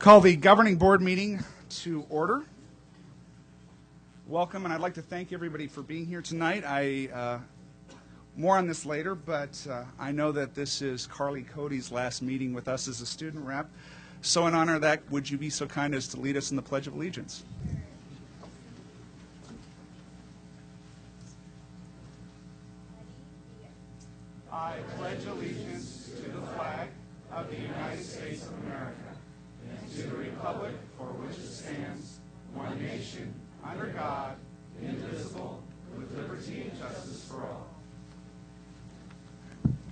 Call the governing board meeting to order. Welcome, and I'd like to thank everybody for being here tonight. More on this later, but I know that this is Carly Cody's last meeting with us as a student rep. So in honor of that, would you be so kind as to lead us in the Pledge of Allegiance? I pledge allegiance to the flag of the United States of America and to the republic for which it stands, one nation, under God, indivisible, with liberty and justice for all.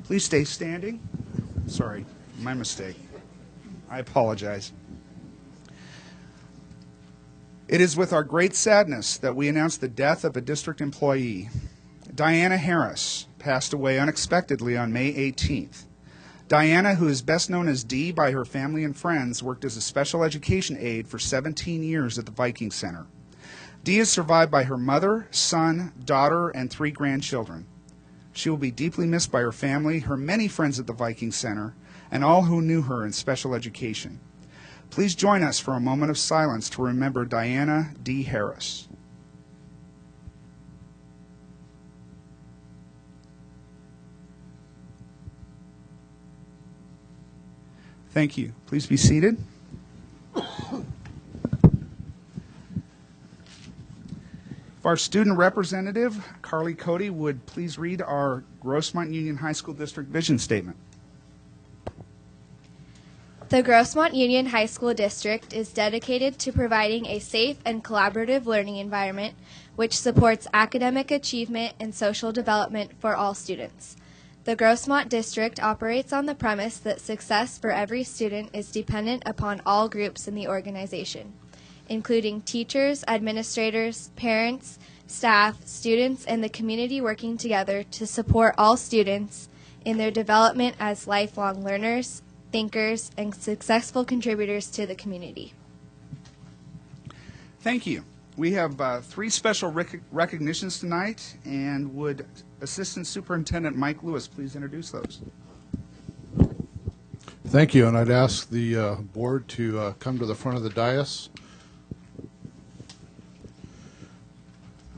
Please stay standing. Sorry, my mistake. I apologize. It is with our great sadness that we announce the death of a district employee. Diana Harris passed away unexpectedly on May 18th. Diana, who is best known as Dee by her family and friends, worked as a special education aide for 17 years at the Viking Center. Dee is survived by her mother, son, daughter, and 3 grandchildren. She will be deeply missed by her family, her many friends at the Viking Center, and all who knew her in special education. Please join us for a moment of silence to remember Diana D. Harris. Thank you. Please be seated. If our student representative, Carly Cody, would please read our Grossmont Union High School District Vision Statement. The Grossmont Union High School District is dedicated to providing a safe and collaborative learning environment which supports academic achievement and social development for all students. The Grossmont District operates on the premise that success for every student is dependent upon all groups in the organization, including teachers, administrators, parents, staff, students, and the community working together to support all students in their development as lifelong learners, thinkers, and successful contributors to the community. Thank you. We have 3 special recognitions tonight, and would Assistant Superintendent Mike Lewis please introduce those? Thank you, and I'd ask the board to come to the front of the dais.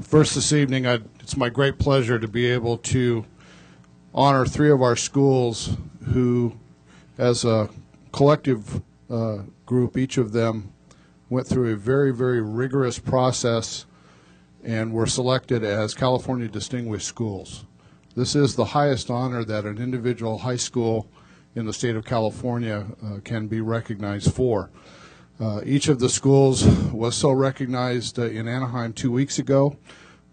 First this evening, it's my great pleasure to be able to honor 3 of our schools who, as a collective group, each of them went through a very, very rigorous process and were selected as California Distinguished Schools. This is the highest honor that an individual high school in the state of California can be recognized for. Each of the schools was so recognized in Anaheim 2 weeks ago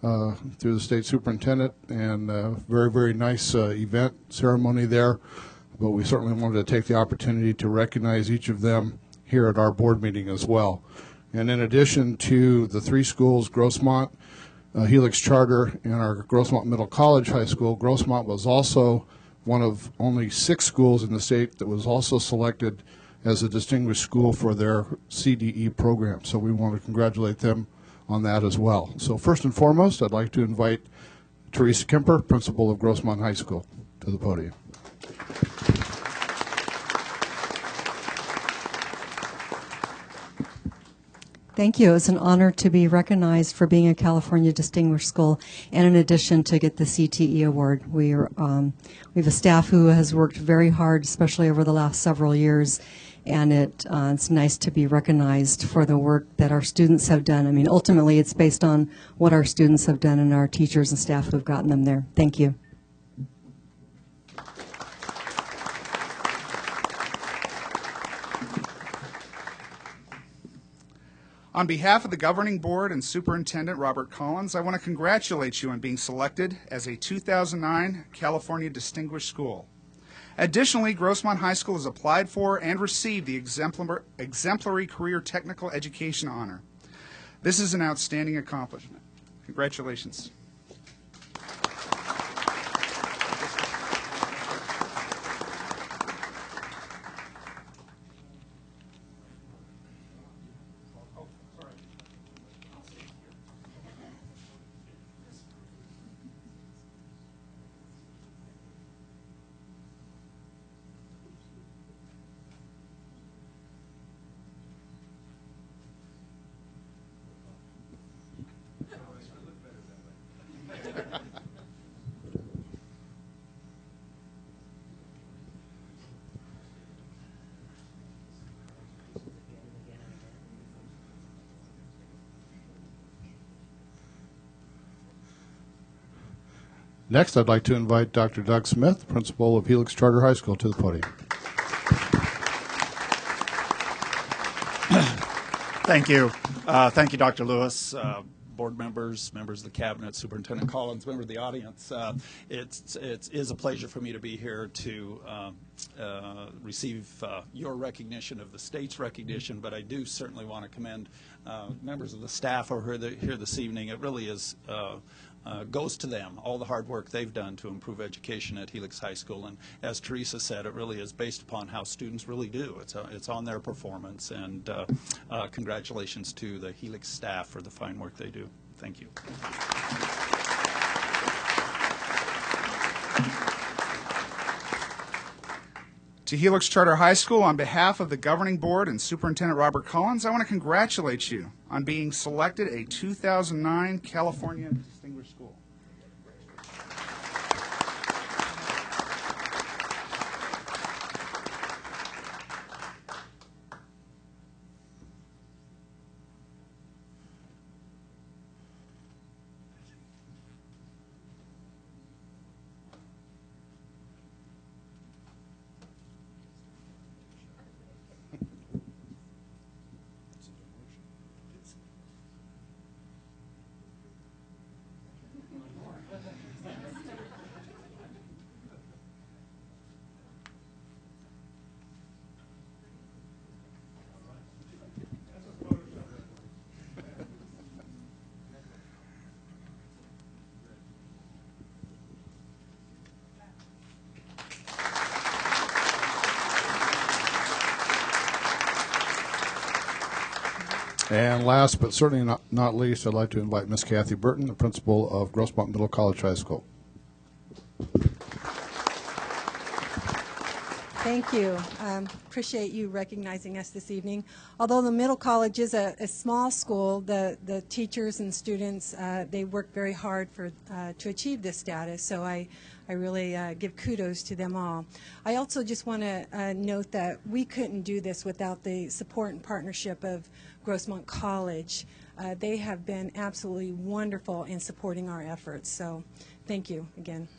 through the state superintendent, and a very, very nice event ceremony there. But we certainly wanted to take the opportunity to recognize each of them here at our board meeting as well. And in addition to the 3 schools, Grossmont, Helix Charter, and our Grossmont Middle College High School, Grossmont was also one of only 6 schools in the state that was also selected as a distinguished school for their CDE program. So we want to congratulate them on that as well. So first and foremost, I'd like to invite Teresa Kemper, principal of Grossmont High School, to the podium. Thank you. It's an honor to be recognized for being a California Distinguished School, and in addition to get the CTE award. We have a staff who has worked very hard, especially over the last several years, and it's nice to be recognized for the work that our students have done. I mean, ultimately, it's based on what our students have done and our teachers and staff who have gotten them there. Thank you. On behalf of the governing board and Superintendent Robert Collins, I want to congratulate you on being selected as a 2009 California Distinguished School. Additionally, Grossmont High School has applied for and received the Exemplary Career Technical Education Honor. This is an outstanding accomplishment. Congratulations. Next, I'd like to invite Dr. Doug Smith, principal of Helix Charter High School, to the podium. Thank you. Thank you, Dr. Lewis, board members, members of the cabinet, Superintendent Collins, member of the audience. It is a pleasure for me to be here to receive your recognition of the state's recognition, but I do certainly want to commend members of the staff who are here this evening. It really is goes to them, all the hard work they've done to improve education at Helix High School. And as Teresa said, it really is based upon how students really do. It's on their performance. And congratulations to the Helix staff for the fine work they do. Thank you. To Helix Charter High School, on behalf of the governing board and Superintendent Robert Collins, I want to congratulate you on being selected a 2009 California Distinguished School. And last but certainly not least, I'd like to invite Miss Kathy Burton, the principal of Grossmont Middle College High School. Thank you. Appreciate you recognizing us this evening. Although the middle college is a small school, the teachers and students, they work very hard to achieve this status, so I really give kudos to them all. I also just want to note that we couldn't do this without the support and partnership of Grossmont College. They have been absolutely wonderful in supporting our efforts, so thank you again.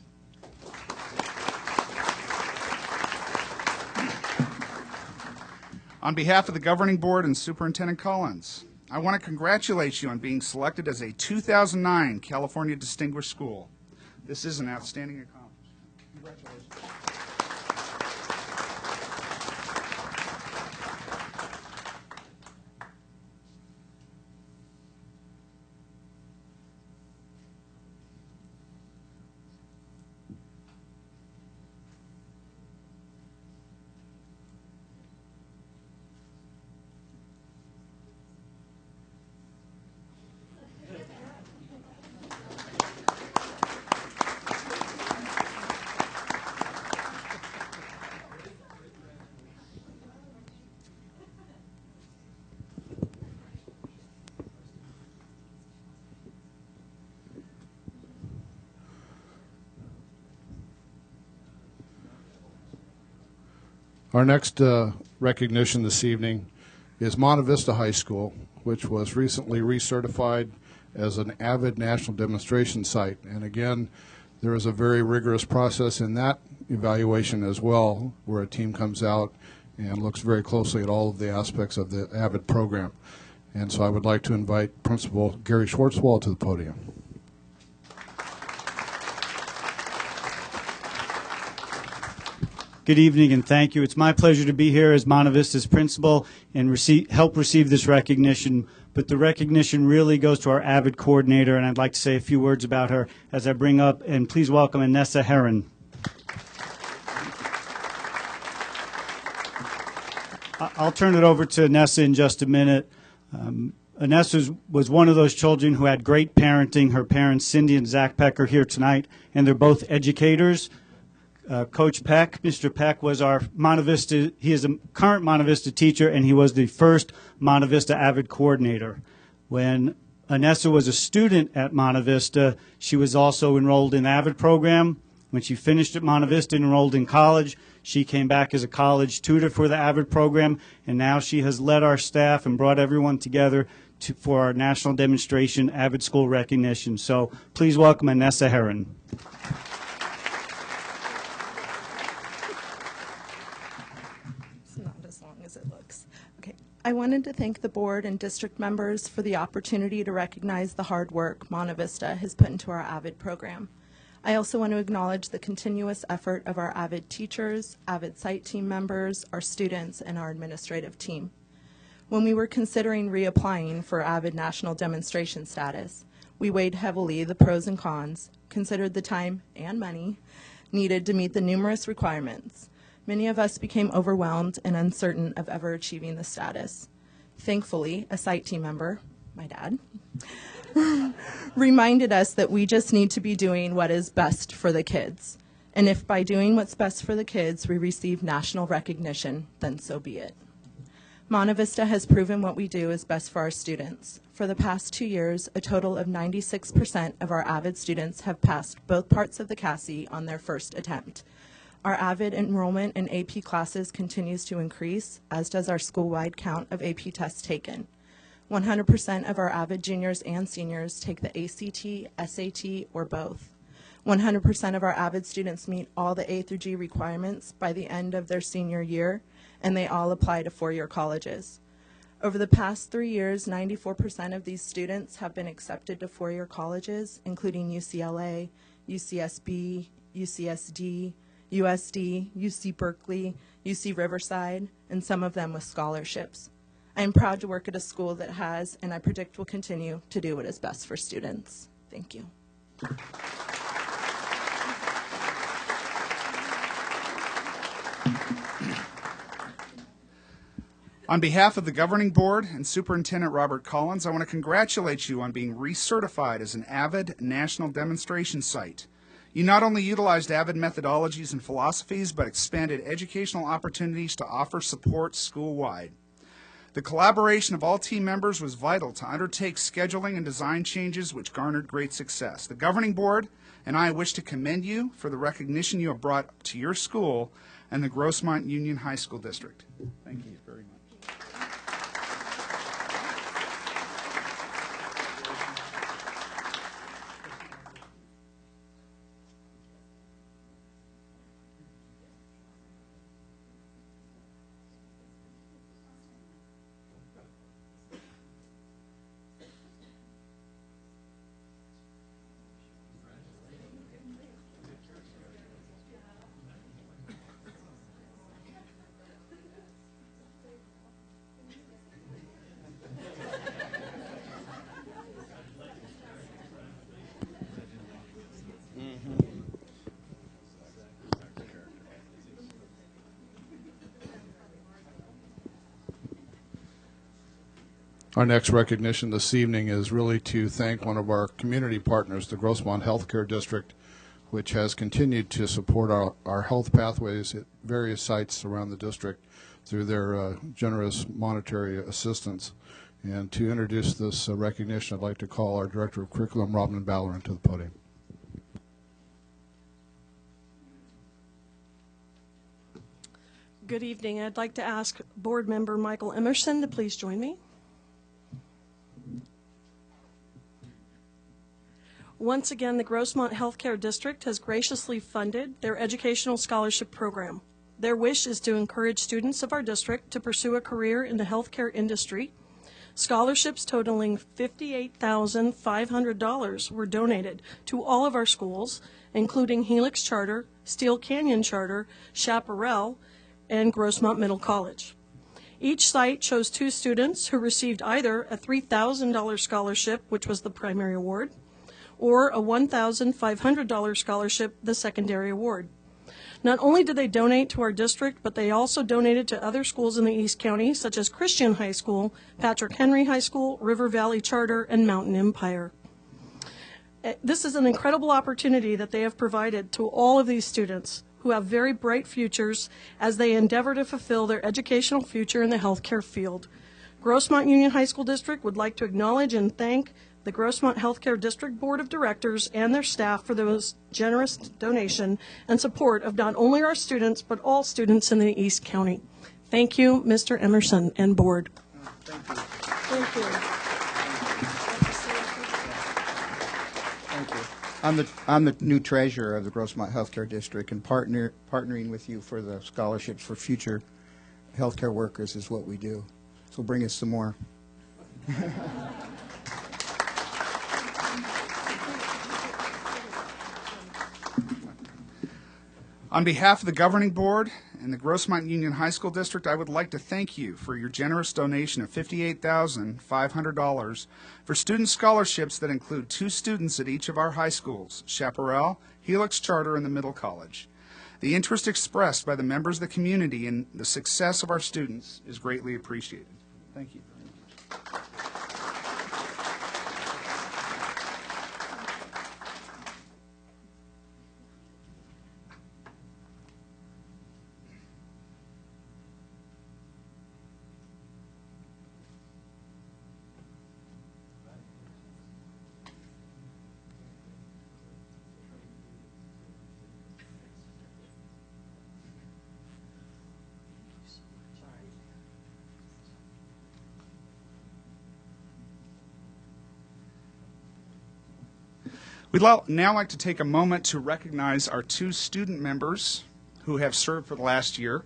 On behalf of the governing board and Superintendent Collins, I want to congratulate you on being selected as a 2009 California Distinguished School. This is an outstanding accomplishment. Congratulations. Our next recognition this evening is Monte Vista High School, which was recently recertified as an AVID National Demonstration Site. And again, there is a very rigorous process in that evaluation as well, where a team comes out and looks very closely at all of the aspects of the AVID program. And so I would like to invite Principal Gary Schwartzwald to the podium. Good evening and thank you. It's my pleasure to be here as Monte Vista's principal and help receive this recognition. But the recognition really goes to our AVID coordinator, and I'd like to say a few words about her as I bring up, and please welcome Anessa Heron. I'll turn it over to Anessa in just a minute. Anessa was one of those children who had great parenting. Her parents, Cindy and Zach Peck, are here tonight, and they're both educators. Coach Peck, Mr. Peck, was our Monte Vista, he is a current Monte Vista teacher, and he was the first Monte Vista AVID coordinator. When Anessa was a student at Monte Vista, she was also enrolled in the AVID program. When she finished at Monte Vista and enrolled in college, she came back as a college tutor for the AVID program, and now she has led our staff and brought everyone together for our national demonstration AVID School recognition. So please welcome Anessa Heron. It's not as long as it looks. Okay. I wanted to thank the board and district members for the opportunity to recognize the hard work Monte Vista has put into our AVID program. I also want to acknowledge the continuous effort of our AVID teachers, AVID site team members, our students, and our administrative team. When we were considering reapplying for AVID national demonstration status, we weighed heavily the pros and cons, considered the time and money needed to meet the numerous requirements. Many of us became overwhelmed and uncertain of ever achieving the status. Thankfully, a site team member, my dad, reminded us that we just need to be doing what is best for the kids. And if by doing what's best for the kids we receive national recognition, then so be it. Monte Vista has proven what we do is best for our students. For the past 2 years, a total of 96% of our AVID students have passed both parts of the CASI on their first attempt. Our AVID enrollment in AP classes continues to increase, as does our school-wide count of AP tests taken. 100% of our AVID juniors and seniors take the ACT, SAT, or both. 100% of our AVID students meet all the A through G requirements by the end of their senior year, and they all apply to four-year colleges. Over the past 3 years, 94% of these students have been accepted to four-year colleges, including UCLA, UCSB, UCSD, USD, UC Berkeley, UC Riverside, and some of them with scholarships. I am proud to work at a school that has, and I predict will continue, to do what is best for students. Thank you. On behalf of the Governing Board and Superintendent Robert Collins, I want to congratulate you on being recertified as an AVID National Demonstration Site. You not only utilized AVID methodologies and philosophies, but expanded educational opportunities to offer support school-wide. The collaboration of all team members was vital to undertake scheduling and design changes which garnered great success. The Governing Board and I wish to commend you for the recognition you have brought to your school and the Grossmont Union High School District. Thank you very much. Our next recognition this evening is really to thank one of our community partners, the Grossmont Healthcare District, which has continued to support our health pathways at various sites around the district through their generous monetary assistance. And to introduce this recognition, I'd like to call our Director of Curriculum, Robin Ballerin, to the podium. Good evening. I'd like to ask Board Member Michael Emerson to please join me. Once again, the Grossmont Healthcare District has graciously funded their educational scholarship program. Their wish is to encourage students of our district to pursue a career in the healthcare industry. Scholarships totaling $58,500 were donated to all of our schools, including Helix Charter, Steel Canyon Charter, Chaparral, and Grossmont Middle College. Each site chose 2 students who received either a $3,000 scholarship, which was the primary award, or a $1,500 scholarship, the secondary award. Not only did they donate to our district, but they also donated to other schools in the East County, such as Christian High School, Patrick Henry High School, River Valley Charter, and Mountain Empire. This is an incredible opportunity that they have provided to all of these students who have very bright futures as they endeavor to fulfill their educational future in the healthcare field. Grossmont Union High School District would like to acknowledge and thank the Grossmont Healthcare District Board of Directors and their staff for the generous donation and support of not only our students, but all students in the East County. Thank you, Mr. Emerson and Board. Thank you. Thank you. I'm the new treasurer of the Grossmont Healthcare District, and partnering with you for the scholarships for future healthcare workers is what we do. So bring us some more. On behalf of the governing board and the Grossmont Union High School District, I would like to thank you for your generous donation of $58,500 for student scholarships that include 2 students at each of our high schools, Chaparral, Helix Charter, and the Middle College. The interest expressed by the members of the community in the success of our students is greatly appreciated. Thank you. We'd now like to take a moment to recognize our 2 student members who have served for the last year,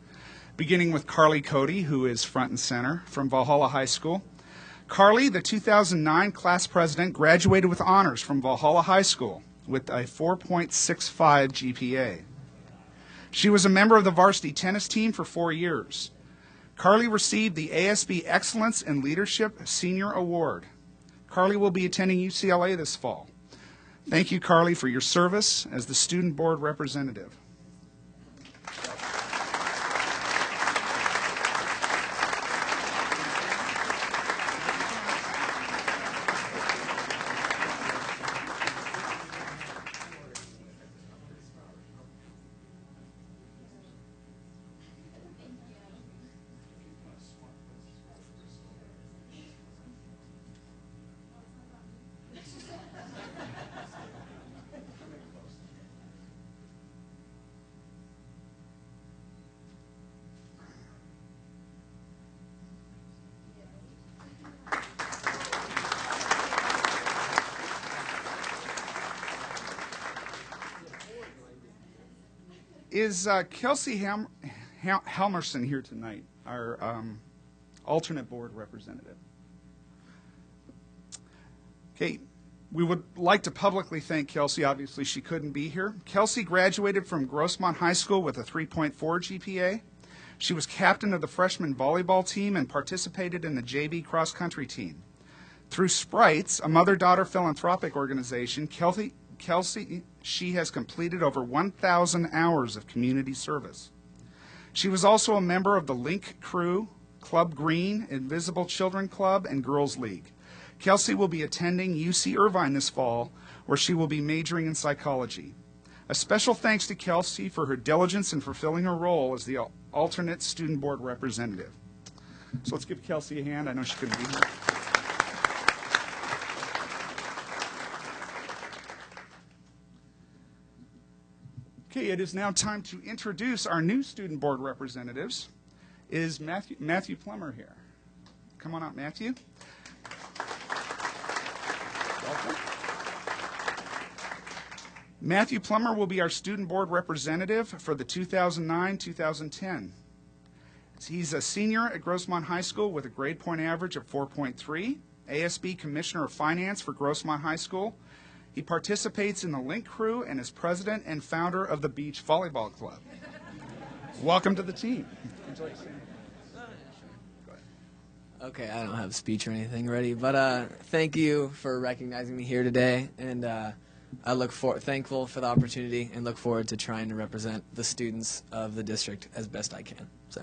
beginning with Carly Cody, who is front and center from Valhalla High School. Carly, the 2009 class president, graduated with honors from Valhalla High School with a 4.65 GPA. She was a member of the varsity tennis team for 4 years. Carly received the ASB Excellence in Leadership Senior Award. Carly will be attending UCLA this fall. Thank you, Carly, for your service as the student board representative. Is Kelsey Helmerson here tonight, our alternate board representative? Okay, we would like to publicly thank Kelsey. Obviously, she couldn't be here. Kelsey graduated from Grossmont High School with a 3.4 GPA. She was captain of the freshman volleyball team and participated in the JV cross-country team. Through Sprites, a mother-daughter philanthropic organization, she has completed over 1,000 hours of community service. She was also a member of the Link Crew, Club Green, Invisible Children Club, and Girls League. Kelsey will be attending UC Irvine this fall, where she will be majoring in psychology. A special thanks to Kelsey for her diligence in fulfilling her role as the alternate student board representative. So let's give Kelsey a hand. I know she couldn't be here. Okay, it is now time to introduce our new student board representatives. Is Matthew Plummer here? Come on up, Matthew. Welcome. Matthew Plummer will be our student board representative for the 2009-2010. He's a senior at Grossmont High School with a grade point average of 4.3, ASB Commissioner of Finance for Grossmont High School. He participates in the Link Crew and is president and founder of the Beach Volleyball Club. Welcome to the team. Okay, I don't have a speech or anything ready, but thank you for recognizing me here today, and I thankful for the opportunity and look forward to trying to represent the students of the district as best I can. So.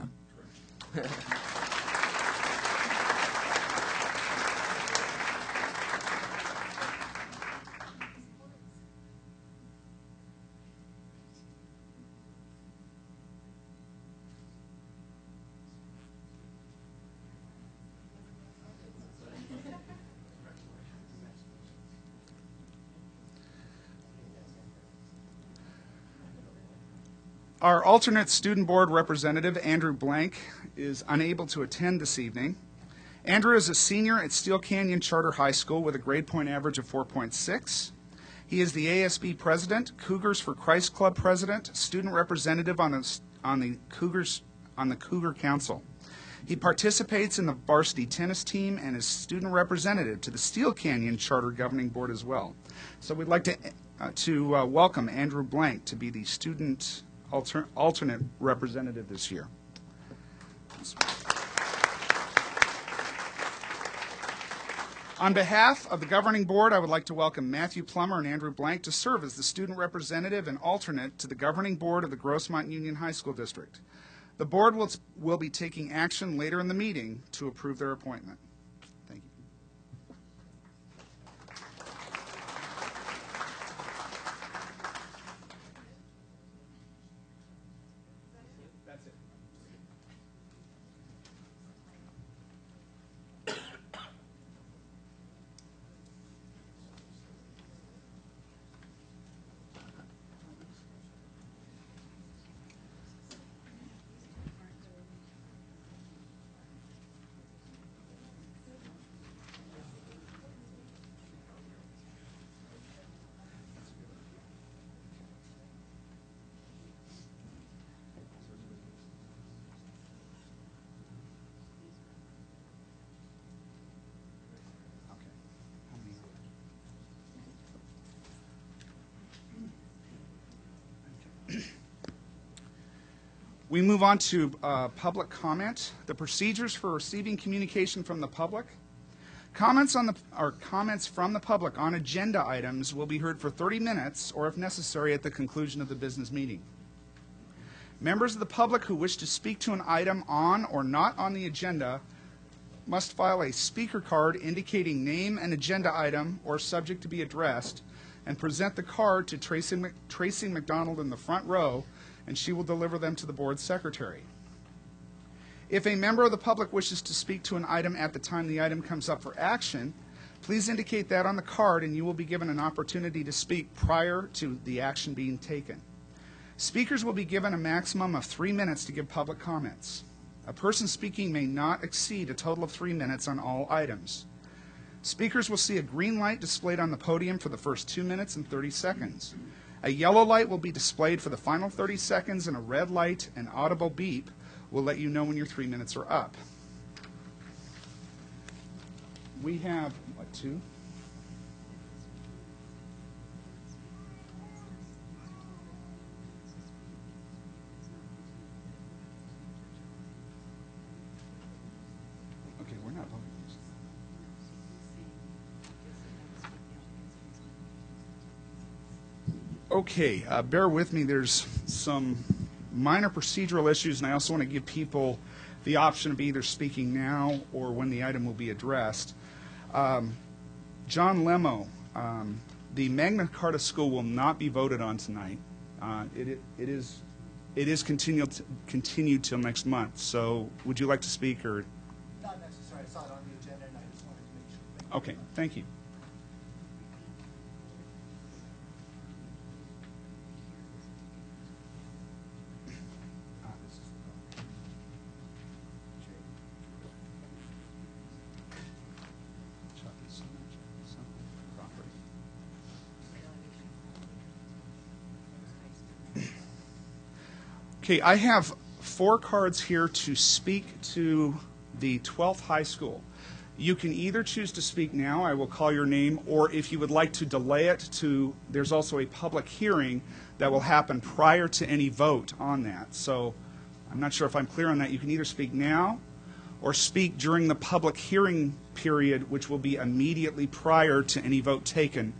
Our alternate student board representative, Andrew Blank, is unable to attend this evening. Andrew is a senior at Steel Canyon Charter High School with a grade point average of 4.6. He is the ASB president, Cougars for Christ Club president, student representative on the Cougar Council. He participates in the varsity tennis team and is student representative to the Steel Canyon Charter Governing Board as well. So we'd like to welcome Andrew Blank to be the student alternate representative this year. On behalf of the governing board, I would like to welcome Matthew Plummer and Andrew Blank to serve as the student representative and alternate to the governing board of the Grossmont Union High School District. The board will be taking action later in the meeting to approve their appointment. Thank you. That's it. We move on to public comment. The procedures for receiving communication from the public. Comments from the public on agenda items will be heard for 30 minutes or if necessary at the conclusion of the business meeting. Members of the public who wish to speak to an item on or not on the agenda must file a speaker card indicating name and agenda item or subject to be addressed and present the card to Tracy McDonald in the front row, and she will deliver them to the board secretary. If a member of the public wishes to speak to an item at the time the item comes up for action, please indicate that on the card and you will be given an opportunity to speak prior to the action being taken. Speakers will be given a maximum of 3 minutes to give public comments. A person speaking may not exceed a total of 3 minutes on all items. Speakers will see a green light displayed on the podium for the first 2 minutes and 30 seconds. A yellow light will be displayed for the final 30 seconds, and a red light and audible beep will let you know when your 3 minutes are up. We have, what, 2? Okay, we're not voting. Okay, bear with me. There's some minor procedural issues, and I also want to give people the option of either speaking now or when the item will be addressed. John Lemo, the Magna Carta School will not be voted on tonight. It is continued till next month. So, would you like to speak or? Not necessarily. I saw it on the agenda, and I just wanted to make sure. Okay, thank you. Okay, I have 4 cards here to speak to the 12th high school. You can either choose to speak now, I will call your name, or if you would like to delay it to, there's also a public hearing that will happen prior to any vote on that. So I'm not sure if I'm clear on that. You can either speak now or speak during the public hearing period, which will be immediately prior to any vote taken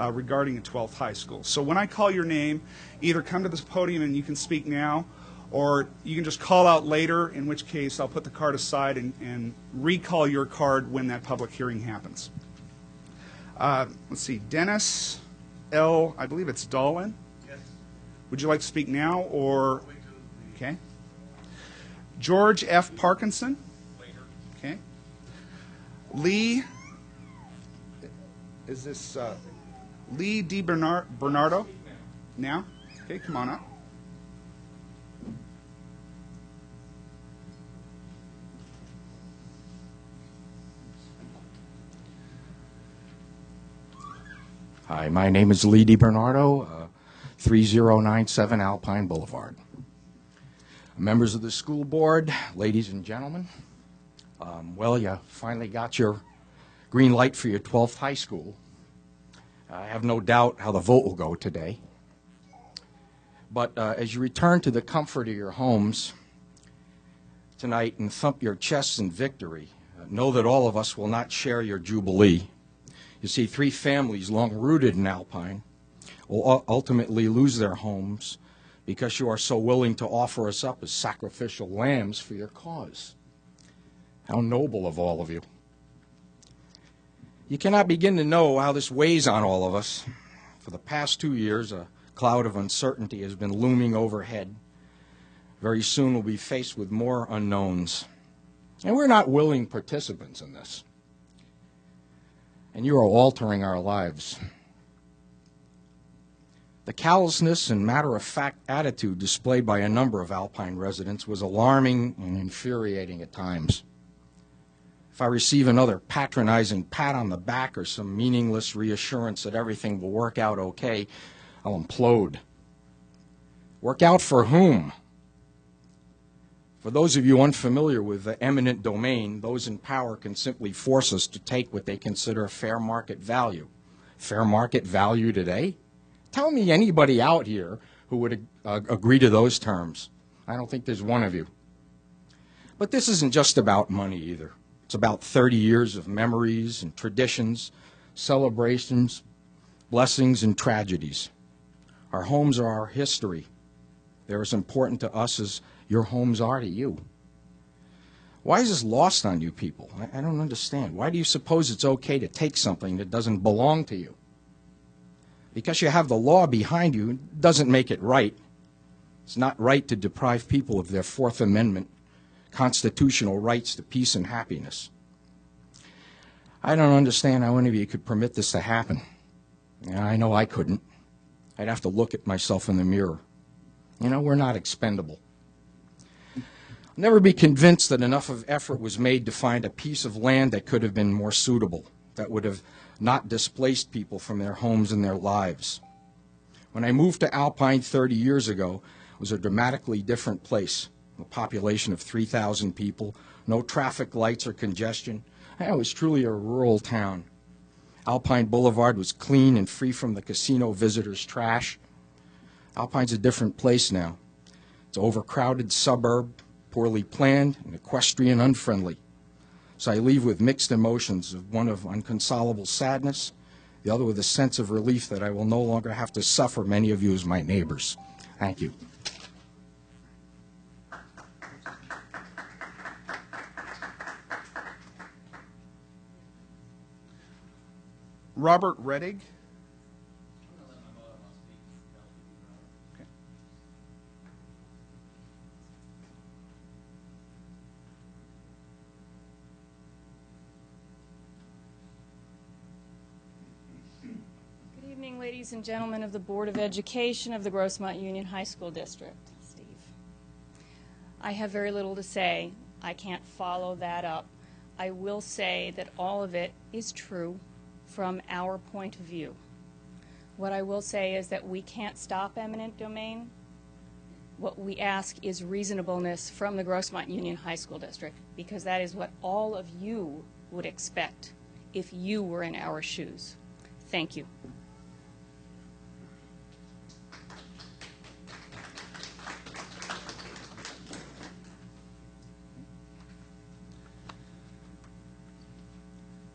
regarding a 12th high school. So when I call your name, either come to this podium and you can speak now, or you can just call out later, in which case I'll put the card aside and recall your card when that public hearing happens. Let's see, Dennis L., I believe it's Dolan. Yes. Would you like to speak now, or? Okay. George F. Parkinson. Later. Okay. Lee, is this Lee Bernardo? Now? Okay, come on up. Hi, my name is Lee DiBernardo, 3097 Alpine Boulevard. Members of the school board, ladies and gentlemen, well, you finally got your green light for your 12th high school. I have no doubt how the vote will go today. But as you return to the comfort of your homes tonight and thump your chests in victory, know that all of us will not share your jubilee. You see, 3 families long rooted in Alpine will ultimately lose their homes because you are so willing to offer us up as sacrificial lambs for your cause. How noble of all of you. You cannot begin to know how this weighs on all of us. For the past 2 years, a cloud of uncertainty has been looming overhead. Very soon we'll be faced with more unknowns. And we're not willing participants in this. And you are altering our lives. The callousness and matter-of-fact attitude displayed by a number of Alpine residents was alarming and infuriating at times. If I receive another patronizing pat on the back or some meaningless reassurance that everything will work out okay, I'll implode. Work out for whom? For those of you unfamiliar with the eminent domain, those in power can simply force us to take what they consider fair market value. Fair market value today? Tell me anybody out here who would agree to those terms. I don't think there's one of you. But this isn't just about money either. It's about 30 years of memories and traditions, celebrations, blessings and tragedies. Our homes are our history. They're as important to us as your homes are to you. Why is this lost on you people? I don't understand. Why do you suppose it's okay to take something that doesn't belong to you? Because you have the law behind you doesn't make it right. It's not right to deprive people of their Fourth Amendment constitutional rights to peace and happiness. I don't understand how any of you could permit this to happen. I know I couldn't. I'd have to look at myself in the mirror. You know, we're not expendable. I'll never be convinced that enough of effort was made to find a piece of land that could have been more suitable, that would have not displaced people from their homes and their lives. When I moved to Alpine 30 years ago, it was a dramatically different place. A population of 3,000 people, no traffic lights or congestion. It was truly a rural town. Alpine Boulevard was clean and free from the casino visitors' trash. Alpine's a different place now. It's an overcrowded suburb, poorly planned, and equestrian unfriendly. So I leave with mixed emotions, one of inconsolable sadness, the other with a sense of relief that I will no longer have to suffer many of you as my neighbors. Thank you. Robert Reddig. Okay. Good evening, ladies and gentlemen of the Board of Education of the Grossmont Union High School District. Steve. I have very little to say. I can't follow that up. I will say that all of it is true from our point of view. What I will say is that we can't stop eminent domain. What we ask is reasonableness from the Grossmont Union High School District, because that is what all of you would expect if you were in our shoes. Thank you.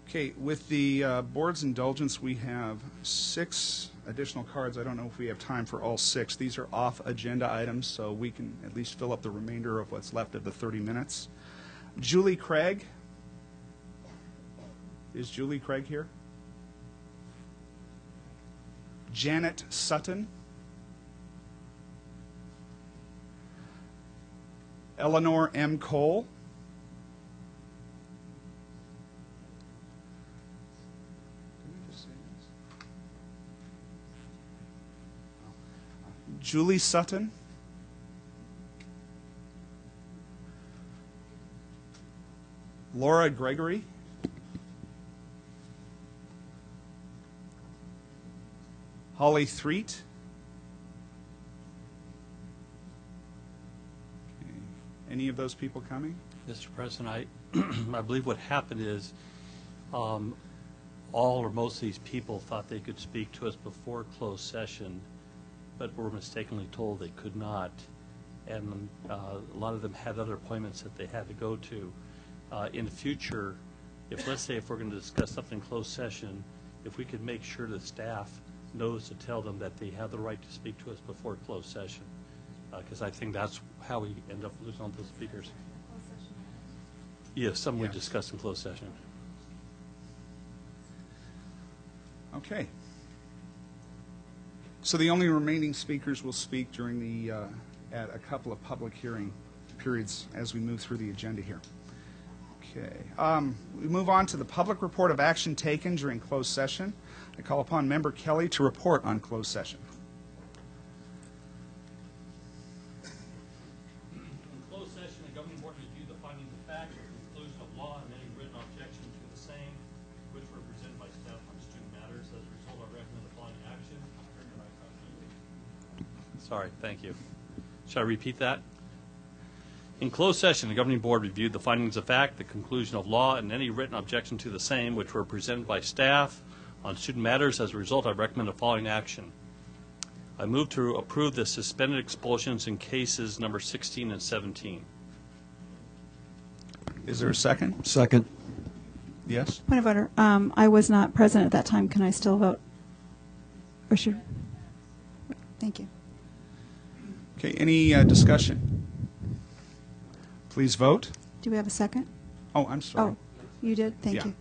Okay, with the board's indulgence, we have 6 additional cards. I don't know if we have time for all 6. These are off-agenda items, so we can at least fill up the remainder of what's left of the 30 minutes. Julie Craig. Is Julie Craig here? Janet Sutton. Eleanor M. Cole. Julie Sutton. Laura Gregory. Holly Threet. Okay. Any of those people coming? Mr. President, I believe what happened is all or most of these people thought they could speak to us before closed session, but were mistakenly told they could not. And a lot of them had other appointments that they had to go to. In the future, let's say if we're going to discuss something in closed session, if we could make sure the staff knows to tell them that they have the right to speak to us before closed session, because I think that's how we end up losing all those speakers. Yes, some we discussed in closed session. Okay. So the only remaining speakers will speak during the at a couple of public hearing periods as we move through the agenda here. Okay. We move on to the public report of action taken during closed session. I call upon Member Kelly to report on closed session. In closed session, the governing board reviewed the findings of fact, the conclusion of law, and any written objection to the same, which were presented by staff on student matters. As a result, I recommend the following action. Sorry, thank you. Should I repeat that? In closed session, the governing board reviewed the findings of fact, the conclusion of law, and any written objection to the same, which were presented by staff on student matters. As a result, I recommend the following action. I move to approve the suspended expulsions in cases number 16 and 17. Is there a second? Second. Yes? Point of order. I was not present at that time. Can I still vote? Or should? Thank you. Okay, any discussion? Please vote. Do we have a second? Oh, I'm sorry. Oh, you did? Thank you.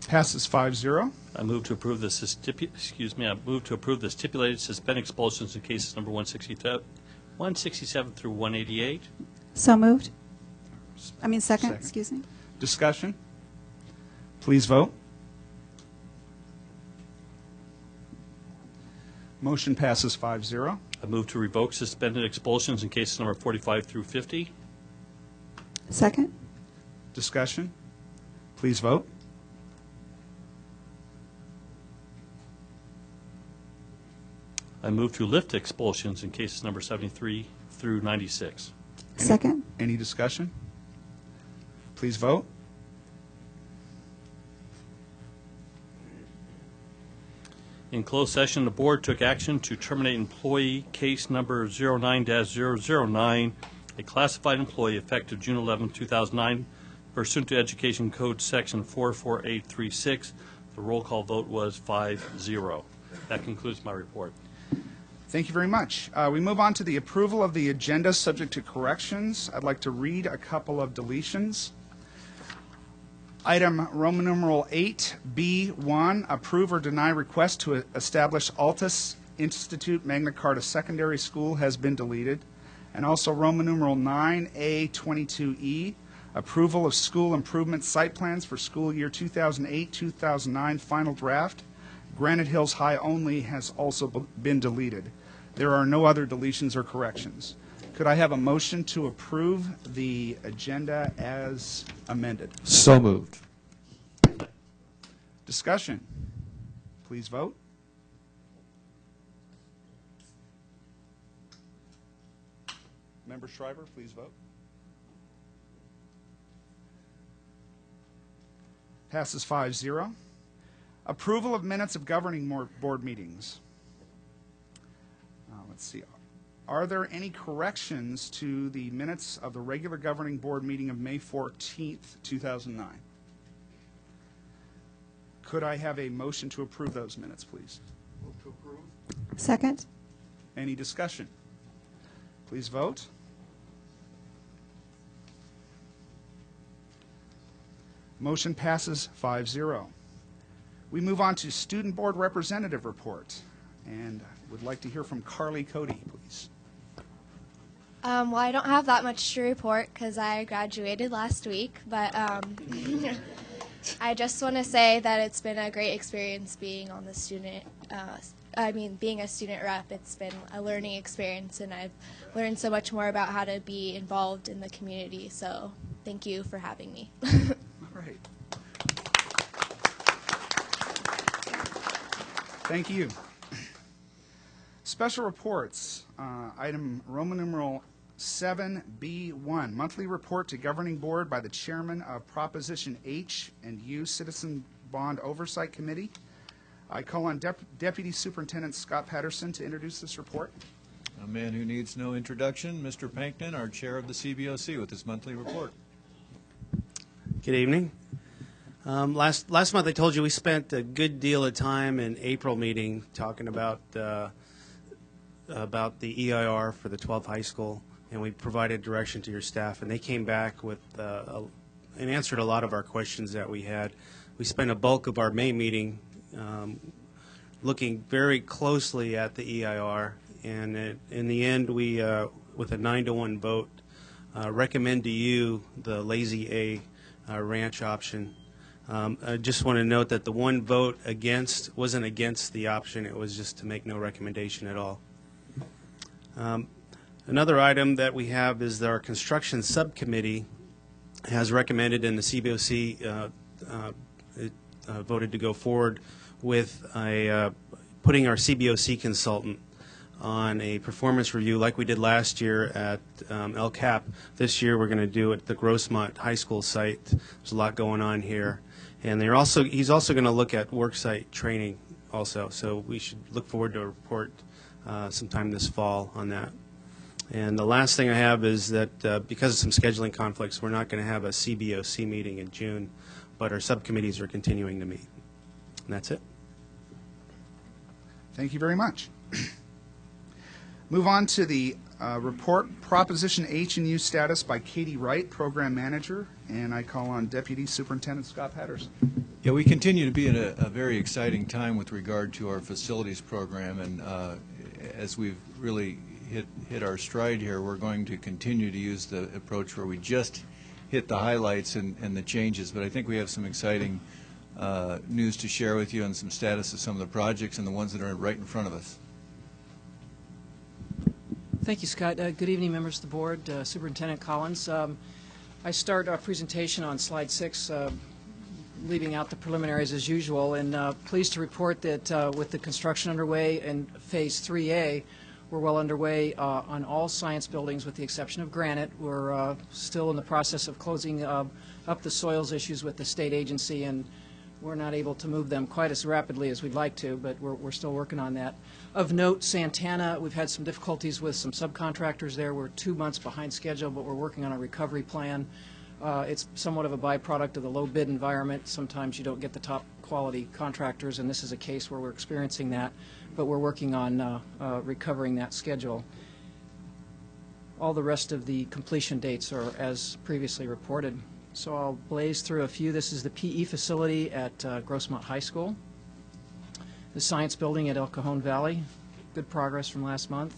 Passes 5-0. I move to approve the I move to approve the stipulated suspended expulsions in cases number 167 through 188. So moved. I mean second. Excuse me. Discussion. Please vote. Motion passes 5-0. I move to revoke suspended expulsions in cases number 45 through 50. Second. Discussion. Please vote. I move to lift expulsions in cases number 73 through 96. Second. Any discussion? Please vote. In closed session, the board took action to terminate employee case number 09-009, a classified employee effective June 11, 2009, pursuant to Education Code Section 44836. The roll call vote was 5-0. That concludes my report. Thank you very much. We move on to the approval of the agenda subject to corrections. I'd like to read a couple of deletions. Item Roman numeral 8B1, approve or deny request to establish Altus Institute Magna Carta Secondary School has been deleted. And also Roman numeral 9A22E, approval of school improvement site plans for school year 2008-2009 final draft. Granite Hills High only has also been deleted. There are no other deletions or corrections. Could I have a motion to approve the agenda as amended? So moved. Discussion. Please vote. Member Schreiber, please vote. Passes 5-0. Approval of minutes of governing board meetings. Let's see. Are there any corrections to the minutes of the regular governing board meeting of May 14th, 2009? Could I have a motion to approve those minutes, please? Move to approve. Second. Any discussion? Please vote. Motion passes 5-0. We move on to Student Board Representative Report, and would like to hear from Carly Cody, please. Well, I don't have that much to report because I graduated last week, but I just want to say that it's been a great experience being on the student, being a student rep. It's been a learning experience, and I've learned so much more about how to be involved in the community, so thank you for having me. All right. Thank you. Special reports. Item Roman numeral 7B1, monthly report to governing board by the chairman of Proposition H and U Citizen Bond Oversight Committee. I call on Deputy Superintendent Scott Patterson to introduce this report. A man who needs no introduction, Mr. Pankton, our chair of the CBOC, with his monthly report. Good evening. Last month I told you we spent a good deal of time in April meeting talking about the EIR for the 12th high school, and we provided direction to your staff, and they came back with and answered a lot of our questions that we had. We spent a bulk of our May meeting looking very closely at the EIR, and in the end we, with a 9-to-1 vote, recommend to you the Lazy A ranch option. I just want to note that the one vote against wasn't against the option, it was just to make no recommendation at all. Another item that we have is that our construction subcommittee has recommended, and the CBOC voted to go forward with putting our CBOC consultant on a performance review like we did last year at LCAP. This year we're going to do it at the Grossmont High School site. There's a lot going on here. And he's also going to look at worksite training also. So we should look forward to a report sometime this fall on that. And the last thing I have is that because of some scheduling conflicts, we're not going to have a CBOC meeting in June, but our subcommittees are continuing to meet. And that's it. Thank you very much. Move on to the report, Proposition H and U status by Katie Wright, Program Manager, and I call on Deputy Superintendent Scott Patterson. Yeah, we continue to be in a very exciting time with regard to our facilities program, and as we've really hit our stride here, we're going to continue to use the approach where we just hit the highlights and the changes, but I think we have some exciting news to share with you and some status of some of the projects and the ones that are right in front of us. Thank you, Scott. Good evening, members of the board. Superintendent Collins. I start our presentation on slide 6, leaving out the preliminaries as usual, and pleased to report that with the construction underway in Phase 3A, we're well underway on all science buildings with the exception of Granite. We're still in the process of closing up the soils issues with the state agency, and we're not able to move them quite as rapidly as we'd like to, but we're still working on that. Of note, Santana, we've had some difficulties with some subcontractors there. We're 2 months behind schedule, but we're working on a recovery plan. It's somewhat of a byproduct of the low bid environment. Sometimes you don't get the top quality contractors, and this is a case where we're experiencing that, but we're working on recovering that schedule. All the rest of the completion dates are as previously reported. So I'll blaze through a few. This is the PE facility at Grossmont High School. The science building at El Cajon Valley. Good progress from last month.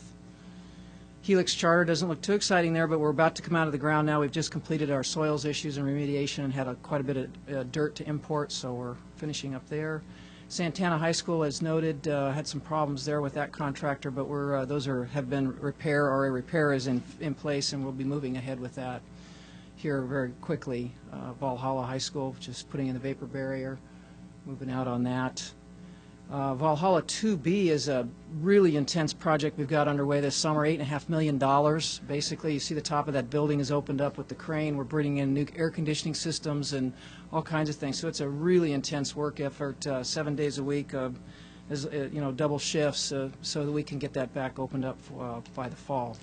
Helix Charter doesn't look too exciting there, but we're about to come out of the ground now. We've just completed our soils issues and remediation and had quite a bit of dirt to import, so we're finishing up there. Santana High School, as noted, had some problems there with that contractor, but those have been repair, or a repair is in place, and we'll be moving ahead with that here very quickly. Valhalla High School, just putting in the vapor barrier, moving out on that. Valhalla 2B is a really intense project we've got underway this summer, $8.5 million. Basically, you see the top of that building is opened up with the crane. We're bringing in new air conditioning systems and all kinds of things. So it's a really intense work effort, 7 days a week, double shifts, so that we can get that back opened up by the fall.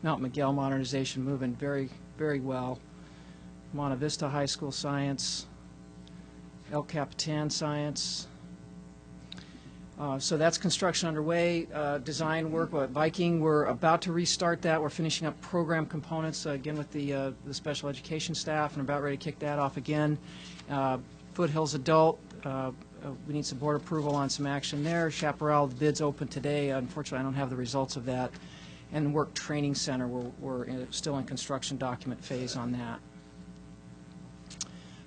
Mount Miguel modernization moving very, very well. Monte Vista High School science, El Capitan science. So that's construction underway. Design work at Viking, we're about to restart that. We're finishing up program components again with the special education staff, and about ready to kick that off again. Foothills Adult, we need some board approval on some action there. Chaparral, the bid's open today. Unfortunately, I don't have the results of that. And Work Training Center, we're still in construction document phase on that.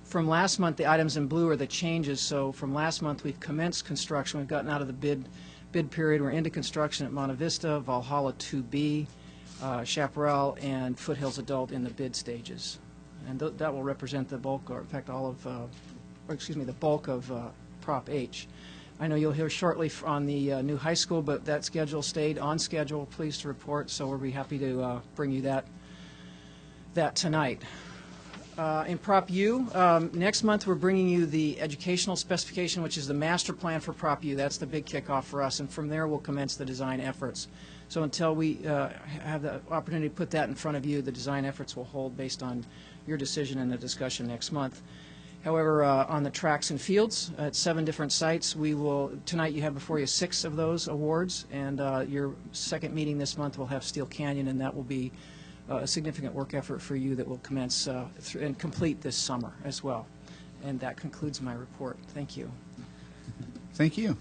From last month, the items in blue are the changes. So from last month, we've commenced construction. We've gotten out of the bid period. We're into construction at Monte Vista, Valhalla 2B, Chaparral, and Foothills Adult in the bid stages. And that will represent the bulk, or in fact, the bulk of Prop H. I know you'll hear shortly on the new high school, but that schedule stayed on schedule, pleased to report, so we'll be happy to bring you that tonight. In Prop U, next month we're bringing you the educational specification, which is the master plan for Prop U. That's the big kickoff for us, and from there we'll commence the design efforts. So until we have the opportunity to put that in front of you, the design efforts will hold based on your decision and the discussion next month. However, on the tracks and fields at 7 different sites, we will, tonight you have before you 6 of those awards, and your second meeting this month will have Steel Canyon, and that will be a significant work effort for you that will commence and complete this summer as well. And that concludes my report. Thank you. Thank you.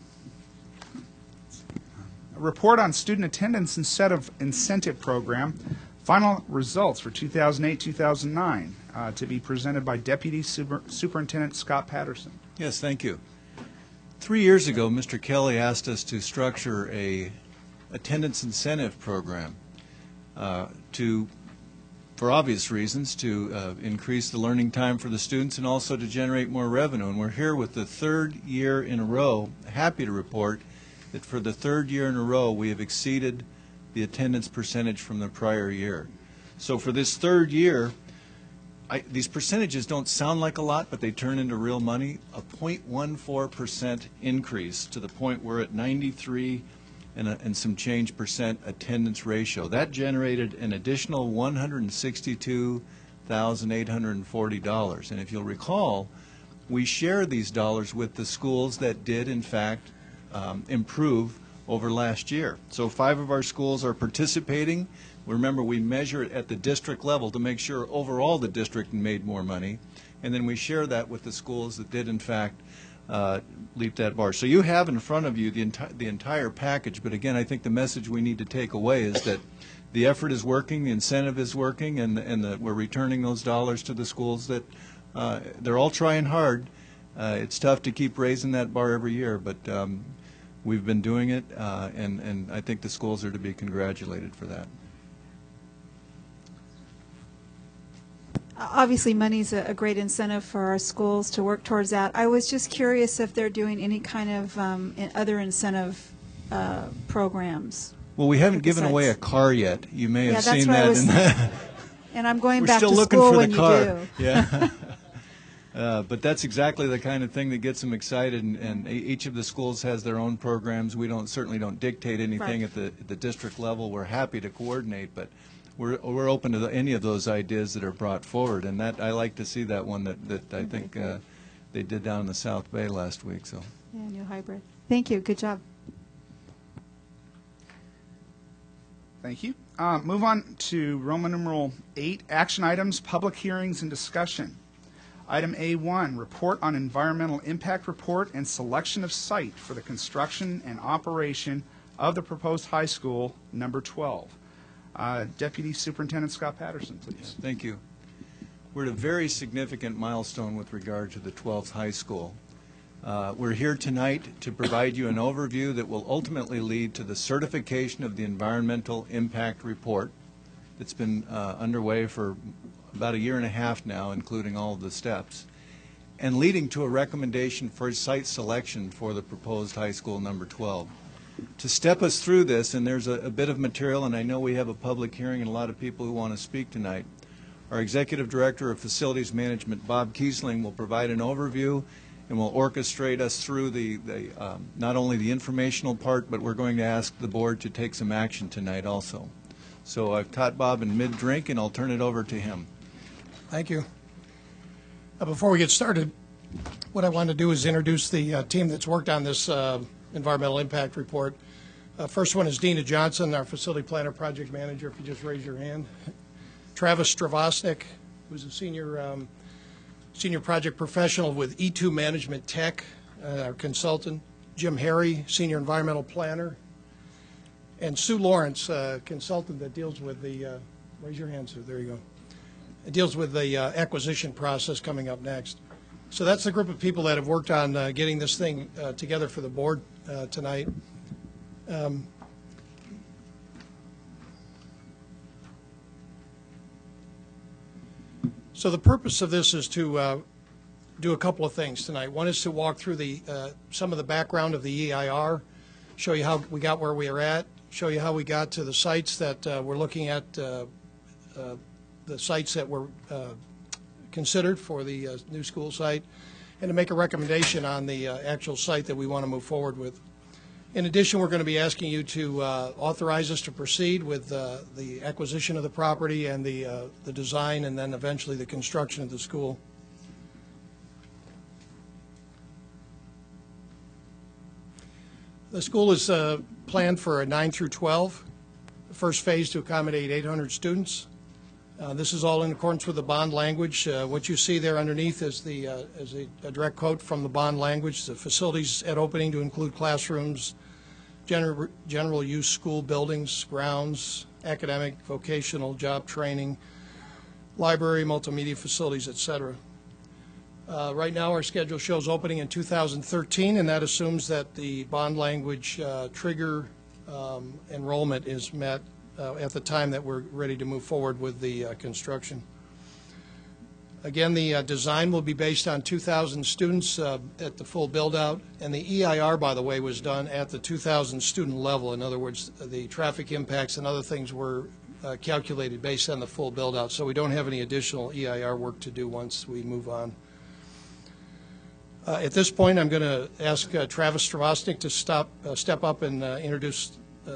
A report on student attendance incentive program. Final results for 2008-2009 to be presented by Deputy Superintendent Scott Patterson. Yes, thank you. 3 years ago, Mr. Kelly asked us to structure a attendance incentive program for obvious reasons, to increase the learning time for the students and also to generate more revenue. And we're here with the 3rd year in a row, happy to report that for the 3rd year in a row we have exceeded the attendance percentage from the prior year. So for this 3rd year, these percentages don't sound like a lot, but they turn into real money. A 0.14% increase to the point we're at 93 and some change percent attendance ratio. That generated an additional $162,840. And if you'll recall, we share these dollars with the schools that did, in fact, improve over last year. So 5 of our schools are participating. Remember, we measure it at the district level to make sure overall the district made more money. And then we share that with the schools that did, in fact, leap that bar. So you have in front of you the entire package, but again, I think the message we need to take away is that the effort is working, the incentive is working, and that we're returning those dollars to the schools that they're all trying hard. It's tough to keep raising that bar every year, but we've been doing it, and I think the schools are to be congratulated for that. Obviously, money's a great incentive for our schools to work towards that. I was just curious if they're doing any kind of other incentive programs. Well, we haven't given away a car yet. You may have seen that. And I'm going We're back still to looking school for when the car. you do. Yeah. But that's exactly the kind of thing that gets them excited, and each of the schools has their own programs. We certainly don't dictate anything at the district level. We're happy to coordinate, but we're open to any of those ideas that are brought forward, and that I like to see that one that I think they did down in the South Bay last week. So yeah, new hybrid. Thank you. Good job. Thank you. Move on to Roman numeral 8, action items, public hearings, and discussion. Item A1, report on environmental impact report and selection of site for the construction and operation of the proposed high school, number 12. Deputy Superintendent Scott Patterson, please. Thank you. We're at a very significant milestone with regard to the 12th high school. We're here tonight to provide you an overview that will ultimately lead to the certification of the environmental impact report that's been underway for about a year and a half now, including all of the steps, and leading to a recommendation for site selection for the proposed high school number 12. To step us through this, and there's a bit of material, and I know we have a public hearing and a lot of people who want to speak tonight, our Executive Director of Facilities Management, Bob Kiesling, will provide an overview and will orchestrate us through not only the informational part, but we're going to ask the board to take some action tonight also. So I've caught Bob in mid-drink, and I'll turn it over to him. Thank you. Before we get started, what I want to do is introduce the team that's worked on this environmental impact report. First one is Gina Johnson, our facility planner project manager, if you just raise your hand. Travis Stravosnik, who's a senior project professional with E2 Management Tech, our consultant. Jim Harry, senior environmental planner. And Sue Lawrence, consultant that deals with the, raise your hand, Sue, there you go. It deals with the acquisition process coming up next. So that's the group of people that have worked on getting this thing together for the board tonight. So the purpose of this is to do a couple of things tonight. One is to walk through some of the background of the EIR, show you how we got where we are at, show you how we got to the sites that we're looking at, the sites that were considered for the new school site, and to make a recommendation on the actual site that we want to move forward with. In addition, we're going to be asking you to authorize us to proceed with the acquisition of the property and the design and then eventually the construction of the school. The school is planned for a 9 through 12, the first phase to accommodate 800 students. This is all in accordance with the bond language. What you see there underneath is a direct quote from the bond language. The facilities at opening to include classrooms, general use school buildings, grounds, academic, vocational, job training, library, multimedia facilities, etc. Right now our schedule shows opening in 2013, and that assumes that the bond language trigger enrollment is met at the time that we're ready to move forward with the construction. Again, the design will be based on 2,000 students at the full build-out, and the EIR, by the way, was done at the 2,000 student level. In other words, the traffic impacts and other things were calculated based on the full build-out, so we don't have any additional EIR work to do once we move on. At this point, I'm going to ask Travis Stravosnik to step up and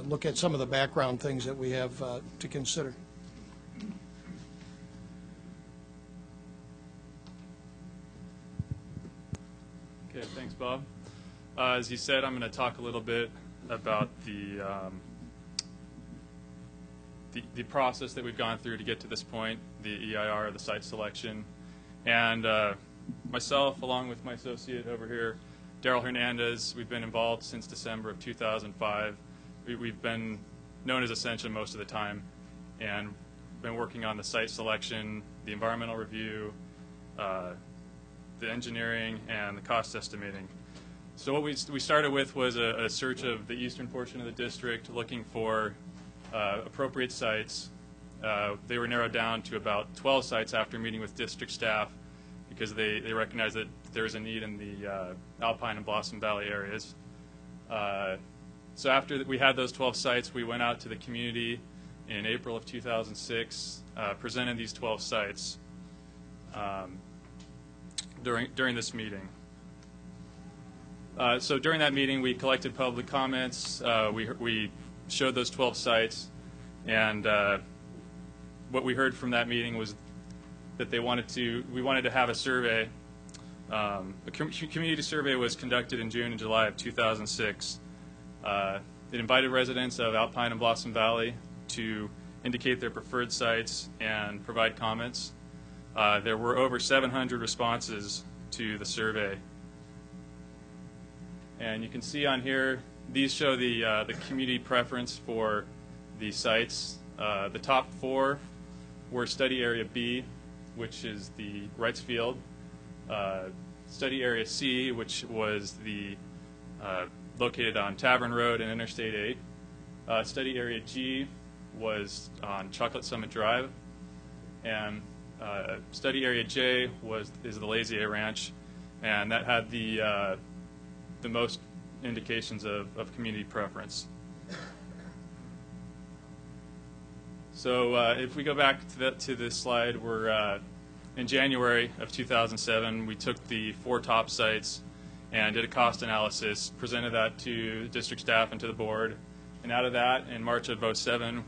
look at some of the background things that we have to consider. Okay, thanks, Bob. As you said, I'm going to talk a little bit about the process that we've gone through to get to this point, the EIR, the site selection, and myself, along with my associate over here, Daryl Hernandez, we've been involved since December of 2005. We've been known as Ascension most of the time, and been working on the site selection, the environmental review, the engineering, and the cost estimating. So what we started with was a search of the eastern portion of the district, looking for appropriate sites. They were narrowed down to about 12 sites after meeting with district staff, because they recognized that there was a need in the Alpine and Blossom Valley areas. So after we had those 12 sites, we went out to the community in April of 2006, presented these 12 sites during this meeting. So during that meeting, we collected public comments. We showed those 12 sites, and what we heard from that meeting was that we wanted to have a survey. A community survey was conducted in June and July of 2006. It invited residents of Alpine and Blossom Valley to indicate their preferred sites and provide comments. There were over 700 responses to the survey. And you can see on here, these show the community preference for the sites. The top 4 were Study Area B, which is the Wrights Field, Study Area C, which was located on Tavern Road and Interstate 8. Study Area G was on Chocolate Summit Drive, and Study Area J is the Lazy Ranch, and that had the most indications of community preference. So if we go back to this slide, we're in January of 2007, we took the 4 top sites and did a cost analysis, presented that to district staff and to the board. And out of that, in March of 2007,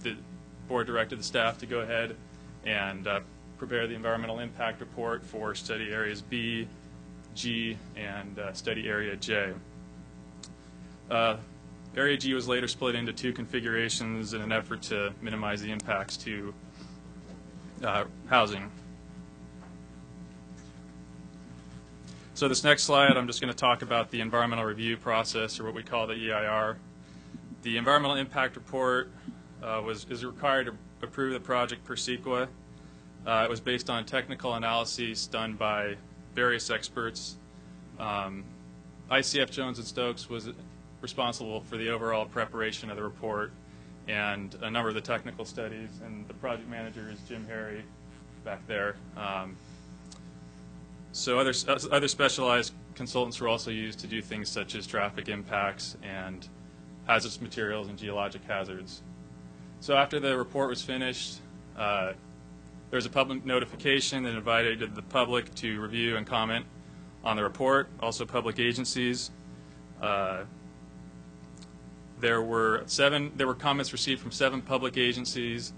the board directed the staff to go ahead and prepare the environmental impact report for study areas B, G, and study area J. Area G was later split into 2 configurations in an effort to minimize the impacts to housing. So this next slide, I'm just going to talk about the environmental review process, or what we call the EIR. The environmental impact report is required to approve the project per CEQA. It was based on technical analyses done by various experts. ICF Jones and Stokes was responsible for the overall preparation of the report and a number of the technical studies, and the project manager is Jim Harry back there. So other specialized consultants were also used to do things such as traffic impacts and hazardous materials and geologic hazards. So after the report was finished, there was a public notification that invited the public to review and comment on the report, also public agencies. There were comments received from 7 public agencies,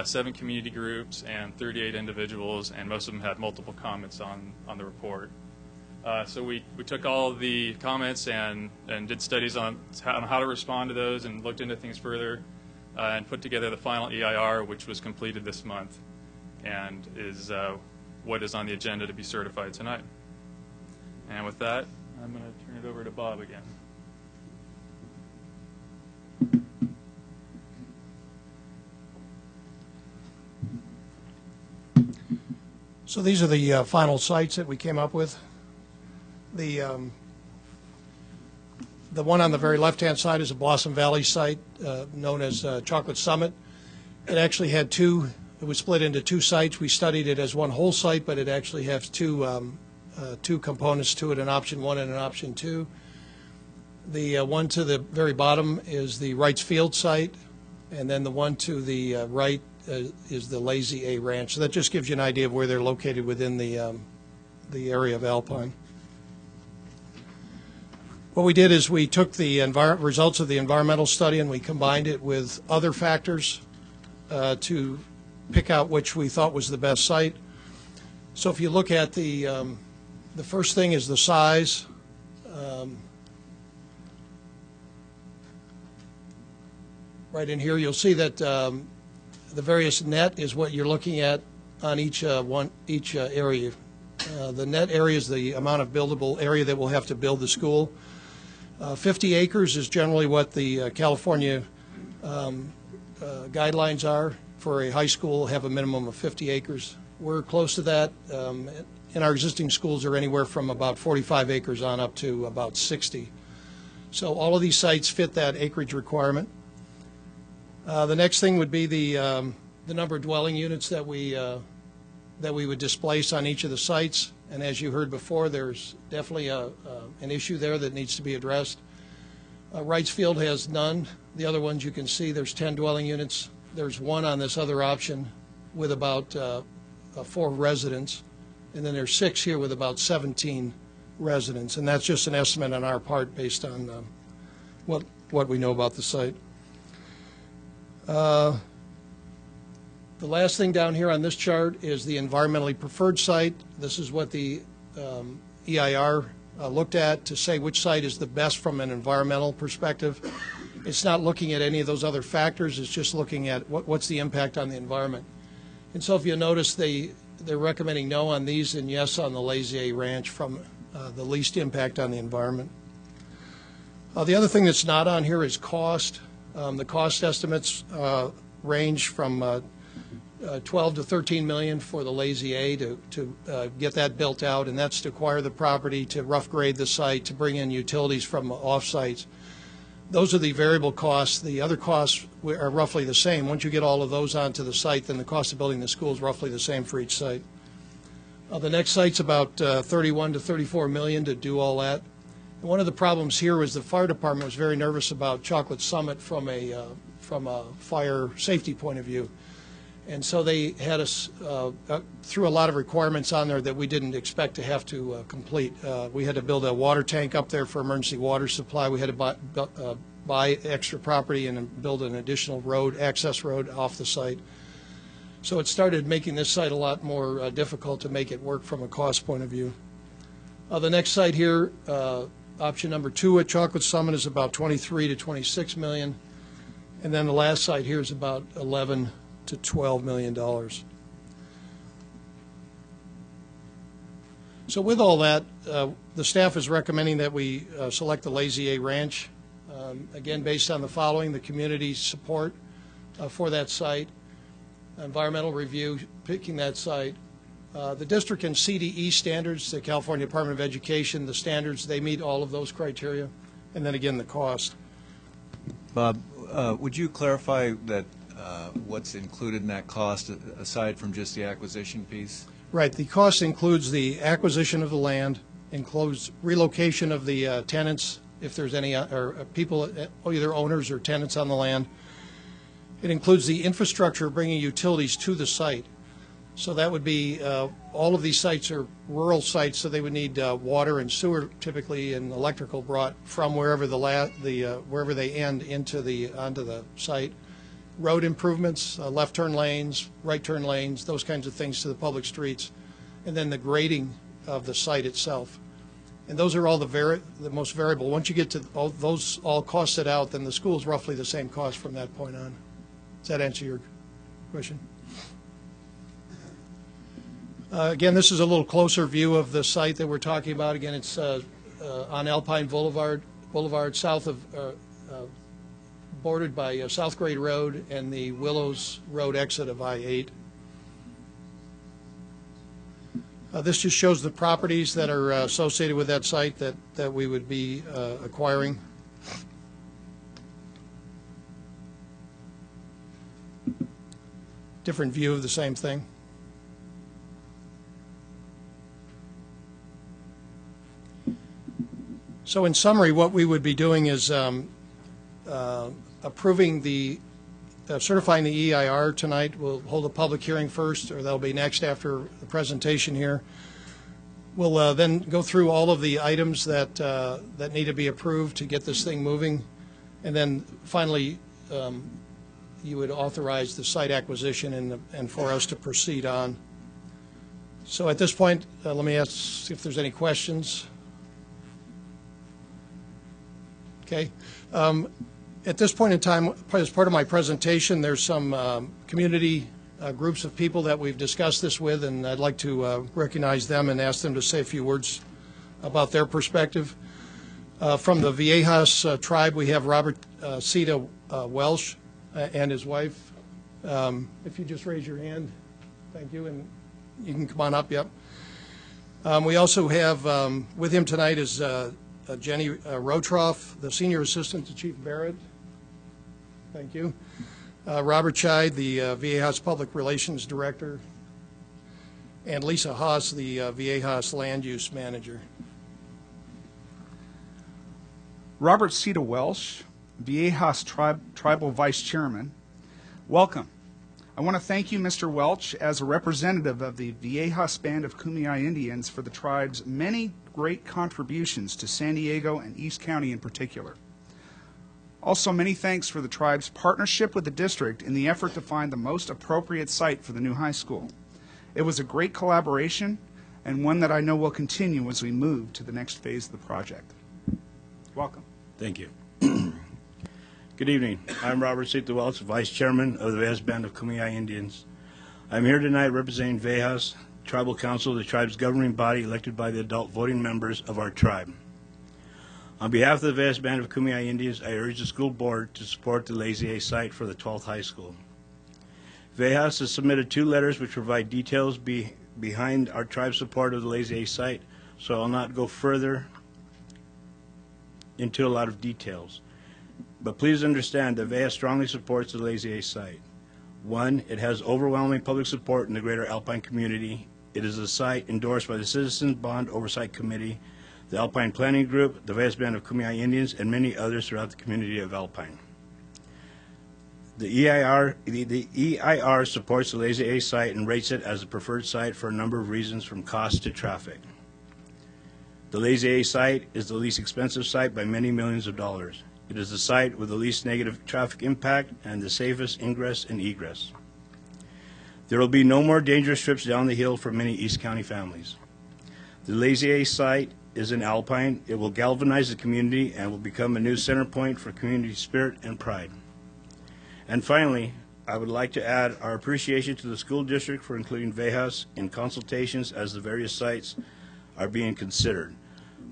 7 community groups, and 38 individuals, and most of them had multiple comments on the report. So we took all of the comments and did studies on how to respond to those and looked into things further and put together the final EIR, which was completed this month and is what is on the agenda to be certified tonight. And with that, I'm going to turn it over to Bob again. So these are the final sites that we came up with. The one on the very left-hand side is a Blossom Valley site known as Chocolate Summit. It actually had two. It was split into 2 sites. We studied it as one whole site, but it actually has two components to it, an option 1 and an option 2. The one to the very bottom is the Wrights Field site, and then the one to the right is the Lazy A Ranch. So that just gives you an idea of where they're located within the area of Alpine. What we did is we took the results of the environmental study and we combined it with other factors to pick out which we thought was the best site. So if you look at the first thing is the size. Right in here, you'll see that the various net is what you're looking at on each area. The net area is the amount of buildable area that we'll have to build the school. 50 acres is generally what the California guidelines are for a high school, have a minimum of 50 acres. We're close to that. And our existing schools are anywhere from about 45 acres on up to about 60. So all of these sites fit that acreage requirement. The next thing would be the number of dwelling units that we would displace on each of the sites. And as you heard before, there's definitely an issue there that needs to be addressed. Wrights Field has none. The other ones you can see, there's 10 dwelling units. There's 1 on this other option with about 4 residents. And then there's 6 here with about 17 residents. And that's just an estimate on our part based on what we know about the site. The last thing down here on this chart is the environmentally preferred site. This is what the EIR looked at to say which site is the best from an environmental perspective. It's not looking at any of those other factors. It's just looking at what's the impact on the environment. And so if you notice, they're recommending no on these and yes on the Lazy A Ranch from the least impact on the environment. The other thing that's not on here is cost. The cost estimates range from 12 to 13 million for the Lazy A to get that built out, and that's to acquire the property, to rough grade the site, to bring in utilities from off-sites. Those are the variable costs. The other costs are roughly the same. Once you get all of those onto the site, then the cost of building the school is roughly the same for each site. The next site's about 31 to 34 million to do all that. And one of the problems here was the fire department was very nervous about Chocolate Summit from a fire safety point of view. And so they had us threw a lot of requirements on there that we didn't expect to have to complete. We had to build a water tank up there for emergency water supply. We had to buy extra property and build an additional access road off the site. So it started making this site a lot more difficult to make it work from a cost point of view. The next site here, option number 2 at Chocolate Summit, is about 23 to 26 million. And then the last site here is about 11 to $12 million. So with all that, the staff is recommending that we select the Lazy A Ranch, again based on the following: the community support for that site, environmental review picking that site, the district and CDE standards, the California Department of Education, the standards, they meet all of those criteria, and then again the cost. Bob, would you clarify that what's included in that cost aside from just the acquisition piece? Right. The cost includes the acquisition of the land, includes relocation of the tenants, if there's any, or people, either owners or tenants on the land. It includes the infrastructure bringing utilities to the site. So that would be, all of these sites are rural sites, so they would need water and sewer typically, and electrical brought from wherever wherever they end onto the site. Road improvements, left turn lanes, right turn lanes, those kinds of things to the public streets, and then the grading of the site itself. And those are all the most variable. Once you get to all those all costed out, then the school is roughly the same cost from that point on. Does that answer your question? Again, this is a little closer view of the site that we're talking about. Again, it's on Alpine Boulevard, south of, bordered by South Grade Road and the Willows Road exit of I-8. This just shows the properties that are associated with that site that we would be acquiring. Different view of the same thing. So in summary, what we would be doing is approving certifying the EIR tonight. We'll hold a public hearing first, or that'll be next after the presentation here. We'll then go through all of the items that need to be approved to get this thing moving, and then finally you would authorize the site acquisition and for us to proceed on. So at this point, let me ask if there's any questions. Okay. At this point in time, as part of my presentation, there's some community groups of people that we've discussed this with, and I'd like to recognize them and ask them to say a few words about their perspective. From the GUHSD tribe, we have Robert Sita Welsh and his wife. If you just raise your hand, thank you, and you can come on up. Yep. We also have with him tonight is Jenny Rotroff, the Senior Assistant to Chief Barrett. Thank you. Robert Scheid, the GUHSD Public Relations Director, and Lisa Haas, the GUHSD Land Use Manager. Robert Sita Welsh, GUHSD Tribal Vice Chairman. Welcome. I want to thank you, Mr. Welch, as a representative of the GUHSD Band of Kumeyaay Indians for the tribe's many great contributions to San Diego and East County in particular. Also, many thanks for the tribe's partnership with the district in the effort to find the most appropriate site for the new high school. It was a great collaboration and one that I know will continue as we move to the next phase of the project. Welcome. Thank you. Good evening. I'm Robert Sita Welch, Vice Chairman of the GUHSD Band of Kumeyaay Indians. I'm here tonight representing GUHSD Tribal Council, the tribe's governing body elected by the adult voting members of our tribe. On behalf of the GUHSD Band of Kumeyaay Indians, I urge the school board to support the Lazy A site for the 12th high school. GUHSD has submitted 2 letters which provide details behind our tribe's support of the Lazy A site, so I'll not go further into a lot of details. But please understand that GUHSD strongly supports the Lazy A site. 1, it has overwhelming public support in the greater Alpine community. It is a site endorsed by the Citizens Bond Oversight Committee, the Alpine Planning Group, the GUHSD Band of Kumeyaay Indians, and many others throughout the community of Alpine. The EIR supports the Lazy A site and rates it as a preferred site for a number of reasons, from cost to traffic. The Lazy A site is the least expensive site by many millions of dollars. It is the site with the least negative traffic impact and the safest ingress and egress. There will be no more dangerous trips down the hill for many East County families. The Lazy A site is in Alpine. It will galvanize the community and will become a new center point for community spirit and pride. And finally, I would like to add our appreciation to the school district for including GUHSD in consultations as the various sites are being considered.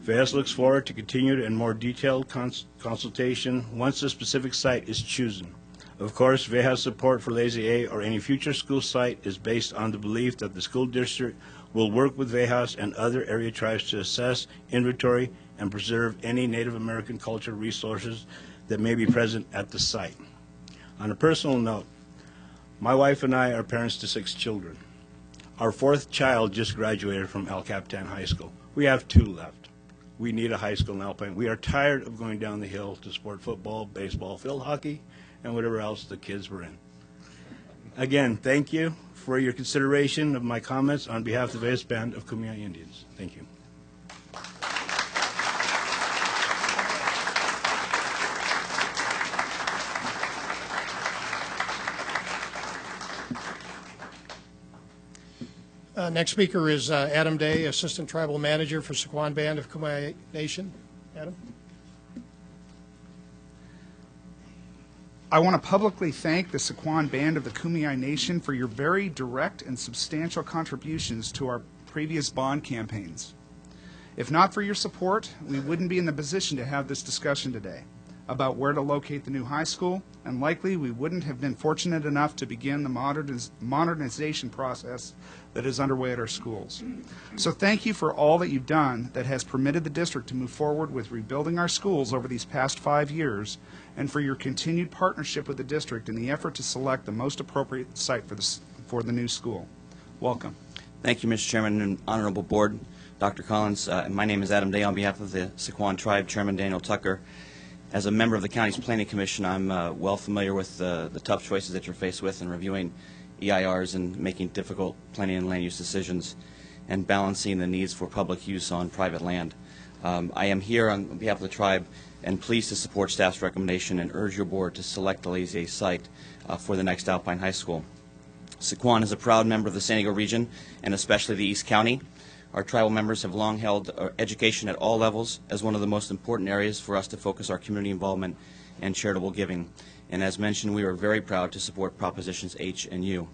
GUHSD looks forward to continued and more detailed consultation once the specific site is chosen. Of course, GUHSD support for Lazy A or any future school site is based on the belief that the school district will work with GUHSD and other area tribes to assess, inventory, and preserve any Native American cultural resources that may be present at the site. On a personal note, my wife and I are parents to 6 children. Our fourth child just graduated from El Capitan High School. We have 2 left. We need a high school in Alpine. We are tired of going down the hill to support football, baseball, field hockey, and whatever else the kids were in. Again, thank you for your consideration of my comments on behalf of the Vegas Band of Kumeyaay Indians. Thank you. Next speaker is Adam Day, Assistant Tribal Manager for Sequan Band of Kumeyaay Nation. Adam? I want to publicly thank the Sequan Band of the Kumeyaay Nation for your very direct and substantial contributions to our previous bond campaigns. If not for your support, we wouldn't be in the position to have this discussion today about where to locate the new high school, and likely we wouldn't have been fortunate enough to begin the modernization process that is underway at our schools. So thank you for all that you've done that has permitted the district to move forward with rebuilding our schools over these past 5 years, and for your continued partnership with the district in the effort to select the most appropriate site for the new school. Welcome. Thank you, Mr. Chairman and Honorable Board. Dr. Collins, my name is Adam Day on behalf of the Sequan Tribe, Chairman Daniel Tucker. As a member of the county's planning commission, I'm well familiar with the tough choices that you're faced with in reviewing EIRs and making difficult planning and land use decisions and balancing the needs for public use on private land. I am here on behalf of the tribe and pleased to support staff's recommendation and urge your board to select the Lazy A site for the next Alpine High School. Sequan is a proud member of the San Diego region and especially the East County. Our tribal members have long held education at all levels as one of the most important areas for us to focus our community involvement and charitable giving. And as mentioned, we are very proud to support Propositions H and U.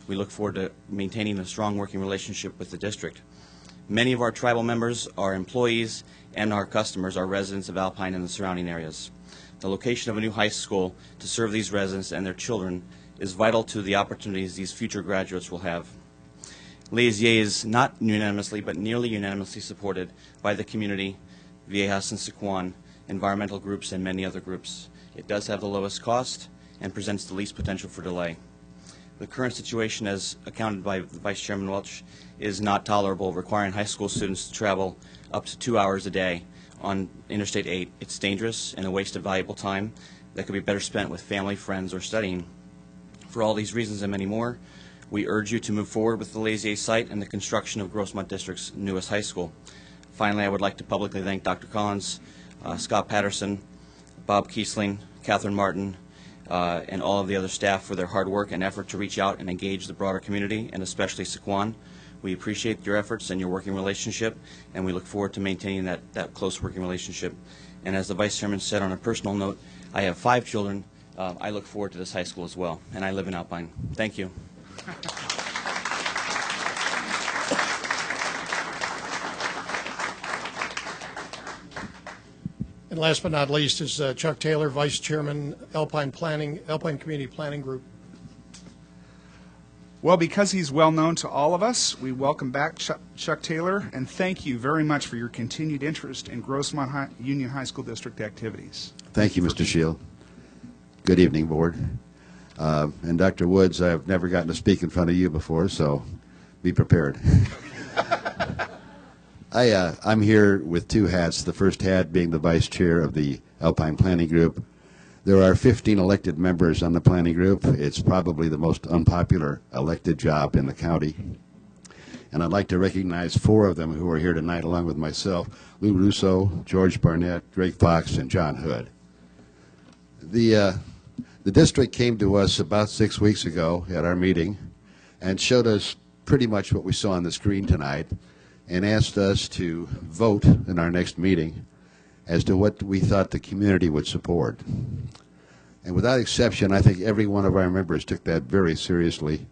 We look forward to maintaining a strong working relationship with the district. Many of our tribal members, our employees, and our customers are residents of Alpine and the surrounding areas. The location of a new high school to serve these residents and their children is vital to the opportunities these future graduates will have. Lazy A is not unanimously, but nearly unanimously supported by the community, Viejas and Sequan, environmental groups, and many other groups. It does have the lowest cost and presents the least potential for delay. The current situation, as accounted by Vice Chairman Welch, is not tolerable, requiring high school students to travel up to 2 hours a day on Interstate 8. It's dangerous and a waste of valuable time that could be better spent with family, friends, or studying. For all these reasons and many more, we urge you to move forward with the Lazy A site and the construction of Grossmont District's newest high school. Finally, I would like to publicly thank Dr. Collins, Scott Patterson, Bob Kiesling, Catherine Martin, and all of the other staff for their hard work and effort to reach out and engage the broader community, and especially Sequan. We appreciate your efforts and your working relationship, and we look forward to maintaining that close working relationship. And as the Vice Chairman said, on a personal note, I have 5 children. I look forward to this high school as well, and I live in Alpine. Thank you. And last but not least is Chuck Taylor, Vice Chairman, Alpine Community Planning Group. Well, because he's well known to all of us, we welcome back Chuck Taylor, and thank you very much for your continued interest in Grossmont Union High School District activities. Thank you, Mr. Shield. Good evening, Board. And Dr. Woods, I've never gotten to speak in front of you before, so be prepared. I'm here with 2 hats, the first hat being the Vice Chair of the Alpine Planning Group. There are 15 elected members on the planning group. It's probably the most unpopular elected job in the county. And I'd like to recognize 4 of them who are here tonight along with myself: Lou Russo, George Barnett, Drake Fox, and John Hood. The district came to us about 6 weeks ago at our meeting and showed us pretty much what we saw on the screen tonight and asked us to vote in our next meeting as to what we thought the community would support. And without exception, I think every one of our members took that very seriously.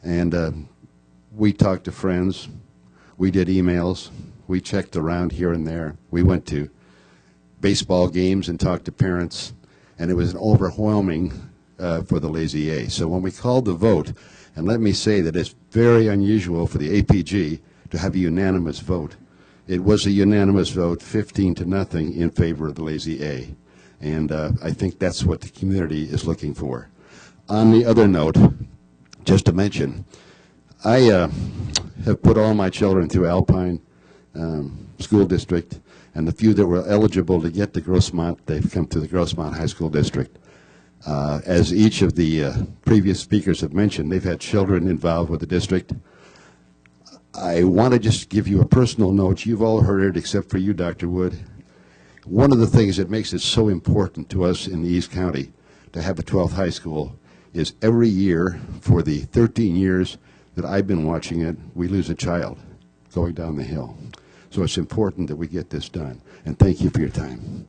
And we talked to friends, we did emails, we checked around here and there. We went to baseball games and talked to parents, and it was an overwhelming for the Lazy A. So when we called the vote, and let me say that it's very unusual for the APG to have a unanimous vote. It was a unanimous vote, 15-0 in favor of the Lazy A. And I think that's what the community is looking for. On the other note, just to mention, I have put all my children through Alpine School District, and the few that were eligible to get to Grossmont, they've come to the Grossmont High School District. As each of the previous speakers have mentioned, they've had children involved with the district. I want to just give you a personal note. You've all heard it except for you, Dr. Wood. One of the things that makes it so important to us in the East County to have a 12th high school is every year for the 13 years that I've been watching it, we lose a child going down the hill. So it's important that we get this done. And thank you for your time.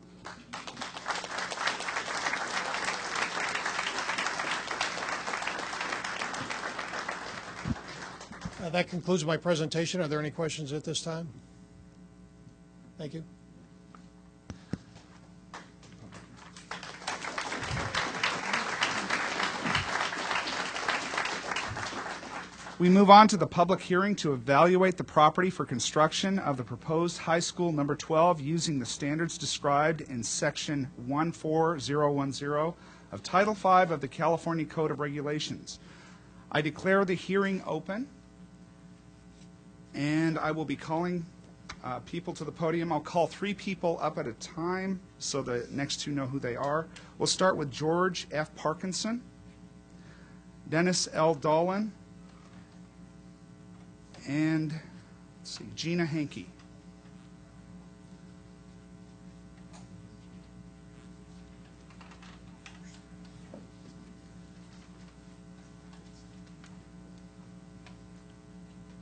That concludes my presentation. Are there any questions at this time? Thank you. We move on to the public hearing to evaluate the property for construction of the proposed high school number 12 using the standards described in section 14010 of Title V of the California Code of Regulations. I declare the hearing open, and I will be calling people to the podium. I'll call 3 people up at a time so the next 2 know who they are. We'll start with George F. Parkinson, Dennis L. Dolan, and let's see, Gina Henke.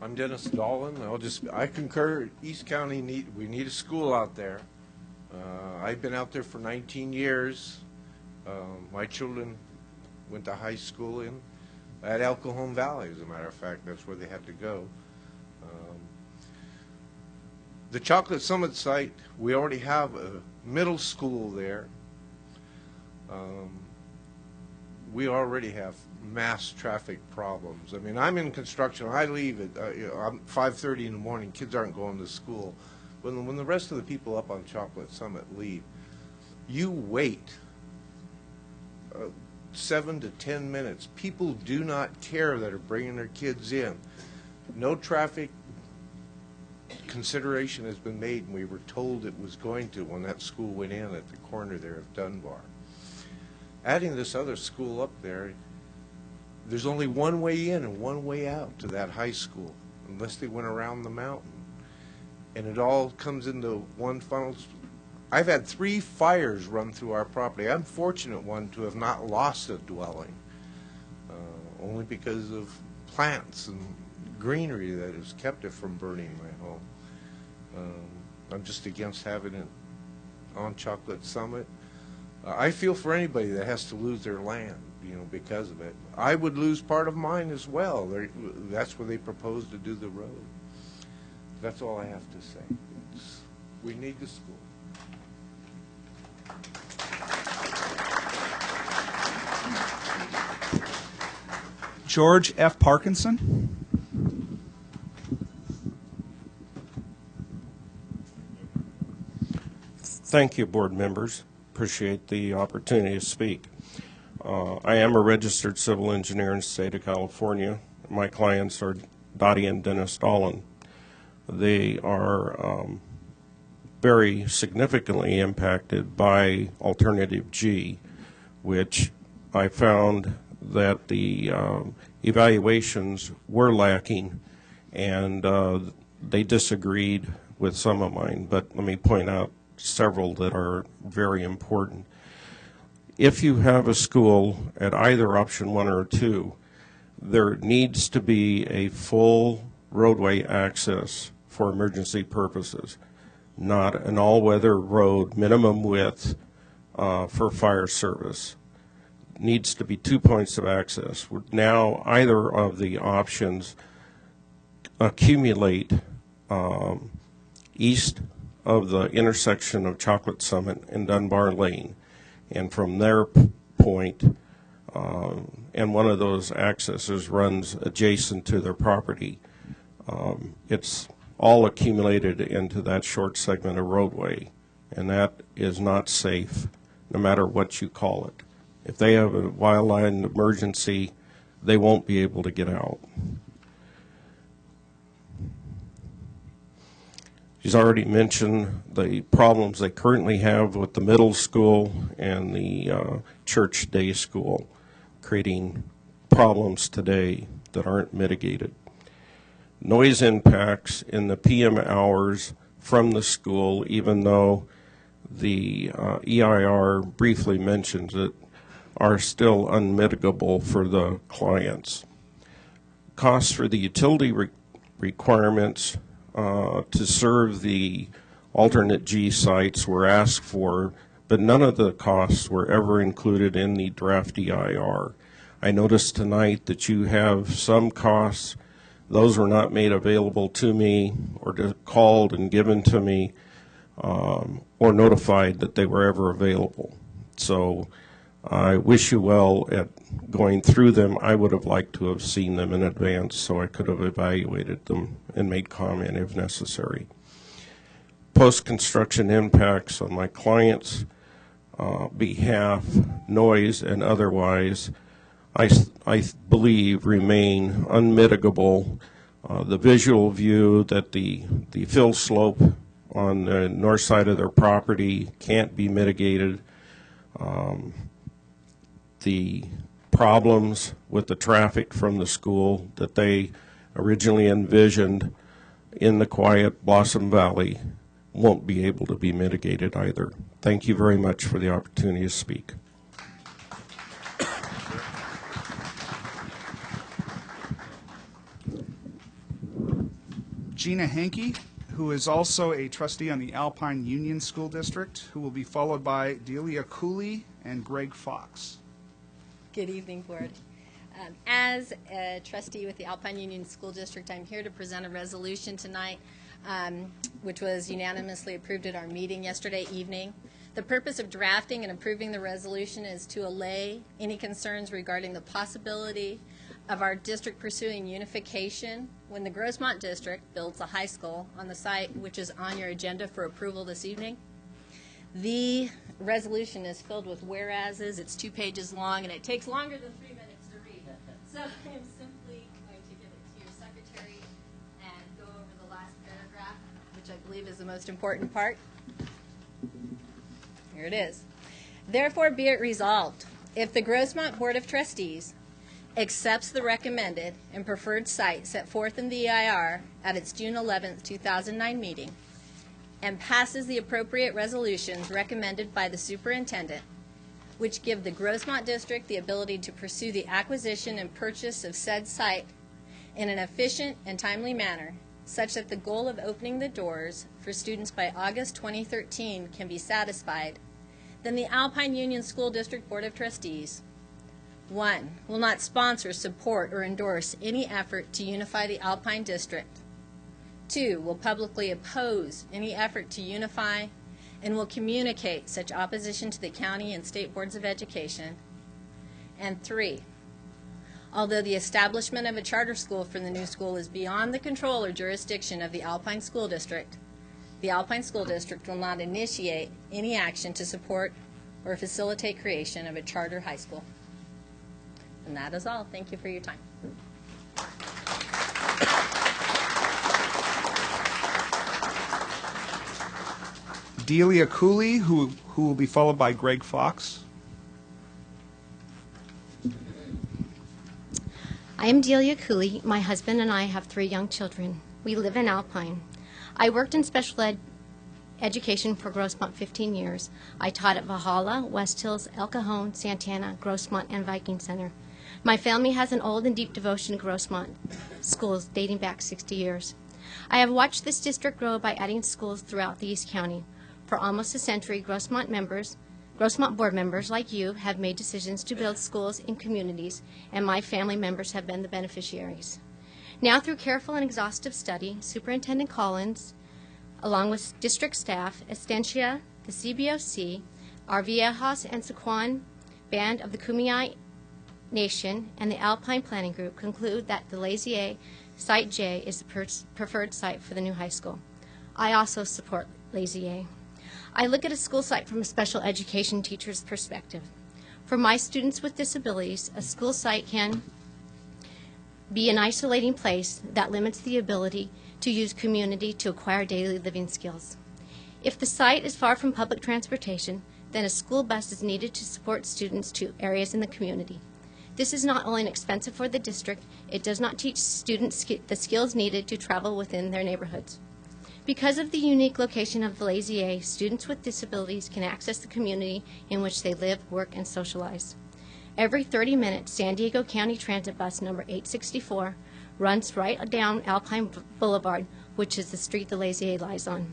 I'm Dennis Dolan. I concur. East County we need a school out there. I've been out there for 19 years. My children went to high school at El Cajon Valley, as a matter of fact. That's where they had to go. The Chocolate Summit site, we already have a middle school there. We already have mass traffic problems. I mean, I'm in construction. I leave at I'm 5:30 in the morning. Kids aren't going to school. When the rest of the people up on Chocolate Summit leave, you wait 7 to 10 minutes. People do not care that are bringing their kids in. No traffic consideration has been made, and we were told it was going to when that school went in at the corner there of Dunbar. Adding this other school up there, there's only one way in and one way out to that high school, unless they went around the mountain. And it all comes into one funnel. I've had 3 fires run through our property. I'm fortunate one to have not lost a dwelling, only because of plants and greenery that has kept it from burning my home. I'm just against having it on Chocolate Summit. I feel for anybody that has to lose their land, because of it. I would lose part of mine as well. That's where they propose to do the road. That's all I have to say. We need the school. George F. Parkinson. Thank you, board members. Appreciate the opportunity to speak. I am a registered civil engineer in the state of California. My clients are Dottie and Dennis Dolan. They are very significantly impacted by Alternative G, which I found that the evaluations were lacking, and they disagreed with some of mine, but let me point out several that are very important. If you have a school at either option 1 or 2, there needs to be a full roadway access for emergency purposes, not an all-weather road, minimum width for fire service. Needs to be 2 points of access. Now either of the options accumulate east of the intersection of Chocolate Summit and Dunbar Lane, and from their point, and one of those accesses runs adjacent to their property, it's all accumulated into that short segment of roadway, and that is not safe no matter what you call it. If they have a wildland emergency, they won't be able to get out. She's already mentioned the problems they currently have with the middle school and the church day school, creating problems today that aren't mitigated. Noise impacts in the PM hours from the school, even though the EIR briefly mentions it, are still unmitigable for the clients. Costs for the utility requirements to serve the alternate G sites were asked for, but none of the costs were ever included in the draft EIR. I noticed tonight that you have some costs. Those were not made available to me or called and given to me or notified that they were ever available. So I wish you well at going through them. I would have liked to have seen them in advance so I could have evaluated them and made comment if necessary. Post-construction impacts on my clients' behalf, noise and otherwise, I believe remain unmitigable. The visual view that the fill slope on the north side of their property can't be mitigated. The problems with the traffic from the school that they originally envisioned in the quiet Blossom Valley won't be able to be mitigated either. Thank you very much for the opportunity to speak. Gina Henke, who is also a trustee on the Alpine Union School District, who will be followed by Delia Cooley and Greg Fox. Good evening, Board. As a trustee with the Alpine Union School District, I'm here to present a resolution tonight, which was unanimously approved at our meeting yesterday evening. The purpose of drafting and approving the resolution is to allay any concerns regarding the possibility of our district pursuing unification when the Grossmont District builds a high school on the site which is on your agenda for approval this evening. The resolution is filled with whereases. It's 2 pages long, and it takes longer than 3 minutes to read. So I'm simply going to give it to your secretary and go over the last paragraph, which I believe is the most important part. Here it is. Therefore, be it resolved, if the Grossmont Board of Trustees accepts the recommended and preferred site set forth in the EIR at its June 11, 2009 meeting, and passes the appropriate resolutions recommended by the superintendent, which give the Grossmont District the ability to pursue the acquisition and purchase of said site in an efficient and timely manner, such that the goal of opening the doors for students by August 2013 can be satisfied, then the Alpine Union School District Board of Trustees 1. Will not sponsor, support, or endorse any effort to unify the Alpine District. 2. Will publicly oppose any effort to unify and will communicate such opposition to the county and state boards of education. And 3. Although the establishment of a charter school for the new school is beyond the control or jurisdiction of the Alpine School District, the Alpine School District will not initiate any action to support or facilitate creation of a charter high school. And that is all. Thank you for your time. Delia Cooley, who will be followed by Greg Fox. I am Delia Cooley. My husband and I have 3 young children. We live in Alpine. I worked in special education for Grossmont 15 years. I taught at Valhalla, West Hills, El Cajon, Santana, Grossmont, and Viking Center. My family has an old and deep devotion to Grossmont schools dating back 60 years. I have watched this district grow by adding schools throughout the East County. For almost a century, Grossmont board members like you have made decisions to build schools in communities, and my family members have been the beneficiaries. Now, through careful and exhaustive study, Superintendent Collins, along with district staff, Estancia, the CBOC, our Viejas and Sequan Band of the Kumeyaay Nation, and the Alpine Planning Group conclude that the Lazier Site J is the preferred site for the new high school. I also support Lazier. I look at a school site from a special education teacher's perspective. For my students with disabilities, a school site can be an isolating place that limits the ability to use community to acquire daily living skills. If the site is far from public transportation, then a school bus is needed to support students to areas in the community. This is not only expensive for the district, it does not teach students the skills needed to travel within their neighborhoods. Because of the unique location of the Lazy A, students with disabilities can access the community in which they live, work, and socialize. Every 30 minutes, San Diego County Transit Bus number 864 runs right down Alpine Boulevard, which is the street the Lazy A lies on.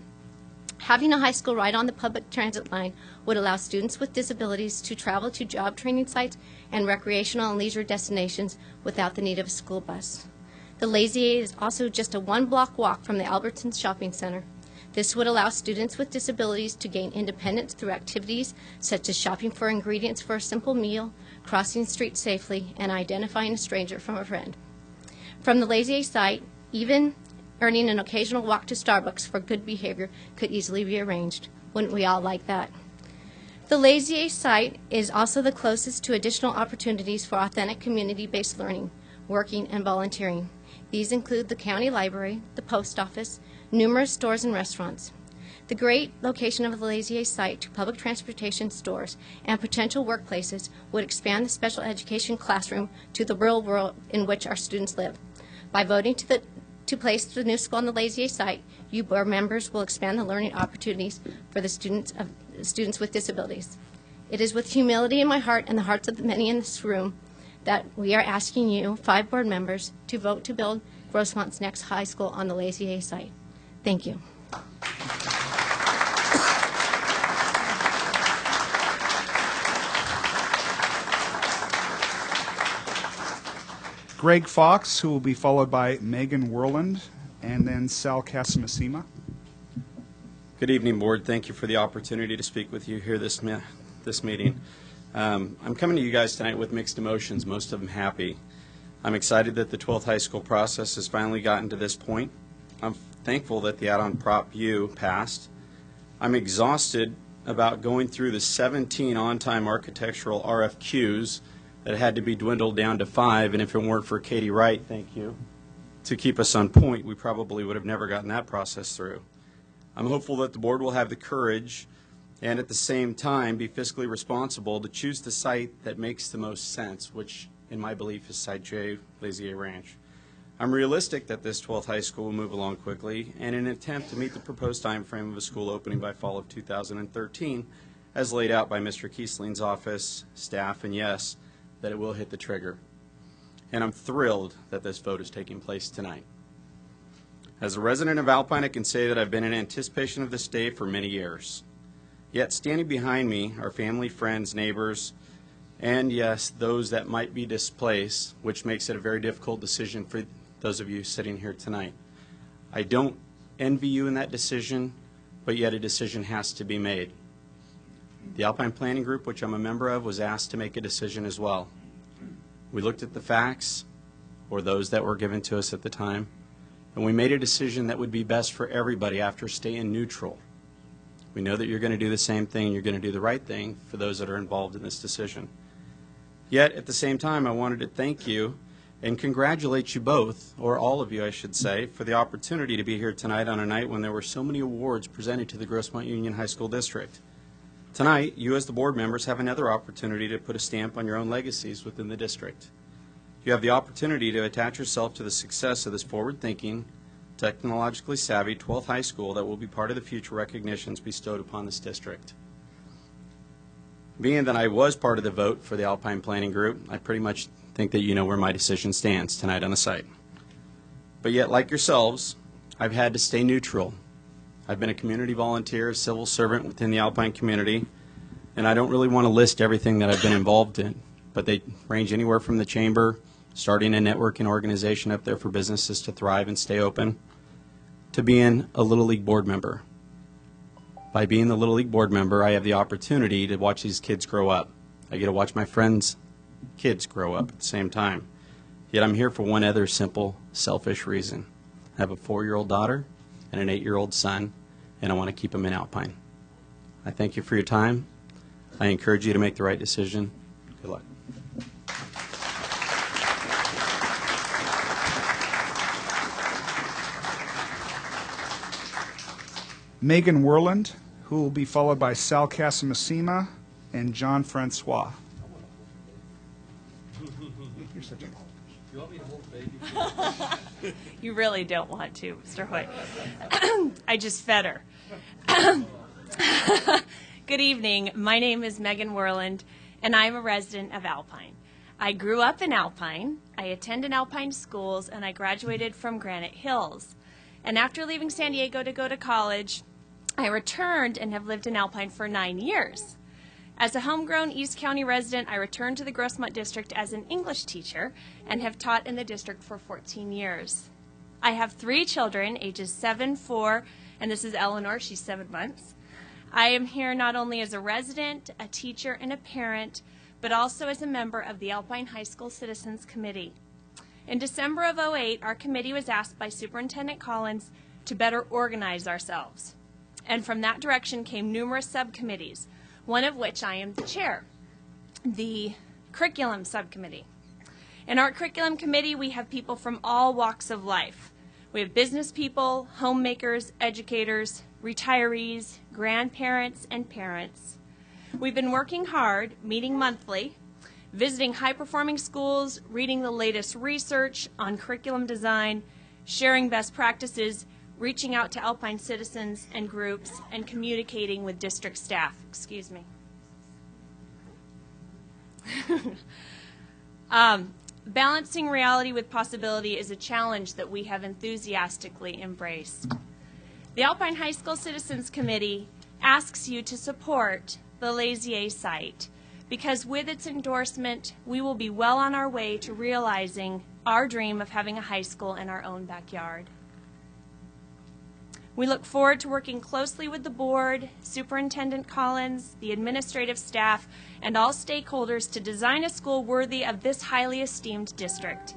Having a high school right on the public transit line would allow students with disabilities to travel to job training sites and recreational and leisure destinations without the need of a school bus. The Lazy A is also just a one-block walk from the Albertsons Shopping Center. This would allow students with disabilities to gain independence through activities such as shopping for ingredients for a simple meal, crossing the street safely, and identifying a stranger from a friend. From the Lazy A site, even earning an occasional walk to Starbucks for good behavior could easily be arranged. Wouldn't we all like that? The Lazy A site is also the closest to additional opportunities for authentic community-based learning, working, and volunteering. These include the county library, the post office, numerous stores and restaurants. The great location of the Lazy A site to public transportation, stores, and potential workplaces would expand the special education classroom to the real world in which our students live. By voting to place the new school on the Lazy A site, you board members will expand the learning opportunities for the students with disabilities. It is with humility in my heart and the hearts of the many in this room that we are asking you, 5 board members, to vote to build Grossmont's next high school on the Lazy A site. Thank you. Greg Fox, who will be followed by Megan Werland, and then Sal Casamasima. Good evening, Board. Thank you for the opportunity to speak with you here this meeting. I'm coming to you guys tonight with mixed emotions, most of them happy. I'm excited that the 12th high school process has finally gotten to this point. I'm thankful that the add-on Prop U passed. I'm exhausted about going through the 17 on-time architectural RFQs that had to be dwindled down to 5, and if it weren't for Katie Wright, thank you, to keep us on point, we probably would have never gotten that process through. I'm hopeful that the board will have the courage and at the same time be fiscally responsible to choose the site that makes the most sense, which in my belief is Site J, Lazy A Ranch. I'm realistic that this 12th high school will move along quickly, and in an attempt to meet the proposed time frame of a school opening by fall of 2013, as laid out by Mr. Kiesling's office, staff, and yes, that it will hit the trigger. And I'm thrilled that this vote is taking place tonight. As a resident of Alpine, I can say that I've been in anticipation of this day for many years. Yet standing behind me are family, friends, neighbors, and yes, those that might be displaced, which makes it a very difficult decision for those of you sitting here tonight. I don't envy you in that decision, but yet a decision has to be made. The Alpine Planning Group, which I'm a member of, was asked to make a decision as well. We looked at the facts, or those that were given to us at the time, and we made a decision that would be best for everybody after staying neutral. We know that you're going to do the same thing, and you're going to do the right thing for those that are involved in this decision. Yet, at the same time, I wanted to thank you and congratulate you both, or all of you, I should say, for the opportunity to be here tonight on a night when there were so many awards presented to the Grossmont Union High School District. Tonight, you as the board members have another opportunity to put a stamp on your own legacies within the district. You have the opportunity to attach yourself to the success of this forward-thinking, technologically savvy 12th high school that will be part of the future recognitions bestowed upon this district. Being that I was part of the vote for the Alpine Planning Group, I pretty much think that you know where my decision stands tonight on the site. But yet, like yourselves, I've had to stay neutral. I've been a community volunteer, a civil servant within the Alpine community, and I don't really want to list everything that I've been involved in, but they range anywhere from the chamber, starting a networking organization up there for businesses to thrive and stay open, to being a Little League board member. By being the Little League board member, I have the opportunity to watch these kids grow up. I get to watch my friends' kids grow up at the same time. Yet I'm here for one other simple, selfish reason. I have a 4-year-old daughter and an 8-year-old son, and I want to keep them in Alpine. I thank you for your time. I encourage you to make the right decision. Good luck. Megan Werland, who will be followed by Sal Casamasima and John Francois. You're such a... You want me to hold baby? You really don't want to, Mr. Hoyt. I just fed her. Good evening. My name is Megan Werland, and I'm a resident of Alpine. I grew up in Alpine. I attended Alpine schools, and I graduated from Granite Hills. And after leaving San Diego to go to college, I returned and have lived in Alpine for 9 years. As a homegrown East County resident, I returned to the Grossmont District as an English teacher and have taught in the district for 14 years. I have 3 children, ages 7, 4, and this is Eleanor, she's 7 months. I am here not only as a resident, a teacher, and a parent, but also as a member of the Alpine High School Citizens Committee. In December of '08, our committee was asked by Superintendent Collins to better organize ourselves. And from that direction came numerous subcommittees, one of which I am the chair, the Curriculum Subcommittee. In our Curriculum Committee, we have people from all walks of life. We have business people, homemakers, educators, retirees, grandparents, and parents. We've been working hard, meeting monthly, visiting high-performing schools, reading the latest research on curriculum design, sharing best practices, reaching out to Alpine citizens and groups, and communicating with district staff. Excuse me. Balancing reality with possibility is a challenge that we have enthusiastically embraced. The Alpine High School Citizens Committee asks you to support the Lazier site because with its endorsement, we will be well on our way to realizing our dream of having a high school in our own backyard. We look forward to working closely with the board, Superintendent Collins, the administrative staff, and all stakeholders to design a school worthy of this highly esteemed district.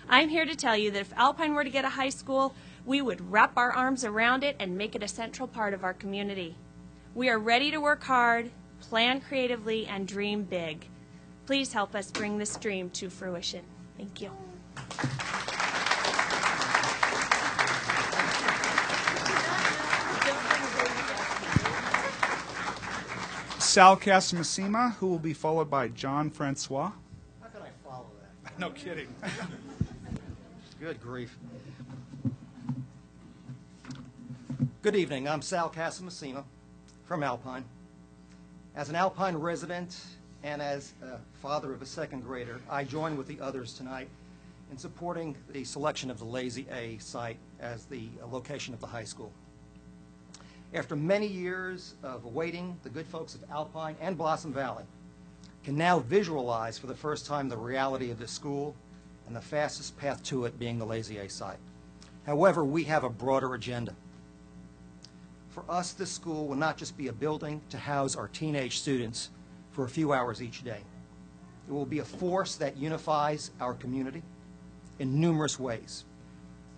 I'm here to tell you that if Alpine were to get a high school, we would wrap our arms around it and make it a central part of our community. We are ready to work hard, plan creatively, and dream big. Please help us bring this dream to fruition. Thank you. Sal Casamasima, who will be followed by John Francois. How could I follow that? No kidding. Good grief. Good evening. I'm Sal Casamasima from Alpine. As an Alpine resident and as a father of a second grader, I join with the others tonight in supporting the selection of the Lazy A site as the location of the high school. After many years of awaiting, the good folks of Alpine and Blossom Valley can now visualize for the first time the reality of this school and the fastest path to it being the Lazy A site. However, we have a broader agenda. For us, this school will not just be a building to house our teenage students for a few hours each day. It will be a force that unifies our community in numerous ways.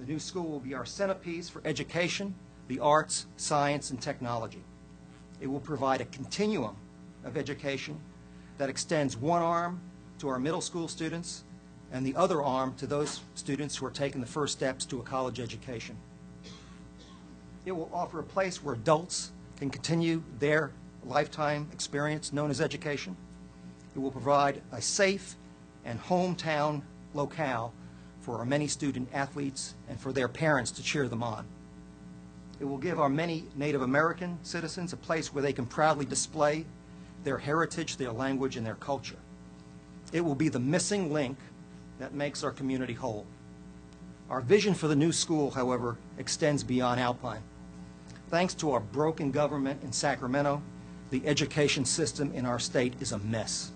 The new school will be our centerpiece for education, the arts, science, and technology. It will provide a continuum of education that extends one arm to our middle school students and the other arm to those students who are taking the first steps to a college education. It will offer a place where adults can continue their lifetime experience known as education. It will provide a safe and hometown locale for our many student athletes and for their parents to cheer them on. It will give our many Native American citizens a place where they can proudly display their heritage, their language, and their culture. It will be the missing link that makes our community whole. Our vision for the new school, however, extends beyond Alpine. Thanks to our broken government in Sacramento, the education system in our state is a mess.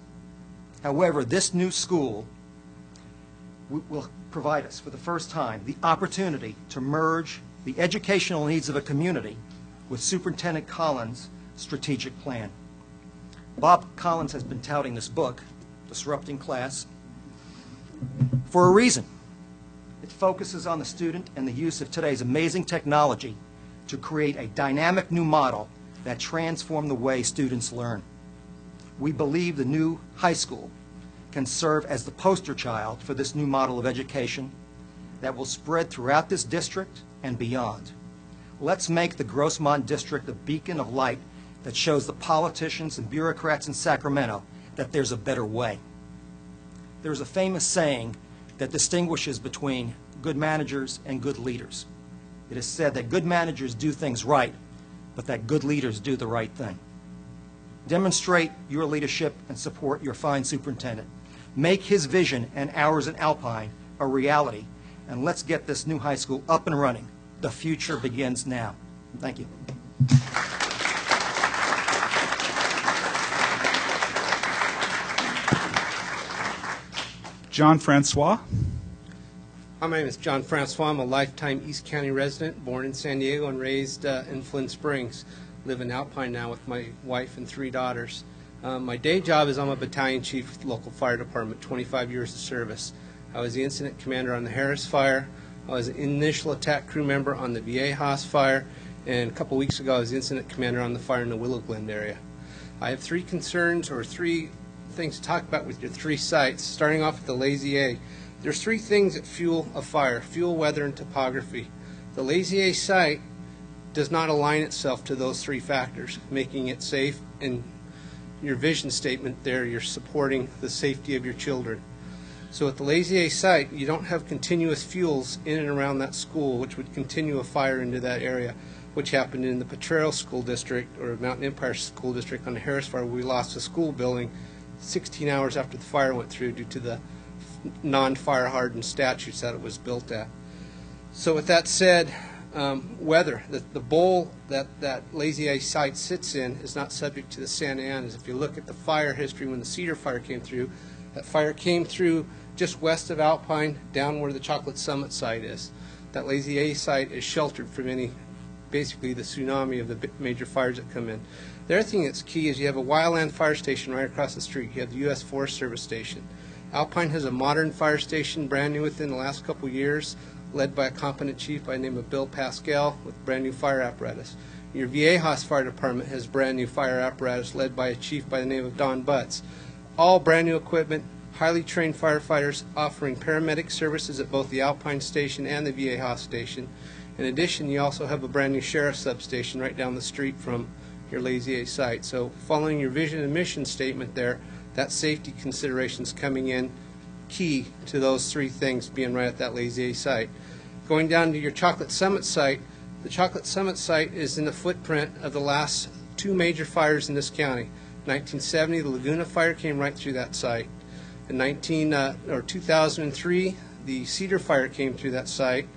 However, this new school will provide us, for the first time, the opportunity to merge the educational needs of a community with Superintendent Collins' strategic plan. Bob Collins has been touting this book, Disrupting Class, for a reason. It focuses on the student and the use of today's amazing technology to create a dynamic new model that transforms the way students learn. We believe the new high school can serve as the poster child for this new model of education that will spread throughout this district and beyond. Let's make the Grossmont District a beacon of light that shows the politicians and bureaucrats in Sacramento that there's a better way. There's a famous saying that distinguishes between good managers and good leaders. It is said that good managers do things right, but that good leaders do the right thing. Demonstrate your leadership and support your fine superintendent. Make his vision and ours in Alpine a reality, and let's get this new high school up and running. The future begins now. Thank you. John Francois. Hi, my name is John Francois. I'm a lifetime East County resident, born in San Diego and raised in Flint Springs. Live in Alpine now with my wife and 3 daughters. My day job is I'm a battalion chief with the local fire department, 25 years of service. I was the incident commander on the Harris fire. I was an initial attack crew member on the GUHSD fire, and a couple weeks ago I was the incident commander on the fire in the Willow Glen area. I have 3 concerns or 3 things to talk about with your 3 sites, starting off with the Lazy A. There's 3 things that fuel a fire: fuel, weather, and topography. The Lazy A site does not align itself to those 3 factors, making it safe. And your vision statement there, you're supporting the safety of your children. So at the Lazy A site, you don't have continuous fuels in and around that school, which would continue a fire into that area, which happened in the Potrero School District or Mountain Empire School District on the Harris fire, where we lost a school building 16 hours after the fire went through due to the non-fire hardened statutes that it was built at. So with that said, weather, the bowl that Lazy A site sits in is not subject to the Santa Anas. If you look at the fire history when the Cedar fire came through, that fire came through just west of Alpine, down where the Chocolate Summit site is. That Lazy A site is sheltered from basically the tsunami of the major fires that come in. The other thing that's key is you have a wildland fire station right across the street. You have the U.S. Forest Service station. Alpine has a modern fire station, brand new within the last couple years, led by a competent chief by the name of Bill Pascal with brand new fire apparatus. Your GUHSD fire department has brand new fire apparatus led by a chief by the name of Don Butts. All brand new equipment, highly trained firefighters offering paramedic services at both the Alpine station and the GUHSD station. In addition, you also have a brand new sheriff's substation right down the street from your Lazy A site. So following your vision and mission statement there, that safety consideration is coming in key to those 3 things being right at that Lazy A site. Going down to your Chocolate Summit site, the Chocolate Summit site is in the footprint of the last 2 major fires in this county. 1970, the Laguna fire came right through that site. In 2003, the Cedar fire came through that site.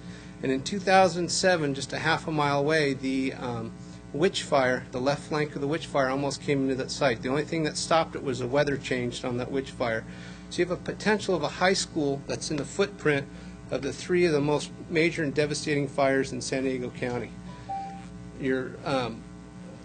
And in 2007, just a half a mile away, the Witch fire, the left flank of the Witch fire, almost came into that site. The only thing that stopped it was the weather changed on that Witch fire. So you have a potential of a high school that's in the footprint of the 3 of the most major and devastating fires in San Diego County. Your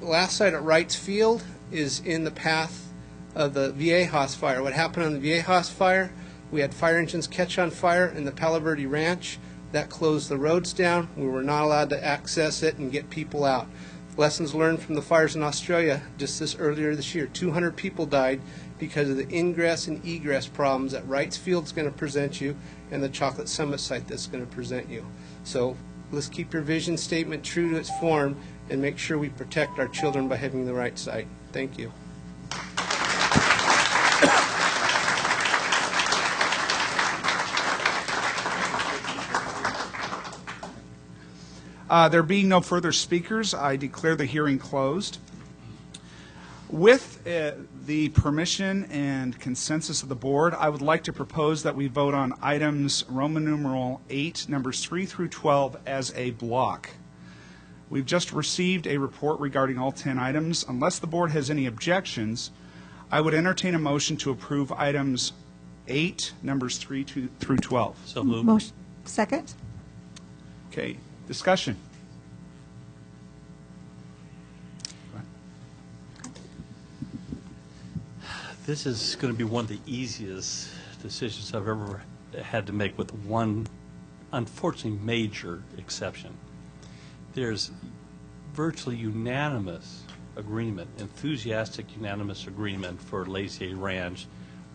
last site at Wrights Field is in the path of the GUHSD fire. What happened on the GUHSD fire, we had fire engines catch on fire in the Palo Verde Ranch. That closed the roads down. We were not allowed to access it and get people out. Lessons learned from the fires in Australia just earlier this year. 200 people died because of the ingress and egress problems that Wrights Field's going to present you and the Chocolate Summit site that's going to present you. So let's keep your vision statement true to its form and make sure we protect our children by having the right site. Thank you. There being no further speakers, I declare the hearing closed. With the permission and consensus of the board, I would like to propose that we vote on items Roman numeral 8, numbers 3 through 12 as a block. We've just received a report regarding all 10 items. Unless the board has any objections, I would entertain a motion to approve items 8, numbers 3 through 12. So moved. Motion. Second? Okay. Discussion. This is going to be one of the easiest decisions I've ever had to make, with one, unfortunately, major exception. There's virtually unanimous agreement, enthusiastic unanimous agreement for Lazy A Ranch.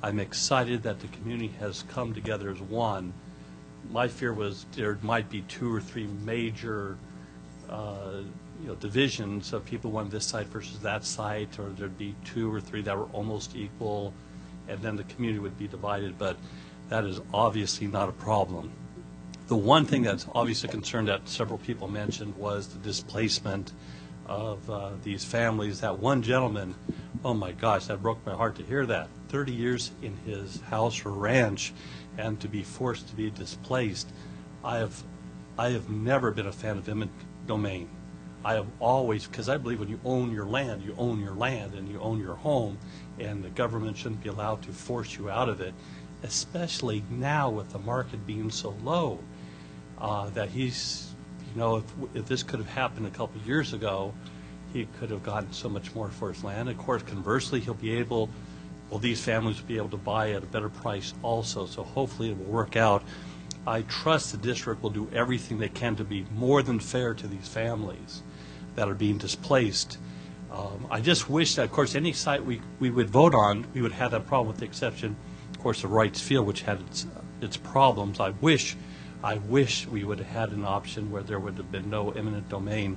I'm excited that the community has come together as one. My fear was there might be 2 or 3 major divisions of people wanting this site versus that site, or there'd be 2 or 3 that were almost equal, and then the community would be divided, but that is obviously not a problem. The one thing that's obviously a concern that several people mentioned was the displacement of these families. That one gentleman, oh my gosh, that broke my heart to hear that. 30 years in his house or ranch, and to be forced to be displaced. I have never been a fan of eminent domain. I have always, because I believe when you own your land, you own your land and you own your home, and the government shouldn't be allowed to force you out of it, especially now with the market being so low, that he's, if this could have happened a couple of years ago, he could have gotten so much more for his land. Of course, conversely, he'll be able, these families will be able to buy at a better price also, so hopefully it will work out. I trust the district will do everything they can to be more than fair to these families that are being displaced. I just wish that, of course, any site we would vote on, we would have that problem, with the exception, of course, of Wrights Field, which had its problems. I wish we would have had an option where there would have been no eminent domain.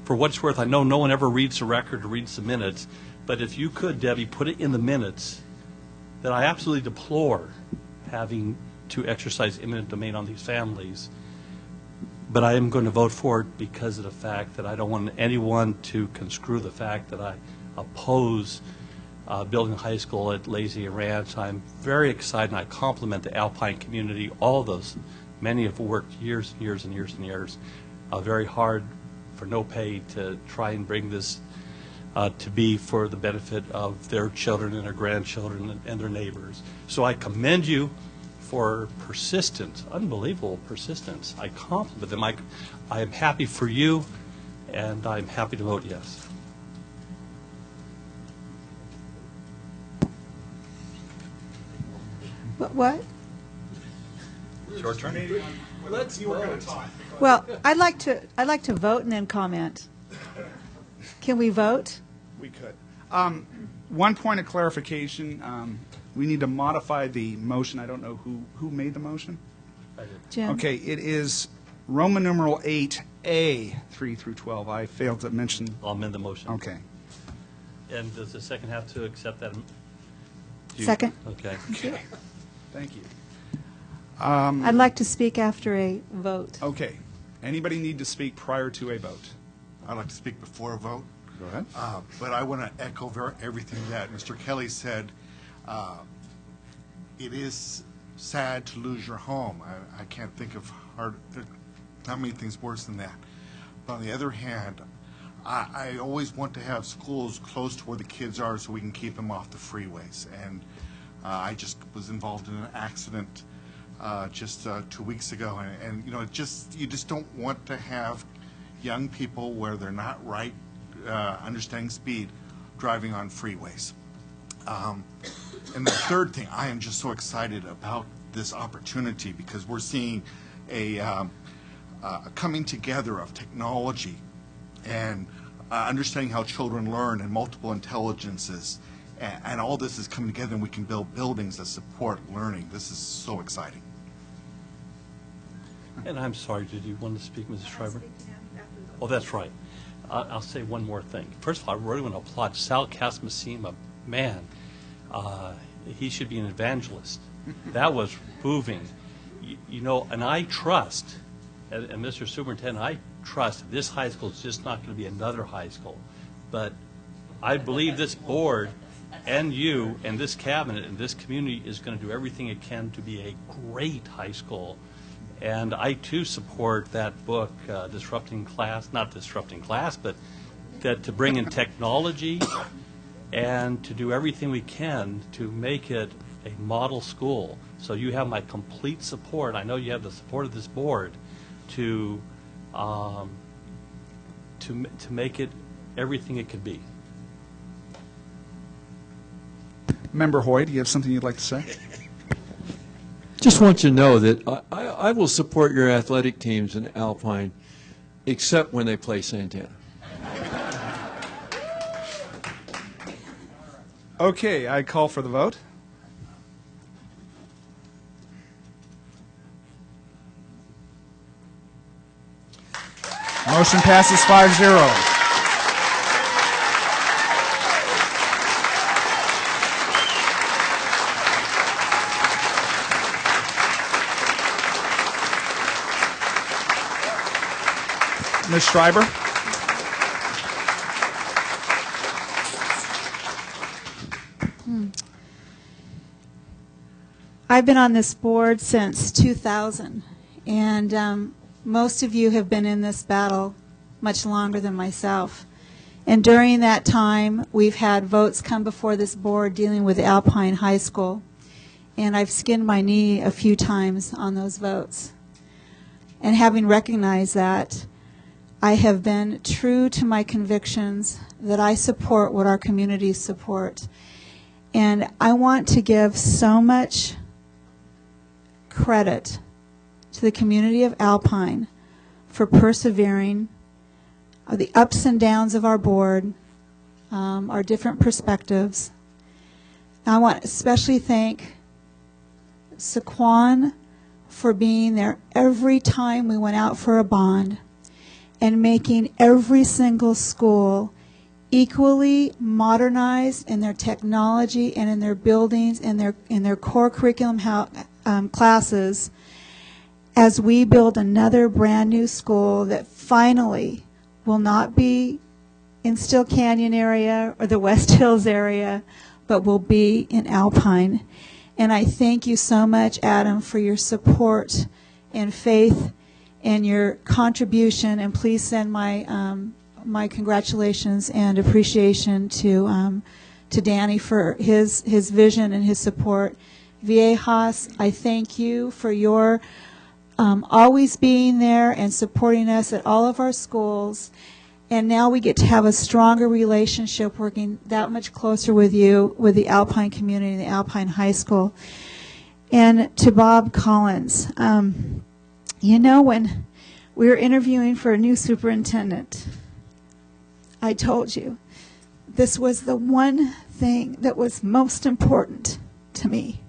For what it's worth, I know no one ever reads the record or reads the minutes, but if you could, Debbie, put it in the minutes that I absolutely deplore having to exercise eminent domain on these families, but I am going to vote for it because of the fact that I don't want anyone to construe the fact that I oppose building a high school at Lazy Ranch. I'm very excited, and I compliment the Alpine community, all those, many have worked years and years and years and years, very hard for no pay to try and bring this to be for the benefit of their children and their grandchildren and their neighbors. So I commend you for persistence, unbelievable persistence. I compliment them. I am happy for you, and I'm happy to vote yes. What? Short term. Let's vote. Well, I'd like to vote and then comment. Can we vote? We could. One point of clarification. We need to modify the motion. I don't know who made the motion. I did. Jim? Okay, it is Roman numeral 8A, 3 through 12. I failed to mention. I'll amend the motion. Okay. And does the second have to accept that? Second. Okay. Thank you. I'd like to speak after a vote. Okay. Anybody need to speak prior to a vote? I'd like to speak before a vote. Go ahead. But I want to echo everything that Mr. Kelly said. It is sad to lose your home. I can't think of not many things worse than that. But on the other hand, I always want to have schools close to where the kids are so we can keep them off the freeways. And I just was involved in an accident just 2 weeks ago, and you just don't want to have young people where they're not right, understanding speed, driving on freeways. And the third thing, I am just so excited about this opportunity because we're seeing a coming together of technology and understanding how children learn and multiple intelligences. And all this is coming together, and we can build buildings that support learning. This is so exciting. And I'm sorry, did you want to speak, Mrs. Schreiber? Oh, that's right. I'll say one more thing. First of all, I really want to applaud Sal Casmasima. Man, he should be an evangelist. That was moving. And I trust, and Mr. Superintendent, I trust this high school is just not going to be another high school. But I believe this board and you and this cabinet and this community is going to do everything it can to be a great high school. And I, too, support that book, not Disrupting Class, but that to bring in technology and to do everything we can to make it a model school. So you have my complete support. I know you have the support of this board to make it everything it could be. Member Hoy, do you have something you'd like to say? Just want you to know that I will support your athletic teams in Alpine, except when they play Santana. Okay, I call for the vote. Motion passes 5-0. Ms. Schreiber? I've been on this board since 2000, and most of you have been in this battle much longer than myself. And during that time, we've had votes come before this board dealing with Alpine High School, and I've skinned my knee a few times on those votes. And having recognized that, I have been true to my convictions that I support what our communities support. And I want to give so much credit to the community of Alpine for persevering, the ups and downs of our board, our different perspectives. I want to especially thank Saquon for being there every time we went out for a bond and making every single school equally modernized in their technology and in their buildings and in their core curriculum classes as we build another brand new school that finally will not be in Still Canyon area or the West Hills area, but will be in Alpine. And I thank you so much, Adam, for your support and faith and your contribution. And please send my congratulations and appreciation to Danny for his vision and his support. Viejas, I thank you for your always being there and supporting us at all of our schools. And now we get to have a stronger relationship, working that much closer with you, with the Alpine community and the Alpine High School. And to Bob Collins, you know, when we were interviewing for a new superintendent, I told you this was the one thing that was most important to me,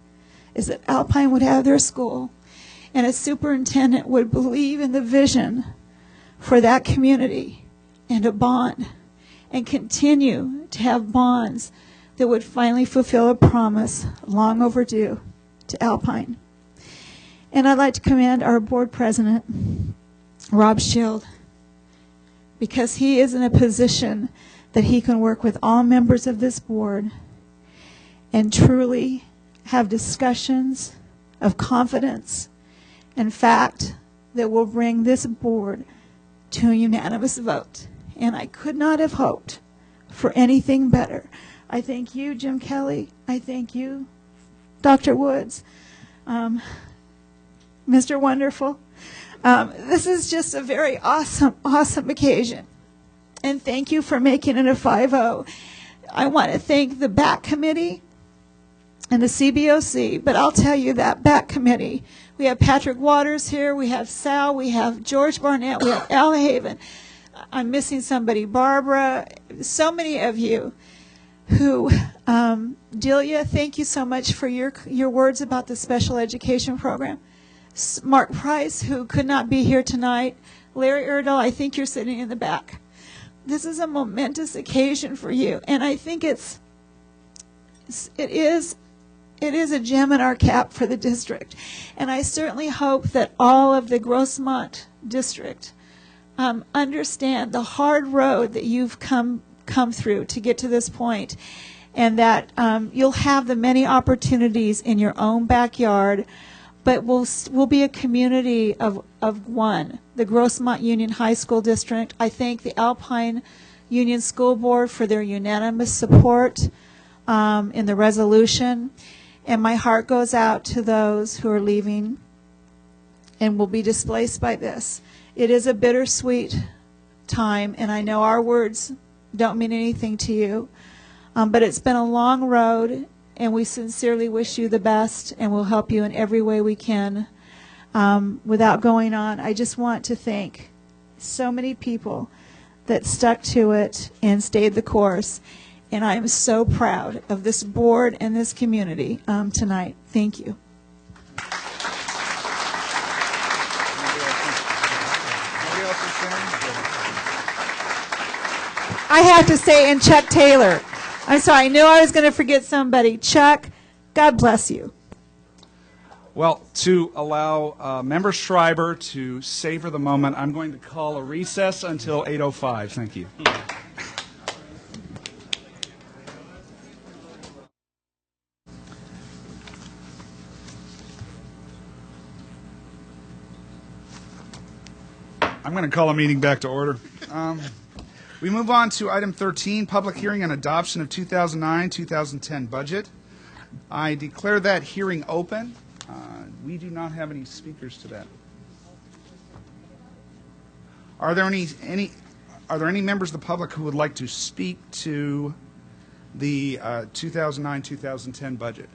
is that Alpine would have their school and a superintendent would believe in the vision for that community and a bond, and continue to have bonds that would finally fulfill a promise long overdue to Alpine. And I'd like to commend our board president, Rob Schild, because he is in a position that he can work with all members of this board and truly have discussions of confidence and fact that will bring this board to a unanimous vote. And I could not have hoped for anything better. I thank you, Jim Kelly. I thank you, Dr. Woods, Mr. Wonderful. This is just a very awesome occasion. And thank you for making it a 5-0. I want to thank the BAC committee and the CBOC, but I'll tell you that BAC committee, we have Patrick Waters here, we have Sal, we have George Barnett, we have Al Haven. I'm missing somebody, Barbara, so many of you who, Delia, thank you so much for your words about the special education program. Mark Price, who could not be here tonight, Larry Erdahl, I think you're sitting in the back. This is a momentous occasion for you, and I think it is a gem in our cap for the district. And I certainly hope that all of the Grossmont district understand the hard road that you've come through to get to this point, and that you'll have the many opportunities in your own backyard, but we'll be a community of one. The Grossmont Union High School District. I thank the Alpine Union School Board for their unanimous support in the resolution. And my heart goes out to those who are leaving and will be displaced by this. It is a bittersweet time, and I know our words don't mean anything to you, but it's been a long road, and we sincerely wish you the best, and we'll help you in every way we can. Without going on, I just want to thank so many people that stuck to it and stayed the course, and I am so proud of this board and this community tonight. Thank you. Anybody else? I have to say, and Chuck Taylor. I'm sorry, I knew I was going to forget somebody. Chuck, God bless you. Well, to allow Member Schreiber to savor the moment, I'm going to call a recess until 8:05. Thank you. I'm going to call a meeting back to order. We move on to item 13, public hearing on adoption of 2009-2010 budget. I declare that hearing open. We do not have any speakers to that. Are there any members of the public who would like to speak to the 2009-2010 budget?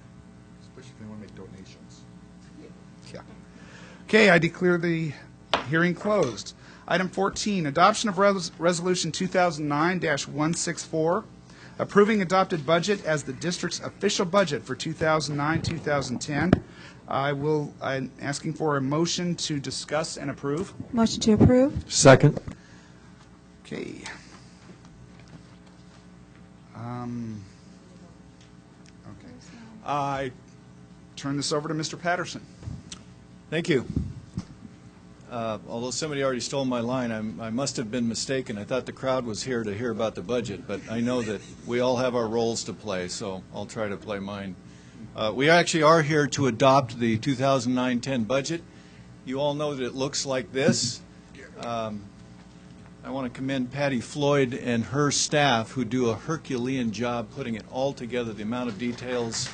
Especially if they want to make donations. Yeah. Okay, I declare the hearing closed. Item 14, adoption of Resolution 2009-164, approving adopted budget as the district's official budget for 2009-2010. I'm asking for a motion to discuss and approve. Motion to approve. Second. Okay. Okay. I turn this over to Mr. Patterson. Thank you. Although somebody already stole my line, I must have been mistaken. I thought the crowd was here to hear about the budget, but I know that we all have our roles to play, so I'll try to play mine. We actually are here to adopt the 2009-10 budget. You all know that it looks like this. I want to commend Patty Floyd and her staff who do a Herculean job putting it all together, the amount of details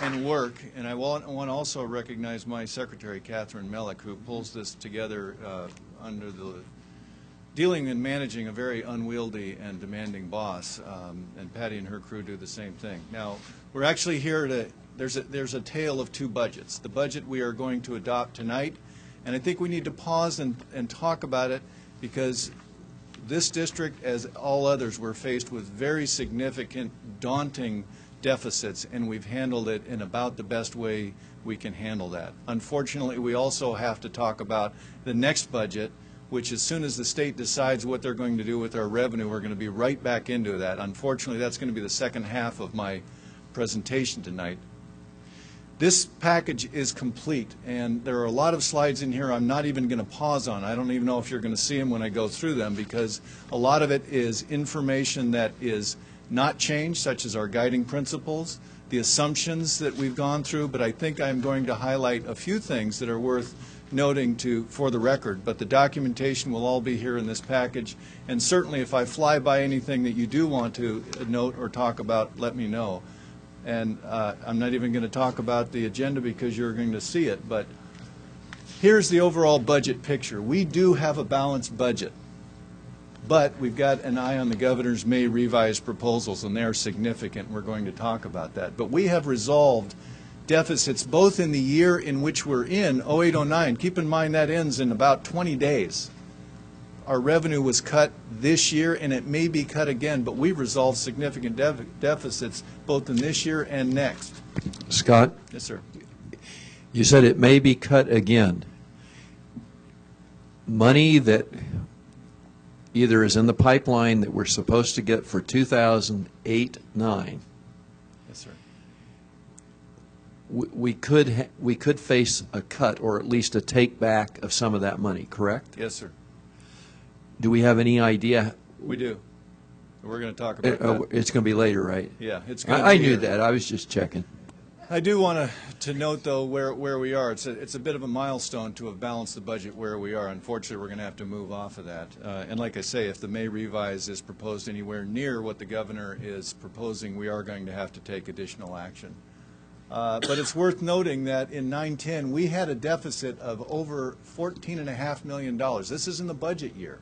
and work. And I want to also recognize my secretary, Catherine Mellick, who pulls this together under the dealing and managing a very unwieldy and demanding boss. And Patty and her crew do the same thing. Now, we're actually here to, there's a tale of two budgets. The budget we are going to adopt tonight, and I think we need to pause and talk about it because this district, as all others, we're faced with very significant, daunting deficits, and we've handled it in about the best way we can handle that. Unfortunately, we also have to talk about the next budget, which as soon as the state decides what they're going to do with our revenue, we're going to be right back into that. Unfortunately, that's going to be the second half of my presentation tonight. This package is complete, and there are a lot of slides in here I'm not even going to pause on. I don't even know if you're going to see them when I go through them, because a lot of it is information that is not changed, such as our guiding principles, the assumptions that we've gone through, but I think I'm going to highlight a few things that are worth noting for the record. But the documentation will all be here in this package, and certainly if I fly by anything that you do want to note or talk about, let me know. And I'm not even going to talk about the agenda because you're going to see it, but here's the overall budget picture. We do have a balanced budget, but we've got an eye on the governor's May revised proposals, and they're significant. We're going to talk about that. But we have resolved deficits both in the year in which we're in, 08-09. Keep in mind that ends in about 20 days. Our revenue was cut this year, and it may be cut again, but we resolved significant deficits both in this year and next. Scott? Yes, sir. You said it may be cut again. Money that either is in the pipeline that we're supposed to get for 2008-9. Yes, sir. We could face a cut or at least a take back of some of that money, correct? Yes, sir. Do we have any idea? We do. We're going to talk about that. It's going to be later, right? Yeah, it's going to I be knew here. that. I was just checking. I do want to note, though, where we are. It's a bit of a milestone to have balanced the budget where we are. Unfortunately, we're going to have to move off of that. And like I say, if the May revise is proposed anywhere near what the governor is proposing, we are going to have to take additional action. But it's worth noting that in 9-10, we had a deficit of over $14.5 million. This is in the budget year.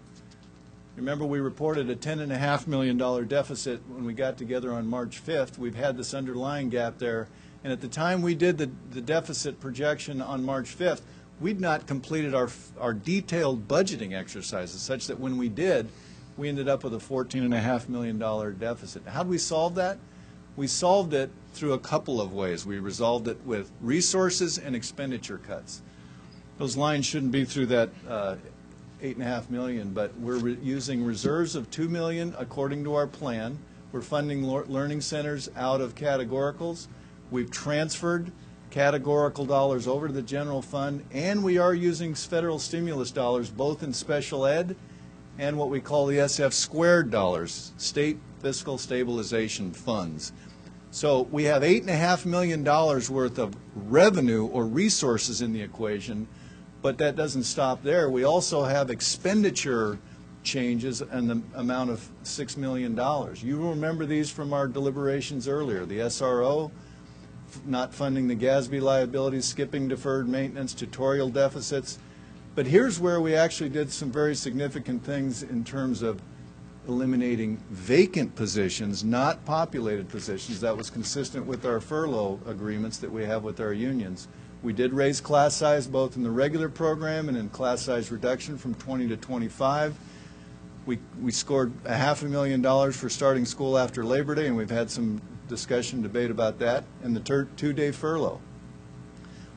Remember, we reported a $10.5 million deficit when we got together on March 5th. We've had this underlying gap there. And at the time we did the deficit projection on March 5th, we'd not completed our detailed budgeting exercises, such that when we did, we ended up with a $14.5 million deficit. How did we solve that? We solved it through a couple of ways. We resolved it with resources and expenditure cuts. Those lines shouldn't be through that 8.5 million, but we're using reserves of 2 million according to our plan. We're funding learning centers out of categoricals. We've transferred categorical dollars over to the general fund, and we are using federal stimulus dollars both in special ed and what we call the SF squared dollars, state fiscal stabilization funds. So we have $8.5 million worth of revenue or resources in the equation, but that doesn't stop there. We also have expenditure changes and the amount of $6 million. You remember these from our deliberations earlier. The SRO, not funding the GUHSD liabilities, skipping deferred maintenance, tutorial deficits. But here's where we actually did some very significant things in terms of eliminating vacant positions, not populated positions. That was consistent with our furlough agreements that we have with our unions. We did raise class size both in the regular program and in class size reduction from 20 to 25. We scored $500,000 for starting school after Labor Day, and we've had some discussion, debate about that, and the 2-day furlough.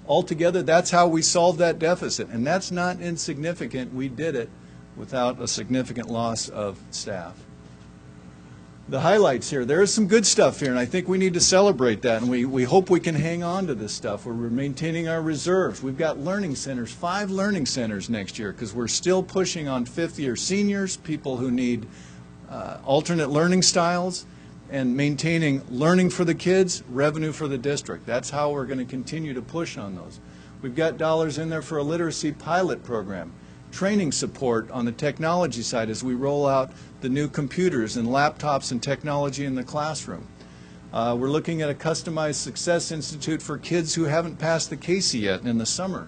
Altogether, that's how we solved that deficit, and that's not insignificant. We did it without a significant loss of staff. The highlights here, there is some good stuff here, and I think we need to celebrate that, and we hope we can hang on to this stuff. We're maintaining our reserves. We've got learning centers, 5 learning centers next year, because we're still pushing on fifth-year seniors, people who need alternate learning styles, and maintaining learning for the kids, revenue for the district. That's how we're going to continue to push on those. We've got dollars in there for a literacy pilot program, training support on the technology side as we roll out the new computers and laptops and technology in the classroom. We're looking at a customized success institute for kids who haven't passed the CASE yet in the summer.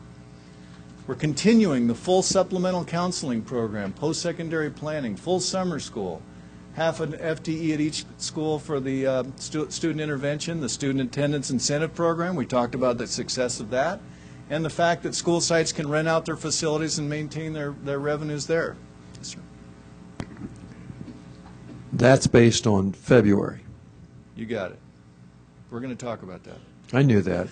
We're continuing the full supplemental counseling program, post-secondary planning, full summer school, half an FTE at each school for the student intervention, the student attendance incentive program. We talked about the success of that, and the fact that school sites can rent out their facilities and maintain their revenues there. Yes, sir. That's based on February. You got it. We're going to talk about that. I knew that.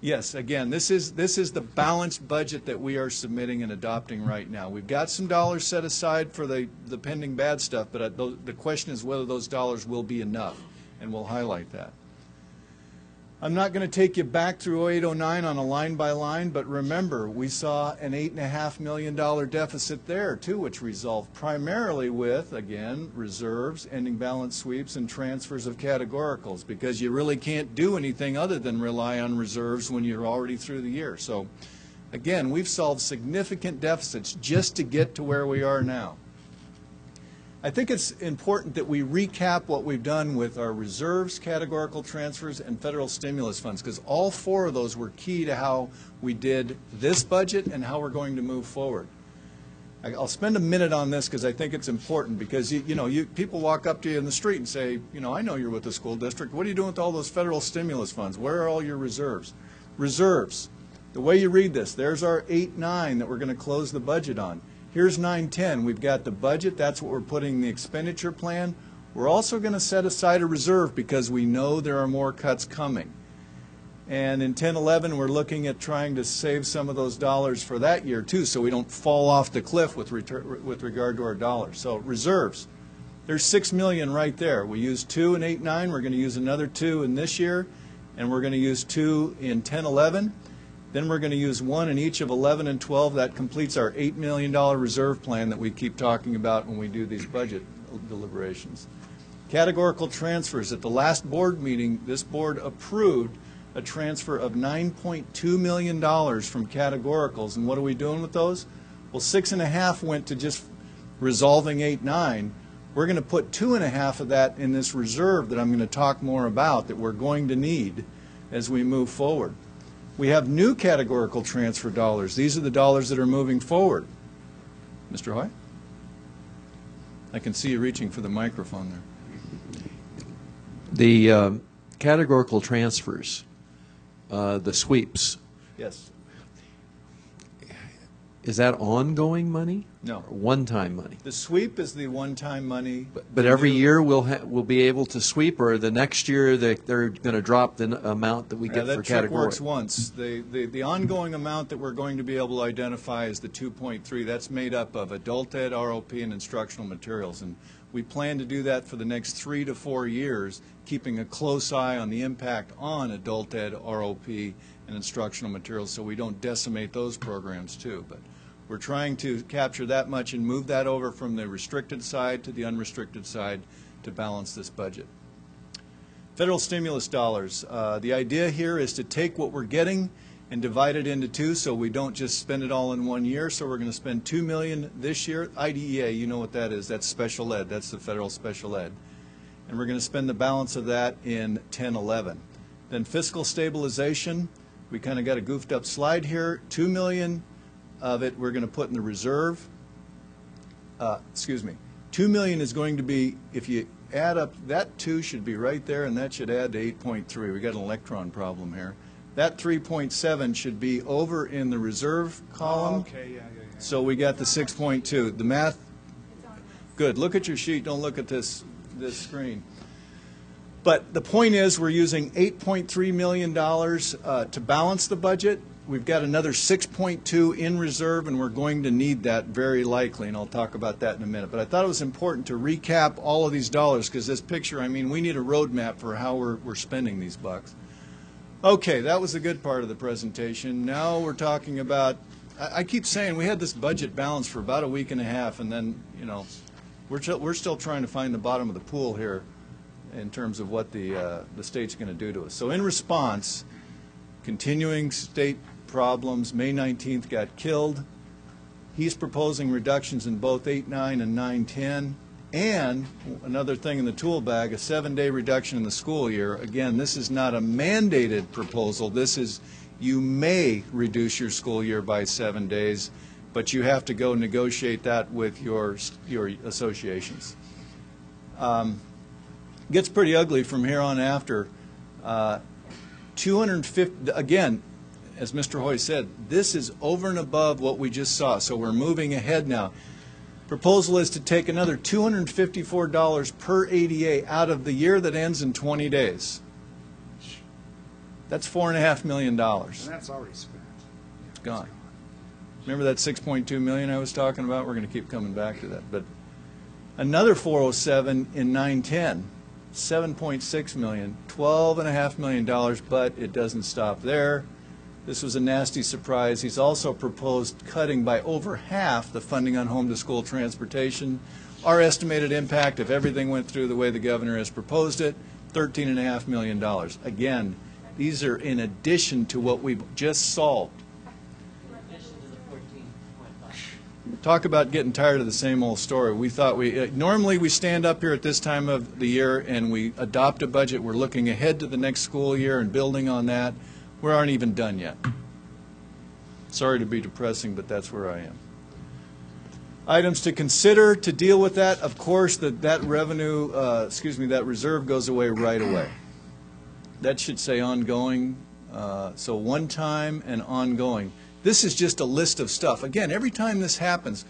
Yes, again, this is the balanced budget that we are submitting and adopting right now. We've got some dollars set aside for the pending bad stuff, but the question is whether those dollars will be enough, and we'll highlight that. I'm not going to take you back through 0809 on a line by line, but remember, we saw an $8.5 million deficit there, too, which resolved primarily with, again, reserves, ending balance sweeps, and transfers of categoricals, because you really can't do anything other than rely on reserves when you're already through the year. So, again, we've solved significant deficits just to get to where we are now. I think it's important that we recap what we've done with our reserves, categorical transfers, and federal stimulus funds, because all 4 of those were key to how we did this budget and how we're going to move forward. I'll spend a minute on this because I think it's important, because people walk up to you in the street and say, I know you're with the school district. What are you doing with all those federal stimulus funds? Where are all your reserves? Reserves. The way you read this, there's our 8-9 that we're going to close the budget on. Here's 9-10. We've got the budget. That's what we're putting in the expenditure plan. We're also going to set aside a reserve because we know there are more cuts coming. And in 10-11, we're looking at trying to save some of those dollars for that year, too, so we don't fall off the cliff with regard to our dollars. So reserves. There's $6 million right there. We used 2 in 8-9. We're going to use another 2 in this year, and we're going to use 2 in 10-11. Then we're going to use 1 in each of 11 and 12. That completes our $8 million reserve plan that we keep talking about when we do these budget deliberations. Categorical transfers. At the last board meeting, this board approved a transfer of $9.2 million from categoricals. And what are we doing with those? Well, 6.5 went to just resolving 8-9. We're going to put 2.5 of that in this reserve that I'm going to talk more about that we're going to need as we move forward. We have new categorical transfer dollars. These are the dollars that are moving forward. Mr. Hoy? I can see you reaching for the microphone there. The categorical transfers, the sweeps. Yes. Is that ongoing money? No. Or one-time money? The sweep is the one-time money. But every year we'll be able to sweep, or the next year they're going to drop the amount that we get that for trick category? works once. The ongoing amount that we're going to be able to identify is the 2.3. That's made up of adult ed, ROP, and instructional materials. And we plan to do that for the next 3 to 4 years, keeping a close eye on the impact on adult ed, ROP, and instructional materials so we don't decimate those programs too. But we're trying to capture that much and move that over from the restricted side to the unrestricted side to balance this budget. Federal stimulus dollars. The idea here is to take what we're getting and divide it into two so we don't just spend it all in 1 year. So we're going to spend $2 million this year. IDEA, you know what that is. That's special ed. That's the federal special ed. And we're going to spend the balance of that in 10-11. Then fiscal stabilization. We kind of got a goofed up slide here. $2 million of it we're going to put in the reserve. $2 million is going to be, if you add up, that 2 should be right there, and that should add to 8.3. We got an electron problem here. That 3.7 should be over in the reserve column. Oh, okay, yeah. So we got the 6.2. The math, good. Look at your sheet. Don't look at this screen. But the point is, we're using $8.3 million to balance the budget. We've got another 6.2 in reserve, and we're going to need that very likely, and I'll talk about that in a minute. But I thought it was important to recap all of these dollars, because this picture, I mean, we need a roadmap for how we're spending these bucks. Okay, that was the good part of the presentation. Now we're talking about, I keep saying we had this budget balance for about a week and a half, and then, you know, we're still trying to find the bottom of the pool here in terms of what the state's going to do to us. So in response, continuing state problems, May 19th got killed. He's proposing reductions in both 8-9 and 9-10. And another thing in the tool bag, a 7-day reduction in the school year. Again, this is not a mandated proposal. This is, you may reduce your school year by 7 days, but you have to go negotiate that with your associations. Gets pretty ugly from here on after. 250, again, as Mr. Hoy said, this is over and above what we just saw, so we're moving ahead now. Proposal is to take another $254 per ADA out of the year that ends in 20 days. That's $4.5 million. And that's already spent. It's gone. Remember that $6.2 million I was talking about? We're going to keep coming back to that. But another 407 in 9-10. $7.6 million, $12.5 million, but it doesn't stop there. This was a nasty surprise. He's also proposed cutting by over half the funding on home-to-school transportation. Our estimated impact, if everything went through the way the governor has proposed it, $13.5 million. Again, these are in addition to what we've just solved. Talk about getting tired of the same old story. We thought normally we stand up here at this time of the year and we adopt a budget. We're looking ahead to the next school year and building on that. We aren't even done yet. Sorry to be depressing, but that's where I am. Items to consider to deal with that. Of course, that reserve goes away right away. That should say ongoing. So one time and ongoing. This is just a list of stuff. Again, every time this happens,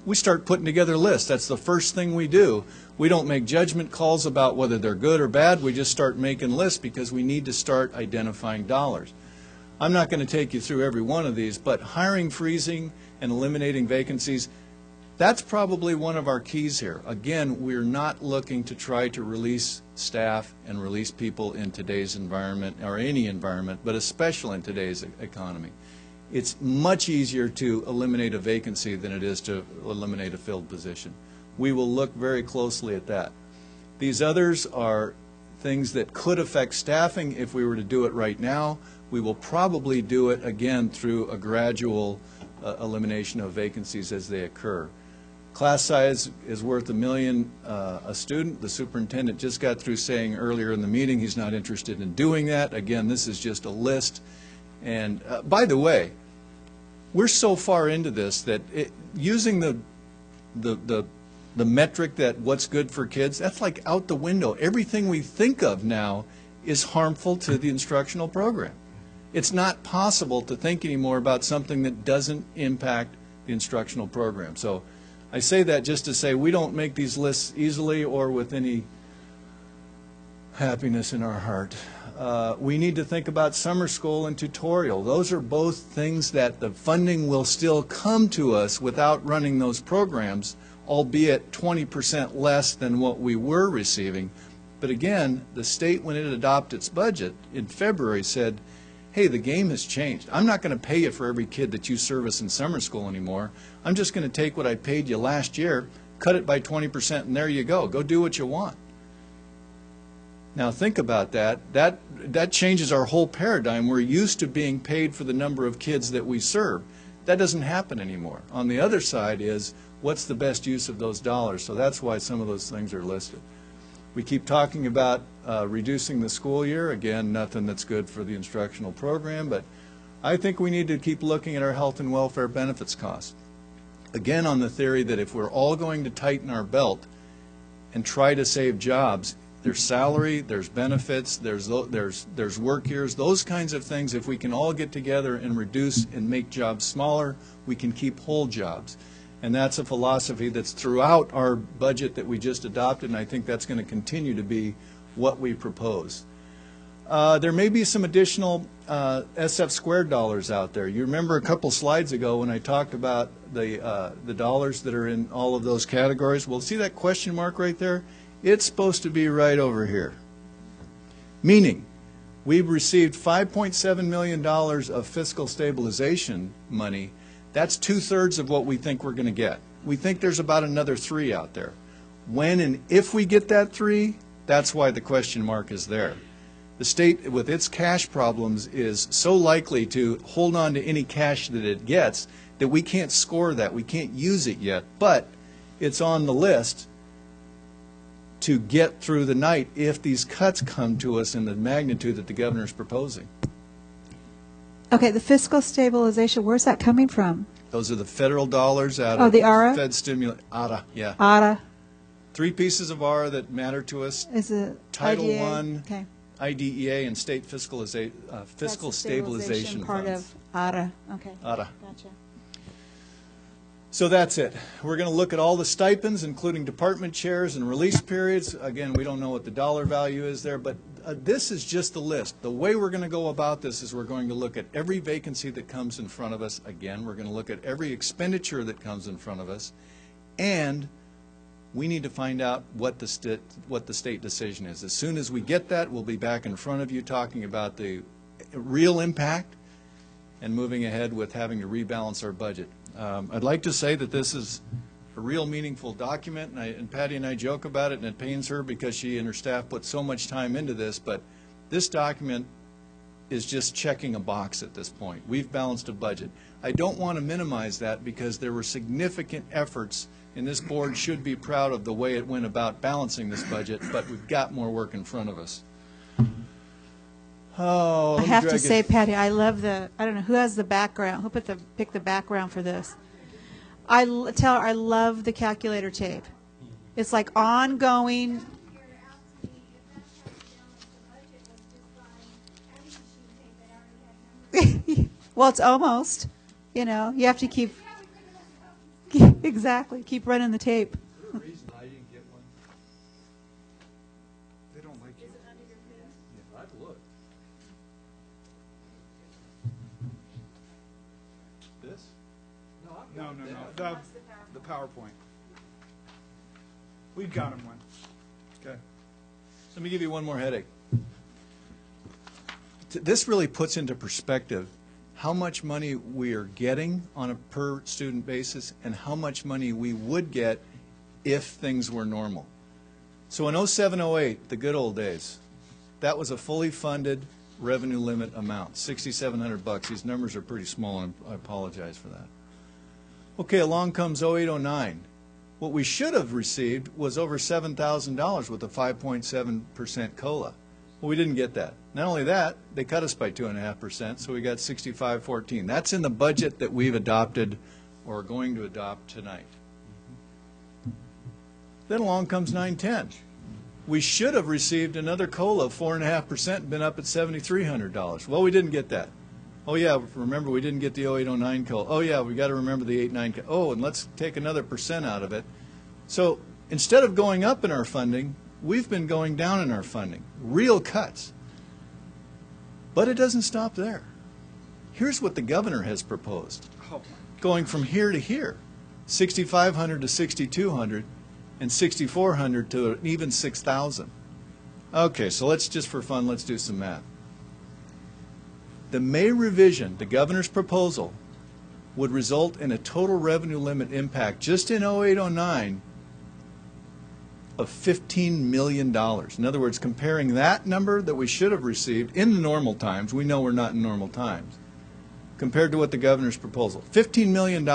we start putting together lists. That's the first thing we do. We don't make judgment calls about whether they're good or bad. We just start making lists because we need to start identifying dollars. I'm not going to take you through every one of these, but hiring, freezing, and eliminating vacancies, that's probably one of our keys here. Again, we're not looking to try to release staff and release people in today's environment, or any environment, but especially in today's economy. It's much easier to eliminate a vacancy than it is to eliminate a filled position. We will look very closely at that. These others are things that could affect staffing if we were to do it right now. We will probably do it again through a gradual elimination of vacancies as they occur. Class size is worth $1 million a student. The superintendent just got through saying earlier in the meeting he's not interested in doing that. Again, this is just a list. And by the way, we're so far into this that using the metric that what's good for kids, that's like out the window. Everything we think of now is harmful to the instructional program. It's not possible to think anymore about something that doesn't impact the instructional program. So I say that just to say we don't make these lists easily or with any happiness in our heart. We need to think about summer school and tutorial. Those are both things that the funding will still come to us without running those programs, albeit 20% less than what we were receiving. But again, the state, when it adopted its budget in February, said, hey, the game has changed. I'm not going to pay you for every kid that you service in summer school anymore. I'm just going to take what I paid you last year, cut it by 20%, and there you go. Go do what you want. Now think about that. That changes our whole paradigm. We're used to being paid for the number of kids that we serve. That doesn't happen anymore. On the other side is, what's the best use of those dollars? So that's why some of those things are listed. We keep talking about reducing the school year. Again, nothing that's good for the instructional program, but I think we need to keep looking at our health and welfare benefits costs. Again, on the theory that if we're all going to tighten our belt and try to save jobs, there's salary, there's benefits, there's work years, those kinds of things. If we can all get together and reduce and make jobs smaller, we can keep whole jobs. And that's a philosophy that's throughout our budget that we just adopted, and I think that's going to continue to be what we propose. There may be some additional SF squared dollars out there. You remember a couple slides ago when I talked about the dollars that are in all of those categories? Well, see that question mark right there? It's supposed to be right over here. Meaning, we've received $5.7 million of fiscal stabilization money. That's 2/3 of what we think we're going to get. We think there's about another 3 out there. When and if we get that 3, that's why the question mark is there. The state, with its cash problems, is so likely to hold on to any cash that it gets that we can't score that. We can't use it yet, but it's on the list to get through the night if these cuts come to us in the magnitude that the governor is proposing. Okay, the fiscal stabilization, where's that coming from? Those are the federal dollars out of the ARA? Fed stimulus. ARA, yeah. ARA. 3 pieces of ARA that matter to us. Is it Title IDA? I, Okay. IDEA, and state fiscal stabilization part funds. of ARA. Okay. ARA. Gotcha. So that's it. We're going to look at all the stipends, including department chairs and release periods. Again, we don't know what the dollar value is there, but this is just the list. The way we're going to go about this is we're going to look at every vacancy that comes in front of us. Again, we're going to look at every expenditure that comes in front of us, and we need to find out what the state decision is. As soon as we get that, we'll be back in front of you talking about the real impact and moving ahead with having to rebalance our budget. I'd like to say that this is a real meaningful document, and Patty and I joke about it, and it pains her because she and her staff put so much time into this, but this document is just checking a box at this point. We've balanced a budget. I don't want to minimize that because there were significant efforts, and this board should be proud of the way it went about balancing this budget, but we've got more work in front of us. Oh, I have to say, Patty, I love the, I don't know, who has the background? Who picked the background for this? I love the calculator tape. It's like ongoing. Well, it's almost, you know, you have to keep, exactly, keep running the tape. No. The PowerPoint. We've got him one. Okay. Let me give you one more headache. This really puts into perspective how much money we are getting on a per student basis and how much money we would get if things were normal. So in 07-08, the good old days, that was a fully funded revenue limit amount, $6,700. These numbers are pretty small, and I apologize for that. Okay, along comes 08-09. What we should have received was over $7,000 with a 5.7% COLA. Well, we didn't get that. Not only that, they cut us by 2.5%, so we got $65.14. That's in the budget that we've adopted or are going to adopt tonight. Then along comes 9-10. We should have received another COLA of 4.5% and been up at $7,300. Well, we didn't get that. Oh, yeah, remember, we didn't get the 0809 COLA. Oh, yeah, we got to remember the 89 COLA. Oh, and let's take another % out of it. So instead of going up in our funding, we've been going down in our funding. Real cuts. But it doesn't stop there. Here's what the governor has proposed. Going from here to here, 6,500 to 6,200, and 6,400 to an even 6,000. Okay, so let's just for fun, let's do some math. The May revision, the governor's proposal, would result in a total revenue limit impact just in 0809 of $15 million. In other words, comparing that number that we should have received in the normal times, we know we're not in normal times, compared to what the governor's proposal, $15 million.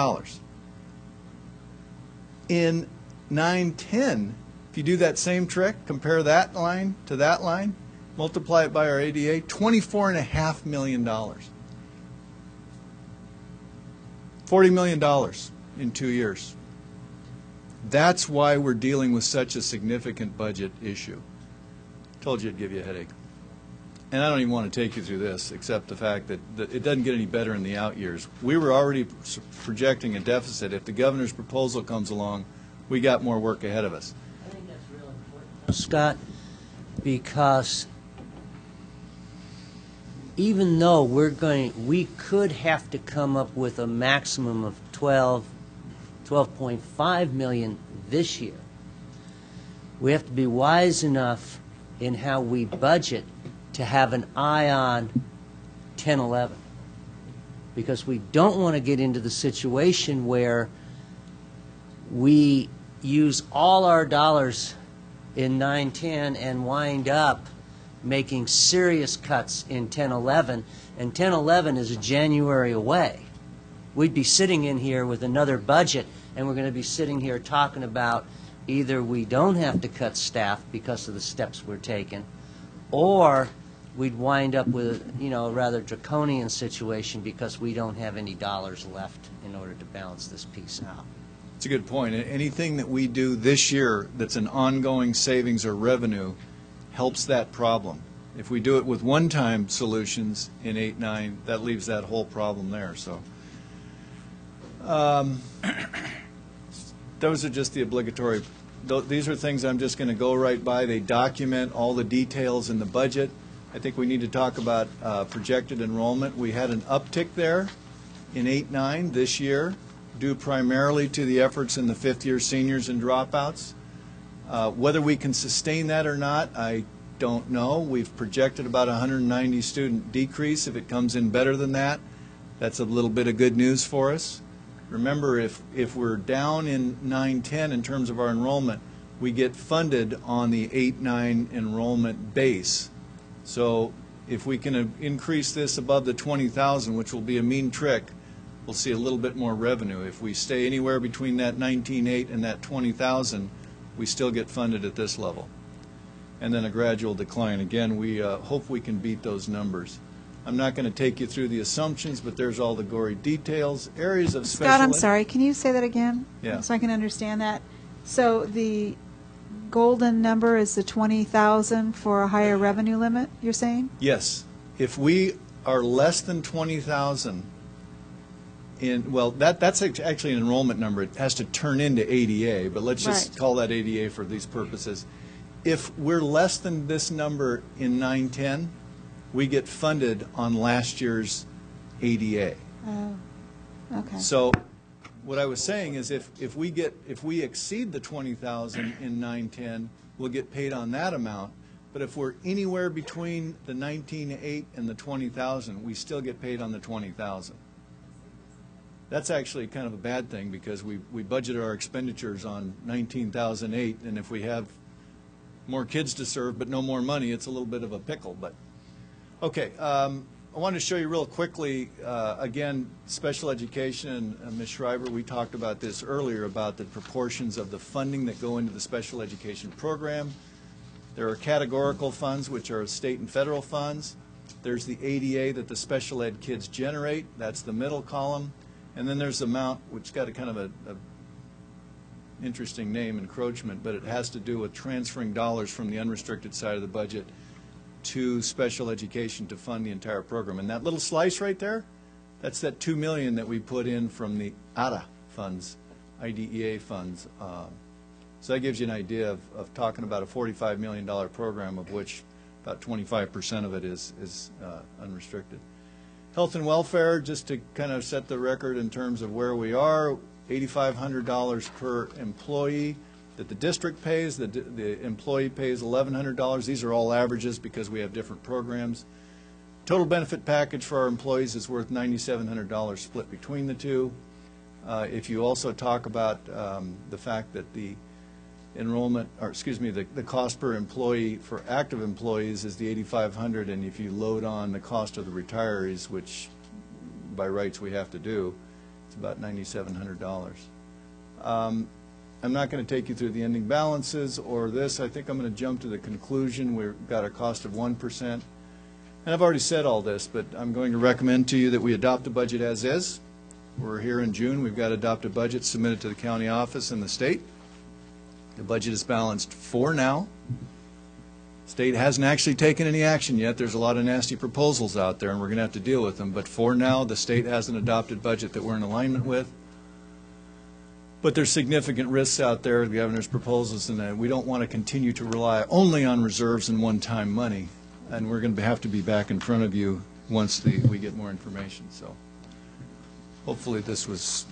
In 910, if you do that same trick, compare that line to that line, multiply it by our ADA, $24.5 million. $40 million in 2 years. That's why we're dealing with such a significant budget issue. Told you it'd give you a headache. And I don't even want to take you through this, except the fact that it doesn't get any better in the out years. We were already projecting a deficit. If the governor's proposal comes along, we got more work ahead of us. I think that's real important, Scott, because even though we could have to come up with a maximum of 12.5 million this year. We have to be wise enough in how we budget to have an eye on 10-11, because we don't want to get into the situation where we use all our dollars in 9-10 and wind up making serious cuts in 10-11, and 10-11 is a January away. We'd be sitting in here with another budget, and we're going to be sitting here talking about either we don't have to cut staff because of the steps we're taking, or we'd wind up with a rather draconian situation because we don't have any dollars left in order to balance this piece out. It's a good point. Anything that we do this year that's an ongoing savings or revenue helps that problem. If we do it with one-time solutions in 8-9, that leaves that whole problem there. So those are just the obligatory. These are things I'm just going to go right by. They document all the details in the budget. I think we need to talk about projected enrollment. We had an uptick there in 8-9 this year, due primarily to the efforts in the fifth-year seniors and dropouts. Whether we can sustain that or not, I don't know. We've projected about a 190 student decrease. If it comes in better than that, that's a little bit of good news for us. Remember, if we're down in 9-10 in terms of our enrollment, we get funded on the 8-9 enrollment base. So if we can increase this above the 20,000, which will be a mean trick, we'll see a little bit more revenue. If we stay anywhere between that 19.8 and that 20,000, we still get funded at this level. And then a gradual decline. Again, we hope we can beat those numbers. I'm not going to take you through the assumptions, but there's all the gory details. Areas of special Scott, I'm sorry. Can you say that again? Yeah. So I can understand that. So the golden number is the 20,000 for a higher revenue limit, you're saying? Yes. If we are less than 20,000 well, that's actually an enrollment number. It has to turn into ADA, but let's just call that ADA for these purposes. If we're less than this number in 9-10, we get funded on last year's ADA. Oh, okay. So what I was saying is if we exceed the 20,000 in 9-10, we'll get paid on that amount. But if we're anywhere between the 19.8 and the 20,000, we still get paid on the 20,000. That's actually kind of a bad thing because we budget our expenditures on 19,008, and if we have more kids to serve but no more money, it's a little bit of a pickle. But okay, I wanted to show you real quickly, again, special education, and Ms. Schreiber, we talked about this earlier, about the proportions of the funding that go into the special education program. There are categorical funds, which are state and federal funds. There's the ADA that the special ed kids generate. That's the middle column. And then there's the amount, which got a kind of a interesting name, encroachment, but it has to do with transferring dollars from the unrestricted side of the budget to special education to fund the entire program. And that little slice right there, that's that $2 million that we put in from the ADA funds, IDEA funds. So that gives you an idea of talking about a $45 million program, of which about 25% of it is unrestricted. Health and welfare, just to kind of set the record in terms of where we are, $8,500 per employee that the district pays. The employee pays $1,100. These are all averages because we have different programs. Total benefit package for our employees is worth $9,700 split between the two. If you also talk about the fact that the enrollment, or excuse me, the cost per employee for active employees is the $8,500, and if you load on the cost of the retirees, which by rights we have to do, it's about $9,700. I'm not going to take you through the ending balances or this. I think I'm going to jump to the conclusion. We've got a cost of 1%. And I've already said all this, but I'm going to recommend to you that we adopt the budget as is. We're here in June. We've got adopted budget submitted to the county office and the state. The budget is balanced for now. State hasn't actually taken any action yet. There's a lot of nasty proposals out there, and we're going to have to deal with them. But for now, the state has an adopted budget that we're in alignment with. But there's significant risks out there, the governor's proposals, and we don't want to continue to rely only on reserves and one-time money. And we're going to have to be back in front of you once we get more information. So hopefully this was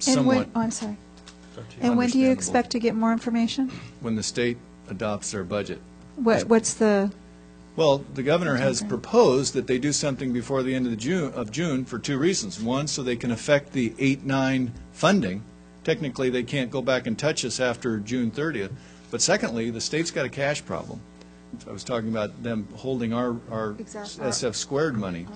somewhat. I'm sorry. And when do you expect to get more information? When the state adopts their budget. What's the? Well, the governor has proposed that they do something before the end of June for two reasons. One, so they can affect the 8-9 funding. Technically, they can't go back and touch us after June 30th. But secondly, the state's got a cash problem. I was talking about them holding our SF squared money.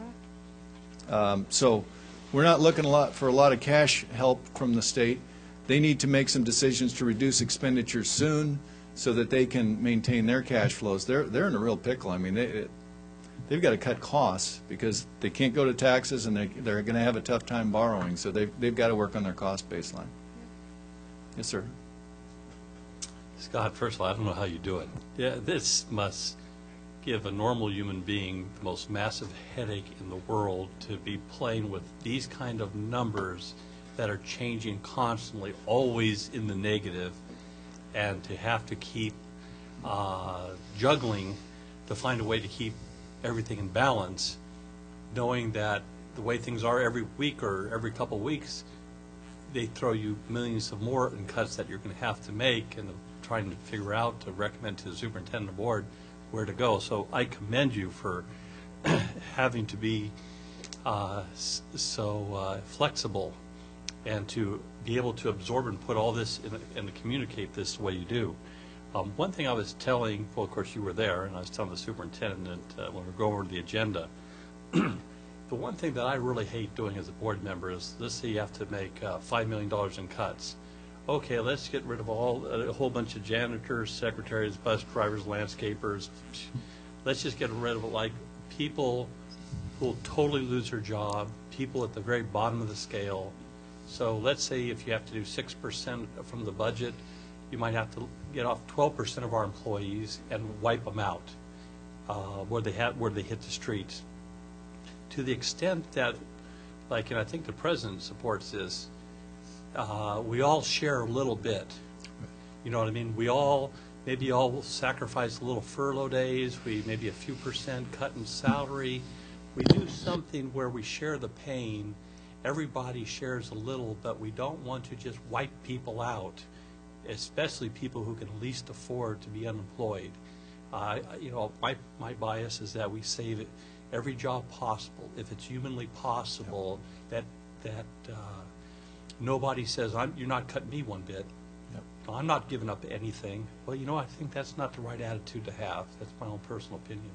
So we're not looking for a lot of cash help from the state. They need to make some decisions to reduce expenditures soon so that they can maintain their cash flows. They're in a real pickle. I mean, they've got to cut costs because they can't go to taxes, and they're going to have a tough time borrowing. So they've got to work on their cost baseline. Yes, sir. Scott, first of all, I don't know how you do it. Yeah, this must give a normal human being the most massive headache in the world to be playing with these kind of numbers that are changing constantly, always in the negative, and to have to keep juggling to find a way to keep everything in balance, knowing that the way things are every week or every couple of weeks, they throw you millions of more in cuts that you're going to have to make, and trying to figure out to recommend to the superintendent board where to go. So I commend you for having to be so flexible and to be able to absorb and put all this and to communicate this the way you do. One thing I was telling, well, of course you were there, and I was telling the superintendent when we were going over the agenda, the one thing that I really hate doing as a board member is, let's say you have to make $5 million in cuts. Okay, let's get rid of a whole bunch of janitors, secretaries, bus drivers, landscapers. Let's just get rid of like people who will totally lose their job, people at the very bottom of the scale. So let's say if you have to do 6% from the budget, you might have to get off 12% of our employees and wipe them out where they hit the streets. To the extent that, like, and I think the president supports this, we all share a little bit. You know what I mean? We all maybe all sacrifice a little furlough days. We maybe a few % cut in salary. We do something where we share the pain. Everybody shares a little, but we don't want to just wipe people out, especially people who can least afford to be unemployed. You know, my bias is that we save every job possible, if it's humanly possible. Yep. that nobody says, you're not cutting me one bit. Yep. I'm not giving up anything. Well, you know, I think that's not the right attitude to have. That's my own personal opinion.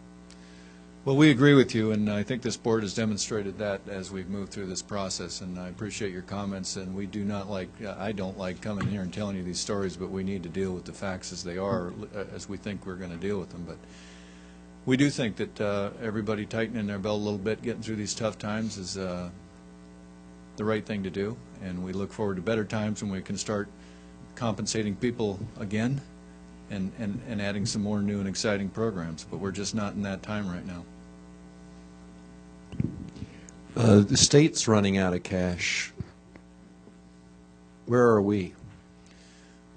Well, we agree with you, and I think this board has demonstrated that as we've moved through this process, and I appreciate your comments. And we do not like, I don't like coming here and telling you these stories, but we need to deal with the facts as they are, as we think we're going to deal with them. But we do think that everybody tightening their belt a little bit, getting through these tough times is the right thing to do, and we look forward to better times when we can start compensating people again and adding some more new and exciting programs, but we're just not in that time right now. The state's running out of cash. Where are we?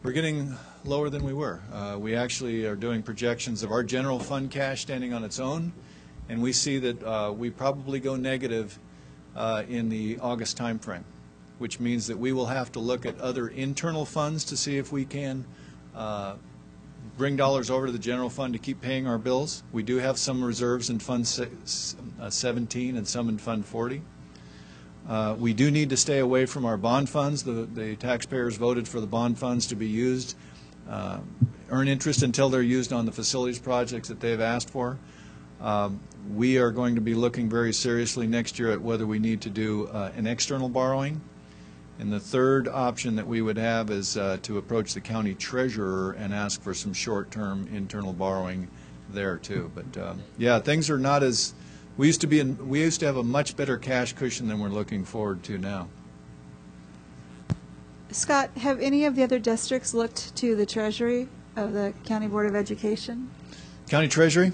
We're getting lower than we were. We actually are doing projections of our general fund cash standing on its own, and we see that we probably go negative in the August timeframe, which means that we will have to look at other internal funds to see if we can bring dollars over to the general fund to keep paying our bills. We do have some reserves in Fund 17 and some in Fund 40. We do need to stay away from our bond funds. The taxpayers voted for the bond funds to be used, earn interest until they're used on the facilities projects that they've asked for. We are going to be looking very seriously next year at whether we need to do an external borrowing. And the third option that we would have is to approach the county treasurer and ask for some short-term internal borrowing there too. But yeah, things are not as we used to have a much better cash cushion than we're looking forward to now. Scott, have any of the other districts looked to the Treasury of the County Board of Education? County Treasury?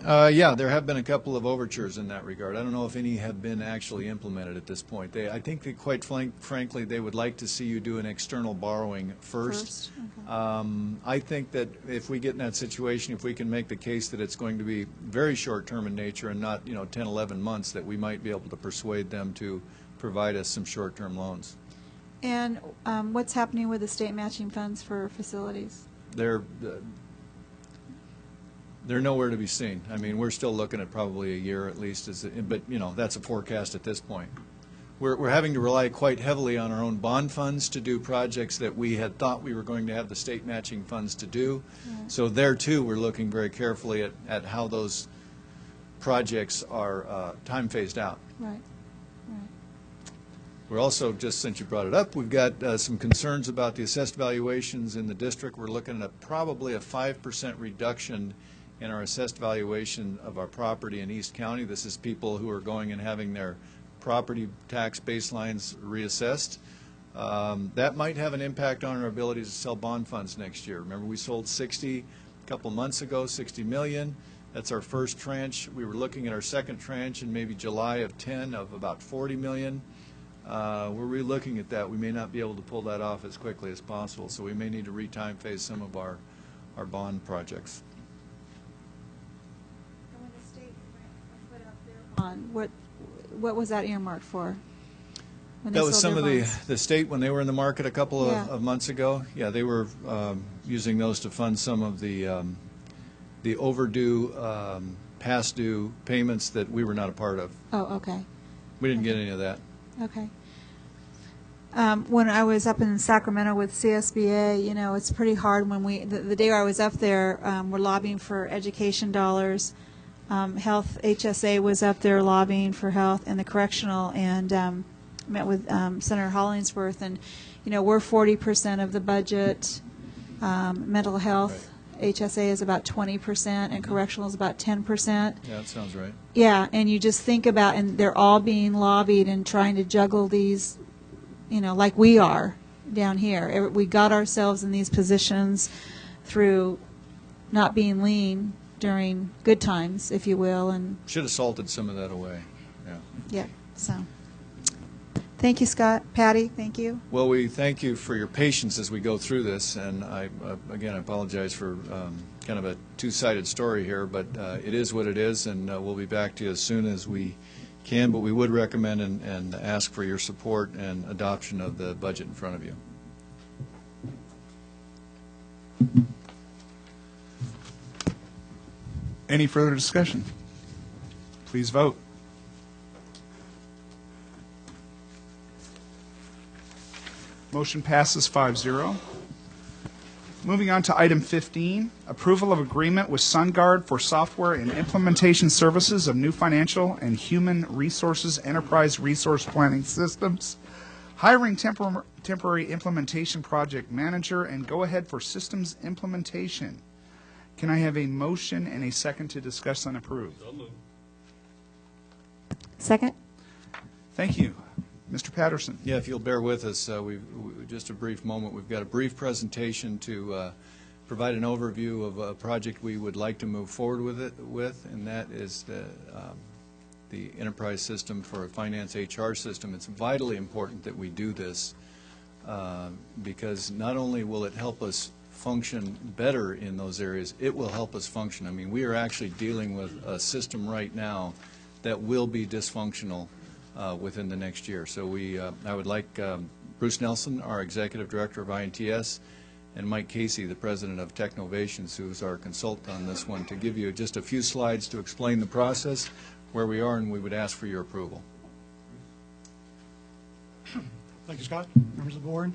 Yeah, there have been a couple of overtures in that regard. I don't know if any have been actually implemented at this point. I think that quite frankly, they would like to see you do an external borrowing first. Okay. I think that if we get in that situation, if we can make the case that it's going to be very short-term in nature and not 10, 11 months, that we might be able to persuade them to provide us some short-term loans. And what's happening with the state matching funds for facilities? They're nowhere to be seen. I mean, we're still looking at probably a year at least, but that's a forecast at this point. We're having to rely quite heavily on our own bond funds to do projects that we had thought we were going to have the state matching funds to do. Right. So there too, we're looking very carefully at how those projects are time phased out. Right. We're also, just since you brought it up, we've got some concerns about the assessed valuations in the district. We're looking at probably a 5% reduction in our assessed valuation of our property in East County. This is people who are going and having their property tax baselines reassessed. That might have an impact on our ability to sell bond funds next year. Remember, we sold 60 a couple months ago, 60 million. That's our first tranche. We were looking at our second tranche in maybe July of 10 of about 40 million. We're re-looking at that. We may not be able to pull that off as quickly as possible, so we may need to re-time phase some of our bond projects. What was that earmarked for? That was some of the state, when they were in the market a couple of months ago. Yeah, they were using those to fund some of the overdue, past due payments that we were not a part of. Oh, okay. We didn't get any of that. Okay. When I was up in Sacramento with CSBA, it's pretty hard when the day I was up there, we're lobbying for education dollars. Health, HSA was up there lobbying for health, and the correctional, and met with Senator Hollingsworth, and we're 40% of the budget. Mental health, right. HSA is about 20%, and correctional is about 10%. Yeah, that sounds right. Yeah, and you just think about, and they're all being lobbied and trying to juggle these, like we are down here. We got ourselves in these positions through not being lean during good times, if you will, and should have salted some of that away. Yeah. Yeah. So, thank you, Scott. Patty, thank you. Well, we thank you for your patience as we go through this, and again, I apologize for kind of a two-sided story here, but it is what it is, and we'll be back to you as soon as we can. But we would recommend and ask for your support and adoption of the budget in front of you. Any further discussion? Please vote. Motion passes 5-0. Moving on to item 15, approval of agreement with SunGuard for software and implementation services of new financial and human resources enterprise resource planning systems, hiring temporary implementation project manager, and go ahead for systems implementation. Can I have a motion and a second to discuss and approve? So moved. Second. Thank you. Mr. Patterson. Yeah, if you'll bear with us, just a brief moment. We've got a brief presentation to provide an overview of a project we would like to move forward with, and that is the enterprise system for a finance HR system. It's vitally important that we do this because not only will it help us function better in those areas, it will help us function. I mean, we are actually dealing with a system right now that will be dysfunctional within the next year. So I would like Bruce Nelson, our Executive Director of INTS, and Mike Casey, the President of Technovations, who's our consultant on this one, to give you just a few slides to explain the process, where we are, and we would ask for your approval. Thank you, Scott. Members of the board.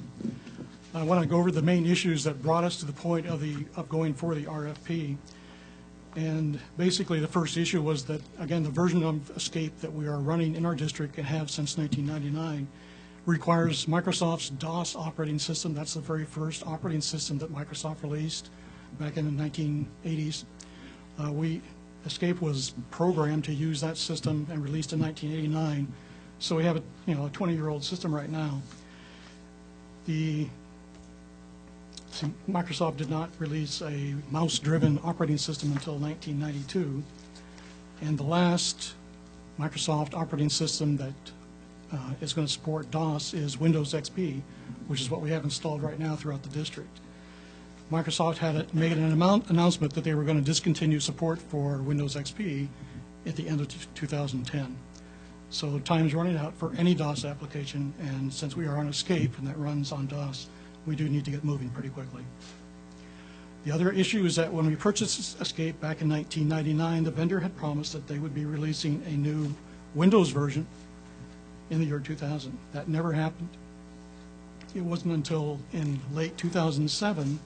I want to go over the main issues that brought us to the point of going for the RFP. And basically the first issue was that, again, the version of Escape that we are running in our district and have since 1999 requires Microsoft's DOS operating system. That's the very first operating system that Microsoft released back in the 1980s. Escape was programmed to use that system and released in 1989. So we have a 20-year-old system right now. Microsoft did not release a mouse-driven operating system until 1992, and the last Microsoft operating system that is going to support DOS is Windows XP, which is what we have installed right now throughout the district. Microsoft had made an announcement that they were going to discontinue support for Windows XP at the end of 2010. So time's running out for any DOS application, and since we are on Escape and that runs on DOS, we do need to get moving pretty quickly. The other issue is that when we purchased Escape back in 1999, the vendor had promised that they would be releasing a new Windows version in the year 2000. That never happened. It wasn't until in late 2007,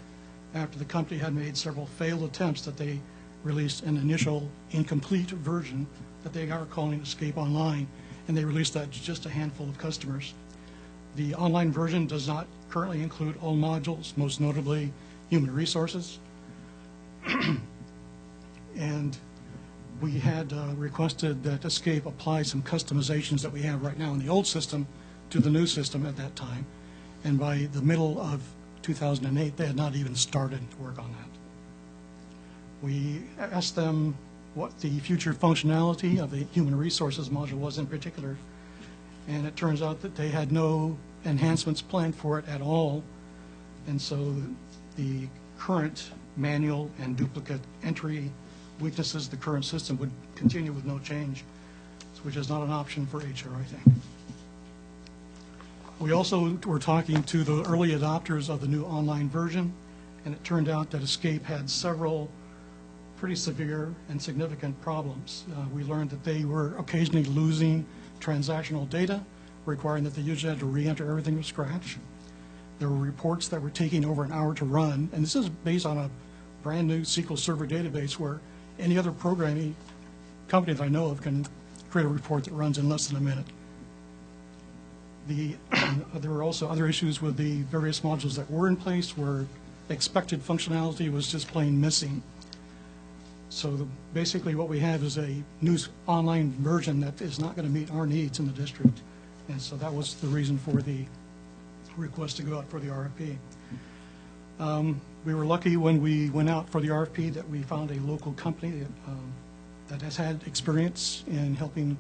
after the company had made several failed attempts, that they released an initial incomplete version that they are calling Escape Online, and they released that to just a handful of customers. The online version does not currently include all modules, most notably human resources. And we had requested that Escape apply some customizations that we have right now in the old system to the new system at that time. And by the middle of 2008, they had not even started to work on that. We asked them what the future functionality of the human resources module was in particular, and it turns out that they had no enhancements planned for it at all, and so the current manual and duplicate entry weaknesses of the current system would continue with no change, which is not an option for HR, I think. We also were talking to the early adopters of the new online version, and it turned out that Escape had several pretty severe and significant problems. We learned that they were occasionally losing transactional data, requiring that the user had to re-enter everything from scratch. There were reports that were taking over an hour to run, and this is based on a brand new SQL Server database where any other programming company that I know of can create a report that runs in less than a minute. There were also other issues with the various modules that were in place where expected functionality was just plain missing. So basically what we have is a new online version that is not going to meet our needs in the district. And so that was the reason for the request to go out for the RFP. We were lucky when we went out for the RFP that we found a local company that has had experience in helping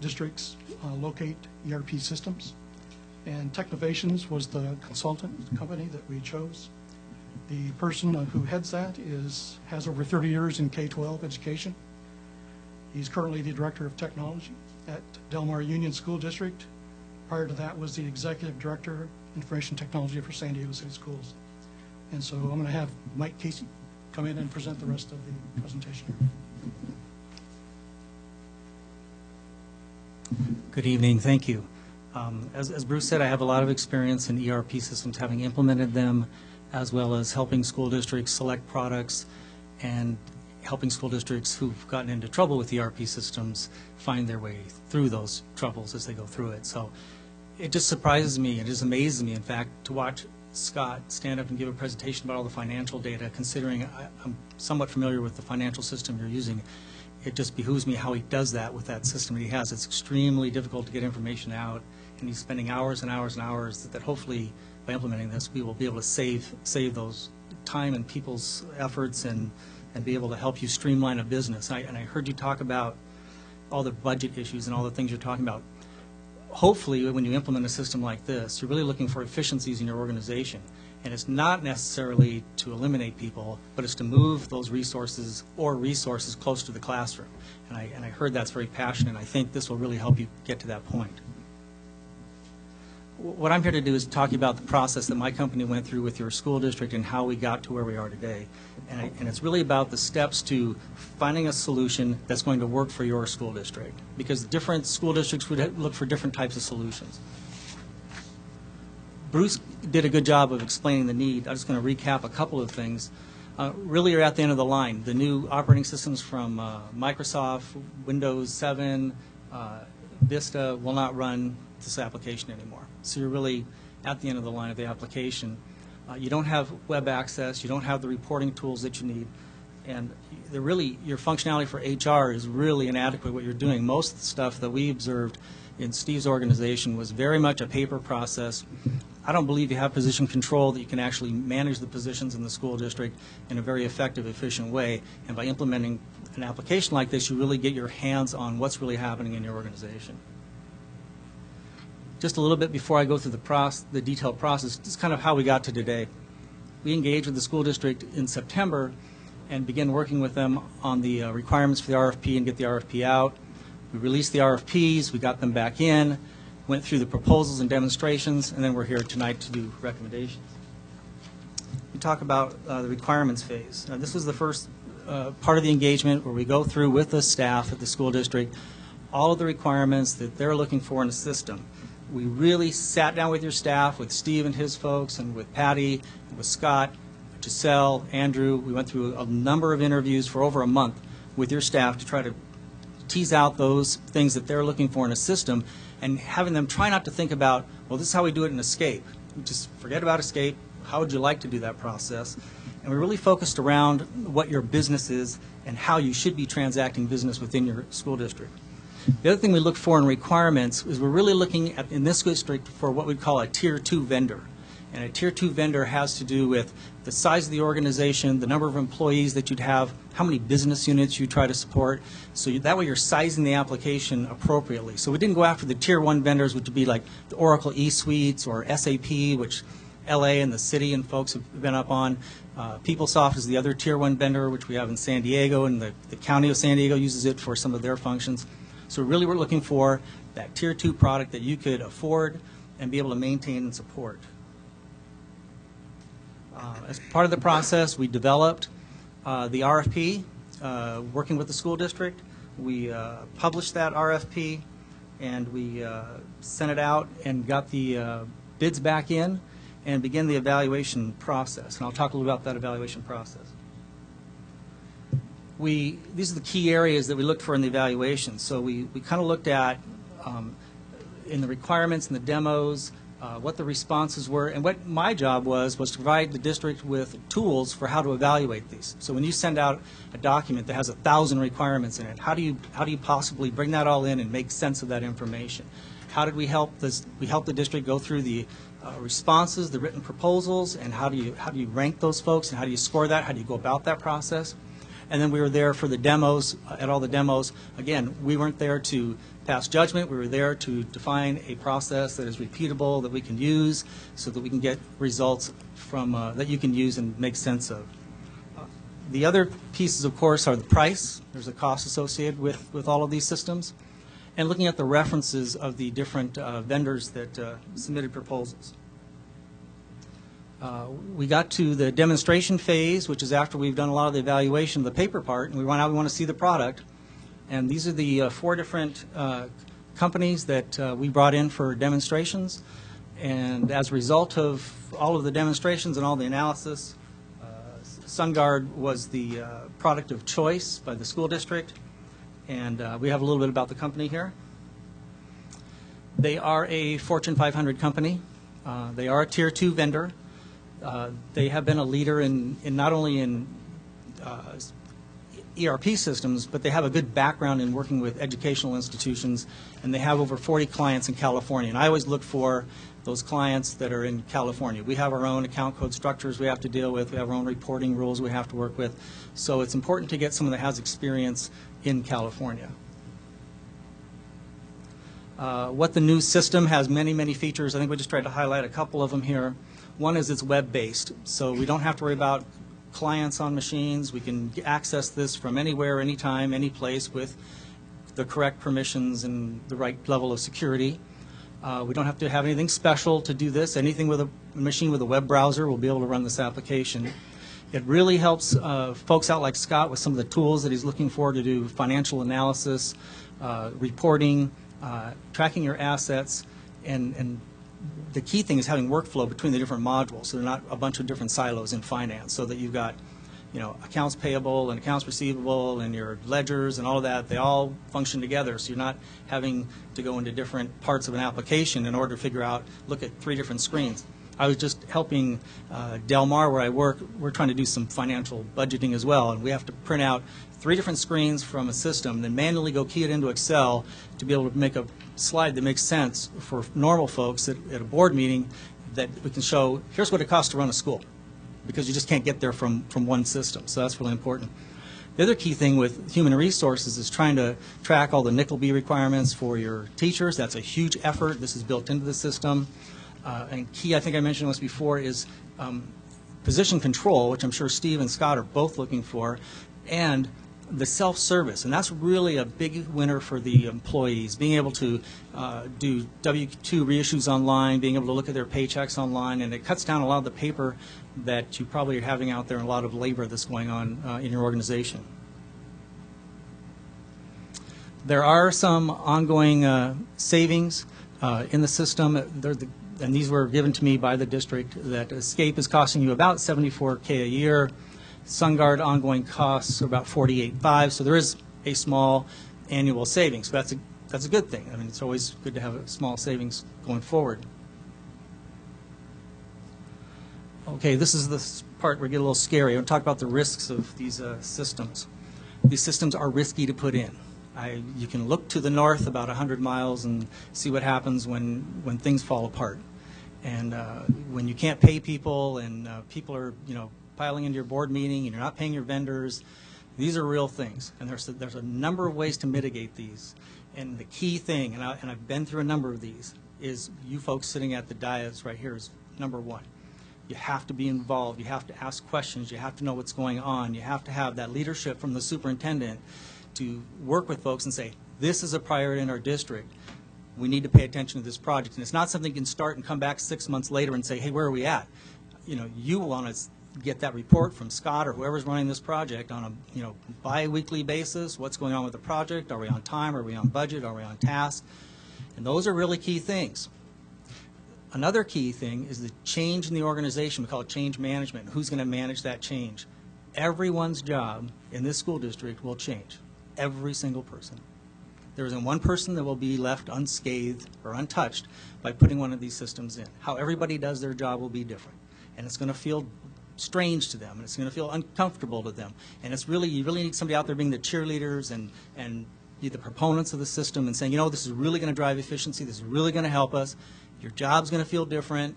districts locate ERP systems. And Technovations was the consultant company that we chose. The person who heads that has over 30 years in K-12 education. He's currently the Director of Technology at Del Mar Union School District. Prior to that was the Executive Director of Information Technology for San Diego City Schools. And so I'm going to have Mike Casey come in and present the rest of the presentation. Good evening. Thank you. As Bruce said, I have a lot of experience in ERP systems, having implemented them, as well as helping school districts select products and helping school districts who've gotten into trouble with ERP systems find their way through those troubles as they go through it. So it just surprises me, it just amazes me, in fact, to watch Scott stand up and give a presentation about all the financial data, considering I'm somewhat familiar with the financial system you're using. It just behooves me how he does that with that system that he has. It's extremely difficult to get information out, and he's spending hours and hours and hours that hopefully by implementing this we will be able to save those time and people's efforts and be able to help you streamline a business. And I heard you talk about all the budget issues and all the things you're talking about. Hopefully, when you implement a system like this, you're really looking for efficiencies in your organization. And it's not necessarily to eliminate people, but it's to move those resources close to the classroom. And I heard that's very passionate, and I think this will really help you get to that point. What I'm here to do is talk about the process that my company went through with your school district and how we got to where we are today. And it's really about the steps to finding a solution that's going to work for your school district, because different school districts would look for different types of solutions. Bruce did a good job of explaining the need. I'm just going to recap a couple of things. Really, you're at the end of the line. The new operating systems from Microsoft, Windows 7, Vista will not run this application anymore. So you're really at the end of the line of the application. You don't have web access. You don't have the reporting tools that you need. And your functionality for HR is really inadequate what you're doing. Most of the stuff that we observed in Steve's organization was very much a paper process. I don't believe you have position control that you can actually manage the positions in the school district in a very effective, efficient way. And by implementing an application like this, you really get your hands on what's really happening in your organization. Just a little bit before I go through the detailed process, this is kind of how we got to today. We engaged with the school district in September and began working with them on the requirements for the RFP and get the RFP out. We released the RFPs, we got them back in, went through the proposals and demonstrations, and then we're here tonight to do recommendations. We talk about the requirements phase. Now, this was the first part of the engagement where we go through with the staff at the school district all of the requirements that they're looking for in a system. We really sat down with your staff, with Steve and his folks, and with Patty, and with Scott, Giselle, Andrew. We went through a number of interviews for over a month with your staff to try to tease out those things that they're looking for in a system, and having them try not to think about, well, this is how we do it in Escape. Just forget about Escape. How would you like to do that process? And we really focused around what your business is and how you should be transacting business within your school district. The other thing we look for in requirements is we're really looking at, in this district, for what we'd call a Tier 2 vendor. And a Tier 2 vendor has to do with the size of the organization, the number of employees that you'd have, how many business units you try to support. So that way you're sizing the application appropriately. So we didn't go after the Tier 1 vendors, which would be like the Oracle eSuites or SAP, which LA and the city and folks have been up on. PeopleSoft is the other Tier 1 vendor, which we have in San Diego, and the county of San Diego uses it for some of their functions. So really we're looking for that Tier 2 product that you could afford and be able to maintain and support. As part of the process, we developed the RFP, working with the school district. We published that RFP, and we sent it out and got the bids back in and began the evaluation process. And I'll talk a little about that evaluation process. These are the key areas that we looked for in the evaluation. So we kind of looked at, in the requirements and the demos, what the responses were, and what my job was to provide the district with tools for how to evaluate these. So when you send out a document that has 1,000 requirements in it, how do you possibly bring that all in and make sense of that information? How did we help this? We helped the district go through the responses, the written proposals, and how do you rank those folks, and how do you score that? How do you go about that process? And then we were there for the demos, at all the demos. Again, we weren't there to pass judgment. We were there to define a process that is repeatable, that we can use, so that we can get results from that you can use and make sense of. The other pieces, of course, are the price. There's a cost associated with all of these systems. And looking at the references of the different vendors that submitted proposals. We got to the demonstration phase, which is after we've done a lot of the evaluation of the paper part, and we want to see the product. And these are the 4 different companies that we brought in for demonstrations. And as a result of all of the demonstrations and all the analysis, SunGuard was the product of choice by the school district. And we have a little bit about the company here. They are a Fortune 500 company. They are a Tier 2 vendor. They have been a leader in not only in ERP systems, but they have a good background in working with educational institutions, and they have over 40 clients in California. And I always look for those clients that are in California. We have our own account code structures we have to deal with. We have our own reporting rules we have to work with. So it's important to get someone that has experience in California. What the new system has many, many features. I think we just tried to highlight a couple of them here. One is it's web-based, so we don't have to worry about clients on machines. We can access this from anywhere, anytime, any place with the correct permissions and the right level of security. We don't have to have anything special to do this. Anything with a machine with a web browser will be able to run this application. It really helps folks out like Scott with some of the tools that he's looking for to do financial analysis, reporting, tracking your assets, and the key thing is having workflow between the different modules, so they're not a bunch of different silos in finance, so that you've got, you know, accounts payable and accounts receivable and your ledgers and all of that. They all function together, so you're not having to go into different parts of an application in order to figure out, look at 3 different screens. I was just helping Del Mar, where I work. We're trying to do some financial budgeting as well, and we have to print out 3 different screens from a system, then manually go key it into Excel to be able to make a slide that makes sense for normal folks at a board meeting, that we can show, here's what it costs to run a school, because you just can't get there from one system. So that's really important. The other key thing with human resources is trying to track all the Nickel-B requirements for your teachers. That's a huge effort. This is built into the system. And key, I think I mentioned this before, is position control, which I'm sure Steve and Scott are both looking for, and the self-service. And that's really a big winner for the employees, being able to do W-2 reissues online, being able to look at their paychecks online, and it cuts down a lot of the paper that you probably are having out there and a lot of labor that's going on in your organization. There are some ongoing savings in the system. And these were given to me by the district, that Escape is costing you about $74K a year. SunGuard ongoing costs are about $48,500, so there is a small annual savings. So that's a good thing. I mean, it's always good to have a small savings going forward. Okay, this is the part where we get a little scary. I want to talk about the risks of these systems. These systems are risky to put in. You can look to the north about 100 miles and see what happens when things fall apart. And when you can't pay people, and people are, you know, piling into your board meeting, and you're not paying your vendors, these are real things. And there's a number of ways to mitigate these. And the key thing, and I've been through a number of these, is you folks sitting at the dais right here is number one. You have to be involved. You have to ask questions. You have to know what's going on. You have to have that leadership from the superintendent to work with folks and say, this is a priority in our district. We need to pay attention to this project. And it's not something you can start and come back 6 months later and say, hey, where are we at? You know, you want to get that report from Scott or whoever's running this project on a, you know, bi-weekly basis. What's going on with the project? Are we on time? Are we on budget? Are we on task? And those are really key things. Another key thing is the change in the organization. We call it change management. Who's going to manage that change? Everyone's job in this school district will change. Every single person. There isn't one person that will be left unscathed or untouched by putting one of these systems in. How everybody does their job will be different. And it's going to feel strange to them, and it's going to feel uncomfortable to them. And it's really, you really need somebody out there being the cheerleaders and be the proponents of the system and saying, you know, this is really going to drive efficiency. This is really going to help us. Your job's going to feel different.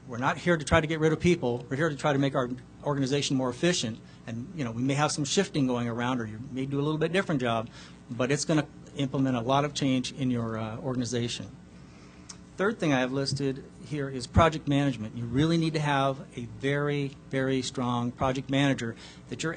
We're not here to try to get rid of people. We're here to try to make our organization more efficient. And, you know, we may have some shifting going around, or you may do a little bit different job, but it's going to implement a lot of change in your organization. Third thing I have listed here is project management. You really need to have a very, very strong project manager that's your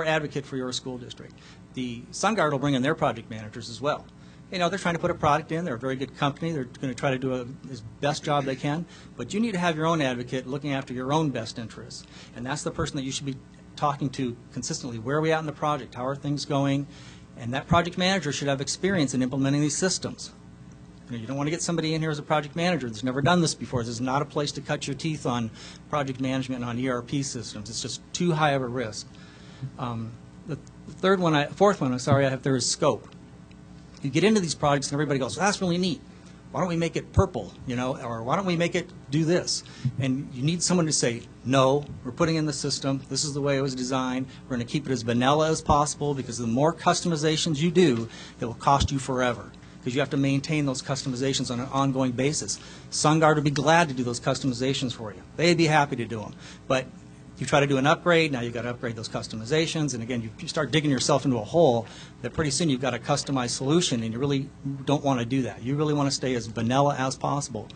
advocate for your school district. The SunGuard will bring in their project managers as well. You know, they're trying to put a product in. They're a very good company. They're going to try to do the best job they can. But you need to have your own advocate looking after your own best interests. And that's the person that you should be talking to consistently. Where are we at in the project? How are things going? And that project manager should have experience in implementing these systems. You don't want to get somebody in here as a project manager that's never done this before. This is not a place to cut your teeth on project management and on ERP systems. It's just too high of a risk. The fourth one, I have there is scope. You get into these projects and everybody goes, well, that's really neat. why don't we make it purple, or why don't we make it do this? And you need someone to say, no, we're putting in the system, this is the way it was designed, we're going to keep it as vanilla as possible, because the more customizations you do, it will cost you forever, because you have to maintain those customizations on an ongoing basis. SunGuard would be glad to do those customizations for you. They'd be happy to do them. But you try to do an upgrade, now you've got to upgrade those customizations, and again, you start digging yourself into a hole that pretty soon you've got a customized solution, and you really don't want to do that. You really want to stay as vanilla as possible.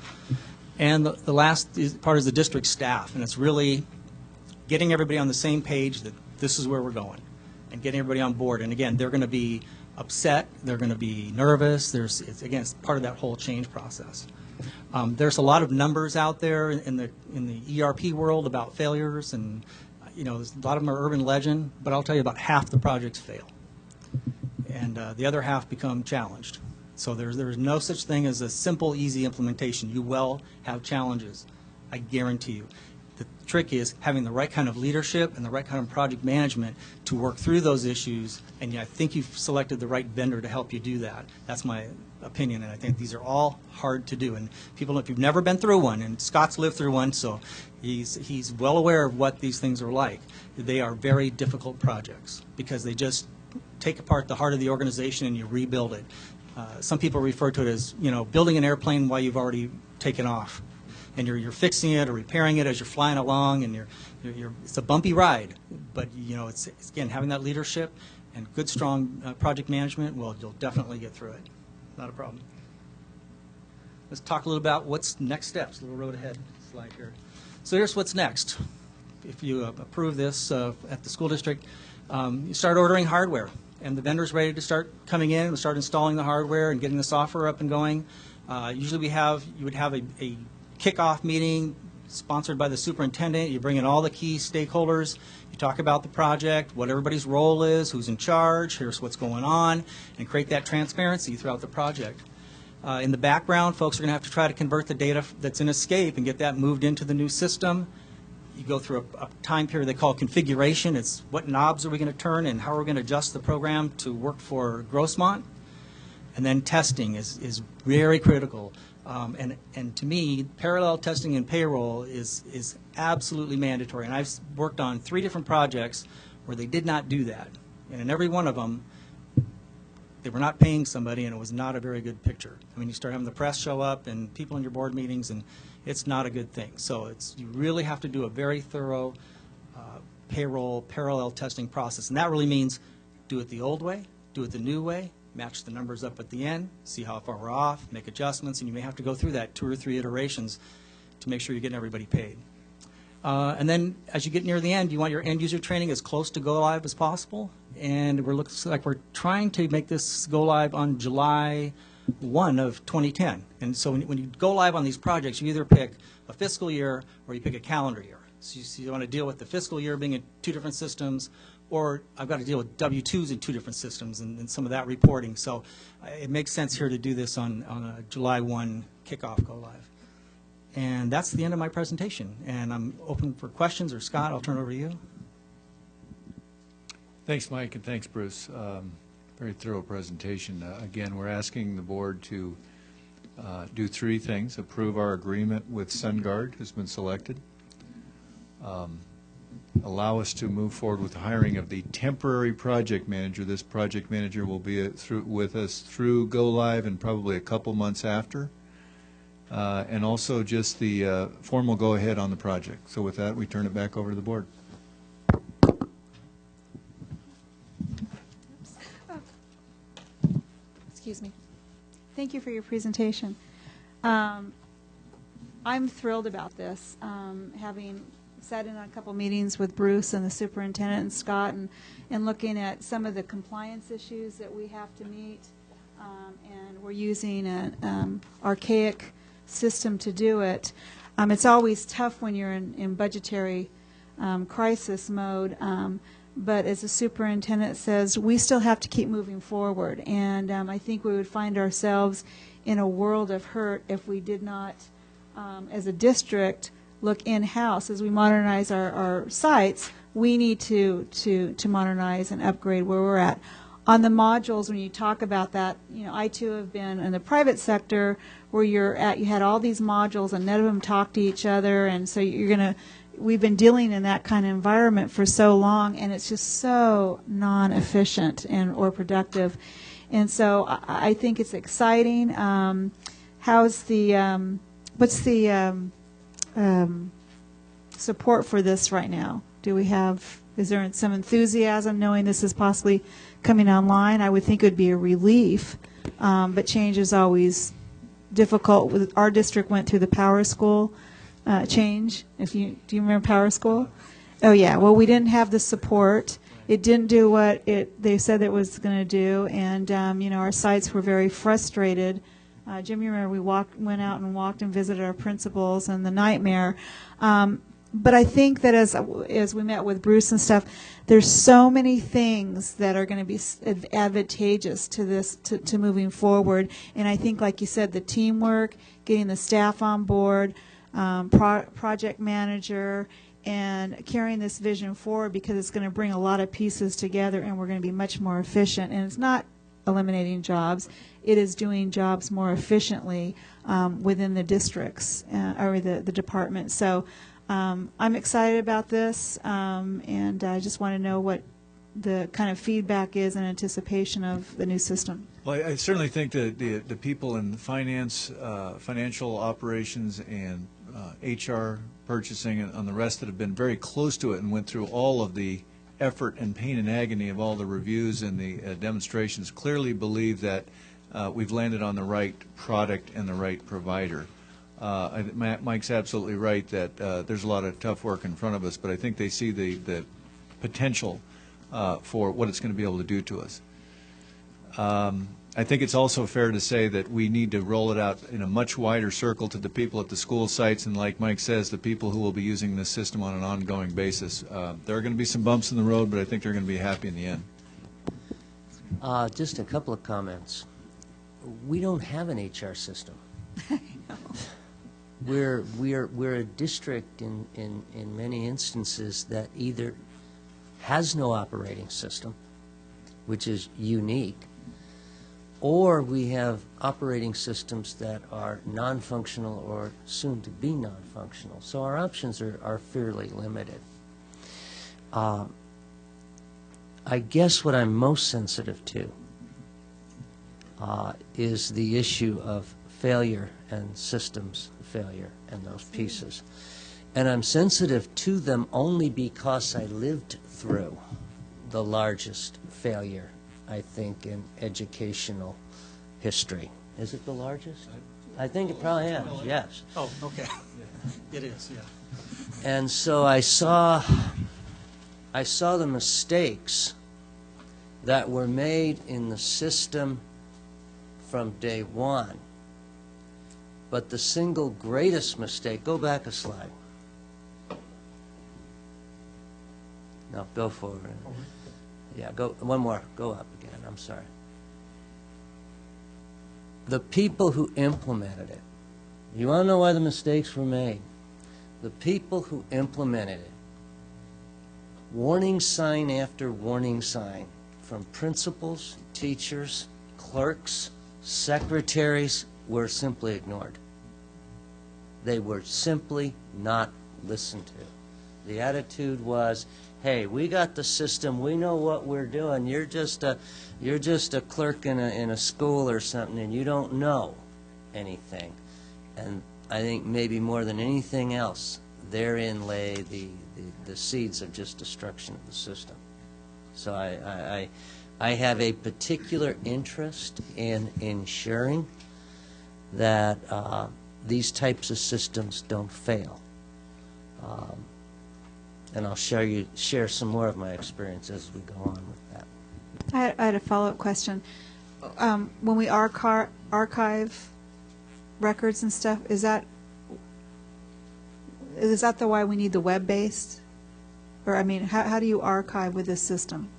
And the last part is the district staff, and it's really getting everybody on the same page that this is where we're going, and getting everybody on board. And again, they're going to be upset, they're going to be nervous. Again, it's part of that whole change process. There's a lot of numbers out there in the ERP world about failures, and a lot of them are urban legend. But I'll tell you, about half the projects fail, and the other half become challenged. So there's no such thing as a simple, easy implementation. You will have challenges, I guarantee you. The trick is having the right kind of leadership and the right kind of project management to work through those issues, and I think you've selected the right vendor to help you do that. That's my opinion, and I think these are all hard to do. And people, if you've never been through one, and Scott's lived through one, so he's well aware of what these things are like. They are very difficult projects because they just take apart the heart of the organization and you rebuild it. Some people refer to it as, building an airplane while you've already taken off. And you're fixing it or repairing it as you're flying along, and it's a bumpy ride. But it's again, having that leadership and good, strong project management. Well, you'll definitely get through it. Not a problem. Let's talk a little about what's next steps. A little road ahead slide here. So here's what's next. If you approve this at the school district, you start ordering hardware, and the vendor's ready to start coming in and start installing the hardware and getting the software up and going. Usually you would have a kickoff meeting sponsored by the superintendent. You bring in all the key stakeholders. You talk about the project, what everybody's role is, who's in charge, here's what's going on, and create that transparency throughout the project. In the background, folks are going to have to try to convert the data that's in Escape and get that moved into the new system. You go through a time period they call configuration. It's what knobs are we going to turn and how are we going to adjust the program to work for Grossmont. And then testing is very critical. And to me, parallel testing and payroll is absolutely mandatory. And I've worked on 3 different projects where they did not do that. And in every one of them, they were not paying somebody, and it was not a very good picture. I mean, you start having the press show up and people in your board meetings, and it's not a good thing. So you really have to do a very thorough payroll parallel testing process. And that really means do it the old way, do it the new way, match the numbers up at the end, see how far we're off, make adjustments, and you may have to go through that 2 or 3 iterations to make sure you're getting everybody paid. And then as you get near the end, you want your end user training as close to go live as possible. And looks like we're trying to make this go live on July 1 of 2010. And so when you go live on these projects, you either pick a fiscal year or you pick a calendar year. So you want to deal with the fiscal year being in 2 different systems, or I've got to deal with W-2s in 2 different systems and some of that reporting. So it makes sense here to do this on a July 1 kickoff go live. And that's the end of my presentation. And I'm open for questions, or Scott, I'll turn it over to you. Thanks, Mike, and thanks, Bruce. Very thorough presentation. Again, we're asking the board to do 3 things: approve our agreement with SunGuard, who's been selected, allow us to move forward with the hiring of the temporary project manager. This project manager will be with us through go live and probably a couple months after, and also just the formal go ahead on the project. So with that, we turn it back over to the board. Excuse me. Thank you for your presentation. I'm thrilled about this, having sat in on a couple meetings with Bruce and the superintendent and Scott, and looking at some of the compliance issues that we have to meet, and we're using an archaic system to do it. It's always tough when you're in budgetary crisis mode, but as the superintendent says, we still have to keep moving forward, and I think we would find ourselves in a world of hurt if we did not, as a district, look in-house. As we modernize our sites, we need to modernize and upgrade where we're at. on the modules, when you talk about that, I too have been in the private sector where you had all these modules and none of them talk to each other, and so we've been dealing in that kind of environment for so long, and it's just so non-efficient or productive. And so I think it's exciting. What's the support for this right now? Is there some enthusiasm knowing this is possibly coming online? I would think it would be a relief, but change is always difficult. Our district went through the Power School change. Do you remember Power School? Oh yeah. Well, we didn't have the support. It didn't do what they said it was going to do, and our sites were very frustrated. Jim, you remember we went out and walked and visited our principals, and the nightmare. But I think that as we met with Bruce and stuff, there's so many things that are going to be advantageous to this, to moving forward. And I think, like you said, the teamwork, getting the staff on board, project manager, and carrying this vision forward, because it's going to bring a lot of pieces together, and we're going to be much more efficient. And it's not eliminating jobs. It is doing jobs more efficiently within the districts or the department. So I'm excited about this, and I just want to know what the kind of feedback is in anticipation of the new system. Well, I certainly think that the people in finance, financial operations, and HR, purchasing, and the rest that have been very close to it and went through all of the effort and pain and agony of all the reviews and the demonstrations clearly believe that we've landed on the right product and the right provider. Mike's absolutely right that there's a lot of tough work in front of us, but I think they see the potential for what it's going to be able to do to us. I think it's also fair to say that we need to roll it out in a much wider circle to the people at the school sites, and like Mike says, the people who will be using this system on an ongoing basis. There are going to be some bumps in the road, but I think they're going to be happy in the end. Just a couple of comments. We don't have an HR system. We're a district in many instances that either has no operating system, which is unique, or we have operating systems that are non-functional or soon to be non-functional. So our options are fairly limited. I guess what I'm most sensitive to is the issue of failure and systems failure and those pieces. And I'm sensitive to them only because I lived through the largest failure, I think, in educational history. Is it the largest? I think it probably is, yes. Oh, okay. It is, yeah. And so I saw the mistakes that were made in the system from day one. But the single greatest mistake, go back a slide. No, go forward. Yeah, go one more. Go up again. I'm sorry. The people who implemented it. You want to know why the mistakes were made? The people who implemented it. Warning sign after warning sign from principals, teachers, clerks, secretaries were simply ignored. They were simply not listened to. The attitude was, hey, we got the system, we know what we're doing, you're just a clerk in a school or something, and you don't know anything. And I think maybe more than anything else, therein lay the seeds of just destruction of the system. So I have a particular interest in ensuring that these types of systems don't fail. And I'll share some more of my experience as we go on with that. I had a follow-up question. When we archive records and stuff, is that the why we need the web-based? Or, I mean, how do you archive with this system?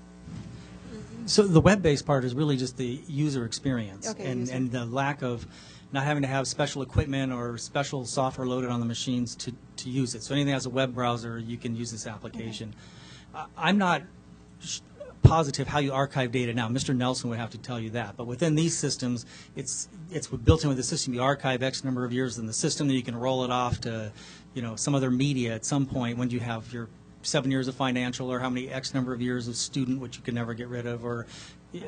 So the web-based part is really just the user experience, Okay, and the lack of not having to have special equipment or special software loaded on the machines to use it. So anything that has a web browser, you can use this application. I'm not positive how you archive data now. Mr. Nelson would have to tell you that. But within these systems, it's built in with the system. You archive X number of years in the system, then you can roll it off to, some other media at some point when you have your 7 years of financial or how many X number of years of student, which you can never get rid of, or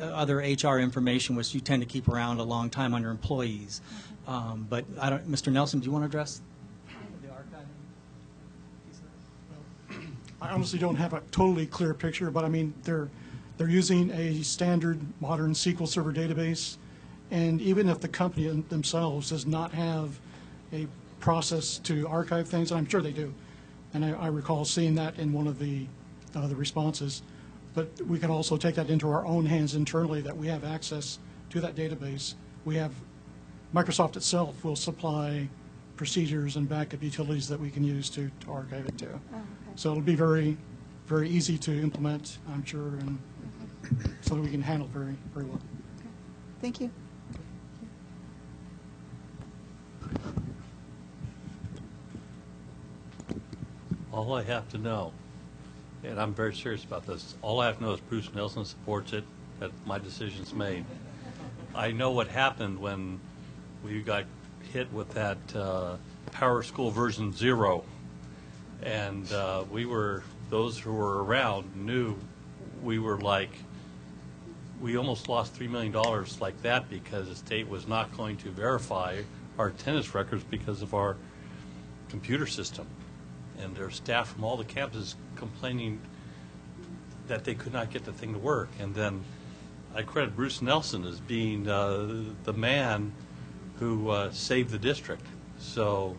other HR information, which you tend to keep around a long time on your employees. But Mr. Nelson, do you want to address the archiving? I honestly don't have a totally clear picture, but I mean, they're using a standard modern SQL Server database, and even if the company themselves does not have a process to archive things, and I'm sure they do, and I recall seeing that in one of the responses, but we can also take that into our own hands internally, that we have access to that database. We have, Microsoft itself will supply procedures and backup utilities that we can use to archive it to. Oh, okay. So it'll be very, very easy to implement, I'm sure, and so that we can handle very, very well. Okay. Thank you. All I have to know, and I'm very serious about this, all I have to know is Bruce Nelson supports it, that my decision's made. I know what happened when we got hit with that Power School version 0, and those who were around knew we were like, we almost lost $3 million like that because the state was not going to verify our attendance records because of our computer system. And there's staff from all the campuses complaining that they could not get the thing to work. And then I credit Bruce Nelson as being the man who saved the district. So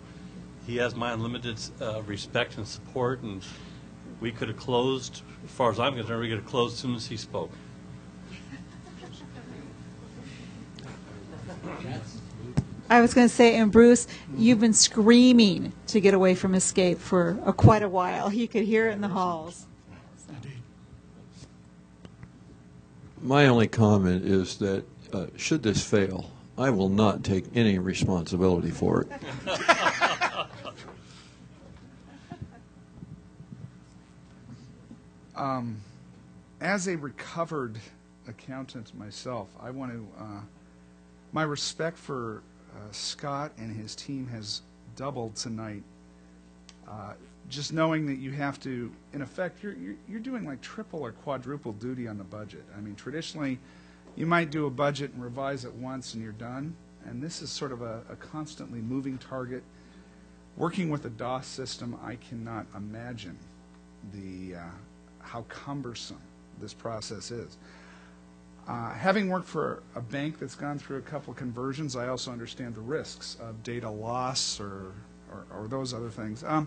he has my unlimited respect and support, and we could have closed, as far as I'm concerned, we could have closed as soon as he spoke. I was going to say, and Bruce, you've been screaming to get away from Escape for quite a while. You could hear it in the halls. My only comment is that should this fail, I will not take any responsibility for it. As a recovered accountant myself, I want to, my respect for Scott and his team has doubled tonight. Just knowing that you have to, in effect, you're doing like triple or quadruple duty on the budget. I mean, traditionally, you might do a budget and revise it once and you're done. And this is sort of a constantly moving target. Working with a DOS system, I cannot imagine how cumbersome this process is. Having worked for a bank that's gone through a couple conversions, I also understand the risks of data loss or those other things. I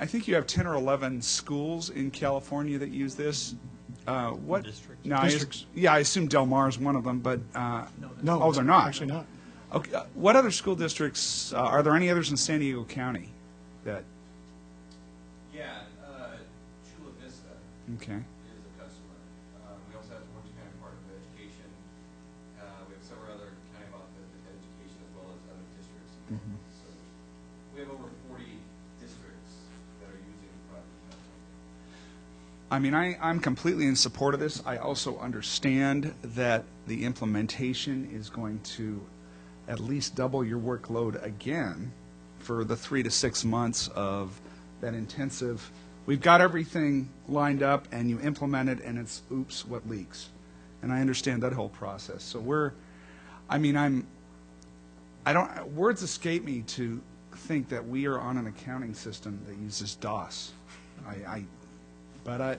think you have 10 or 11 schools in California that use this. What districts? No, districts. I assume Del Mar is one of them, but no, oh, they're not. Actually, not. Okay, what other school districts? Are there any others in San Diego County that? Yeah, Chula Vista. Okay. Is a customer. We also have Orange County Department of Education. We have several other county offices of education as well as other districts. Mm-hmm. So we have over 40 districts that are using the product. I mean, I'm completely in support of this. I also understand that the implementation is going to at least double your workload again for the 3 to 6 months of that intensive. We've got everything lined up, and you implement it, and it's oops, what leaks? And I understand that whole process. So words escape me to think that we are on an accounting system that uses DOS. But I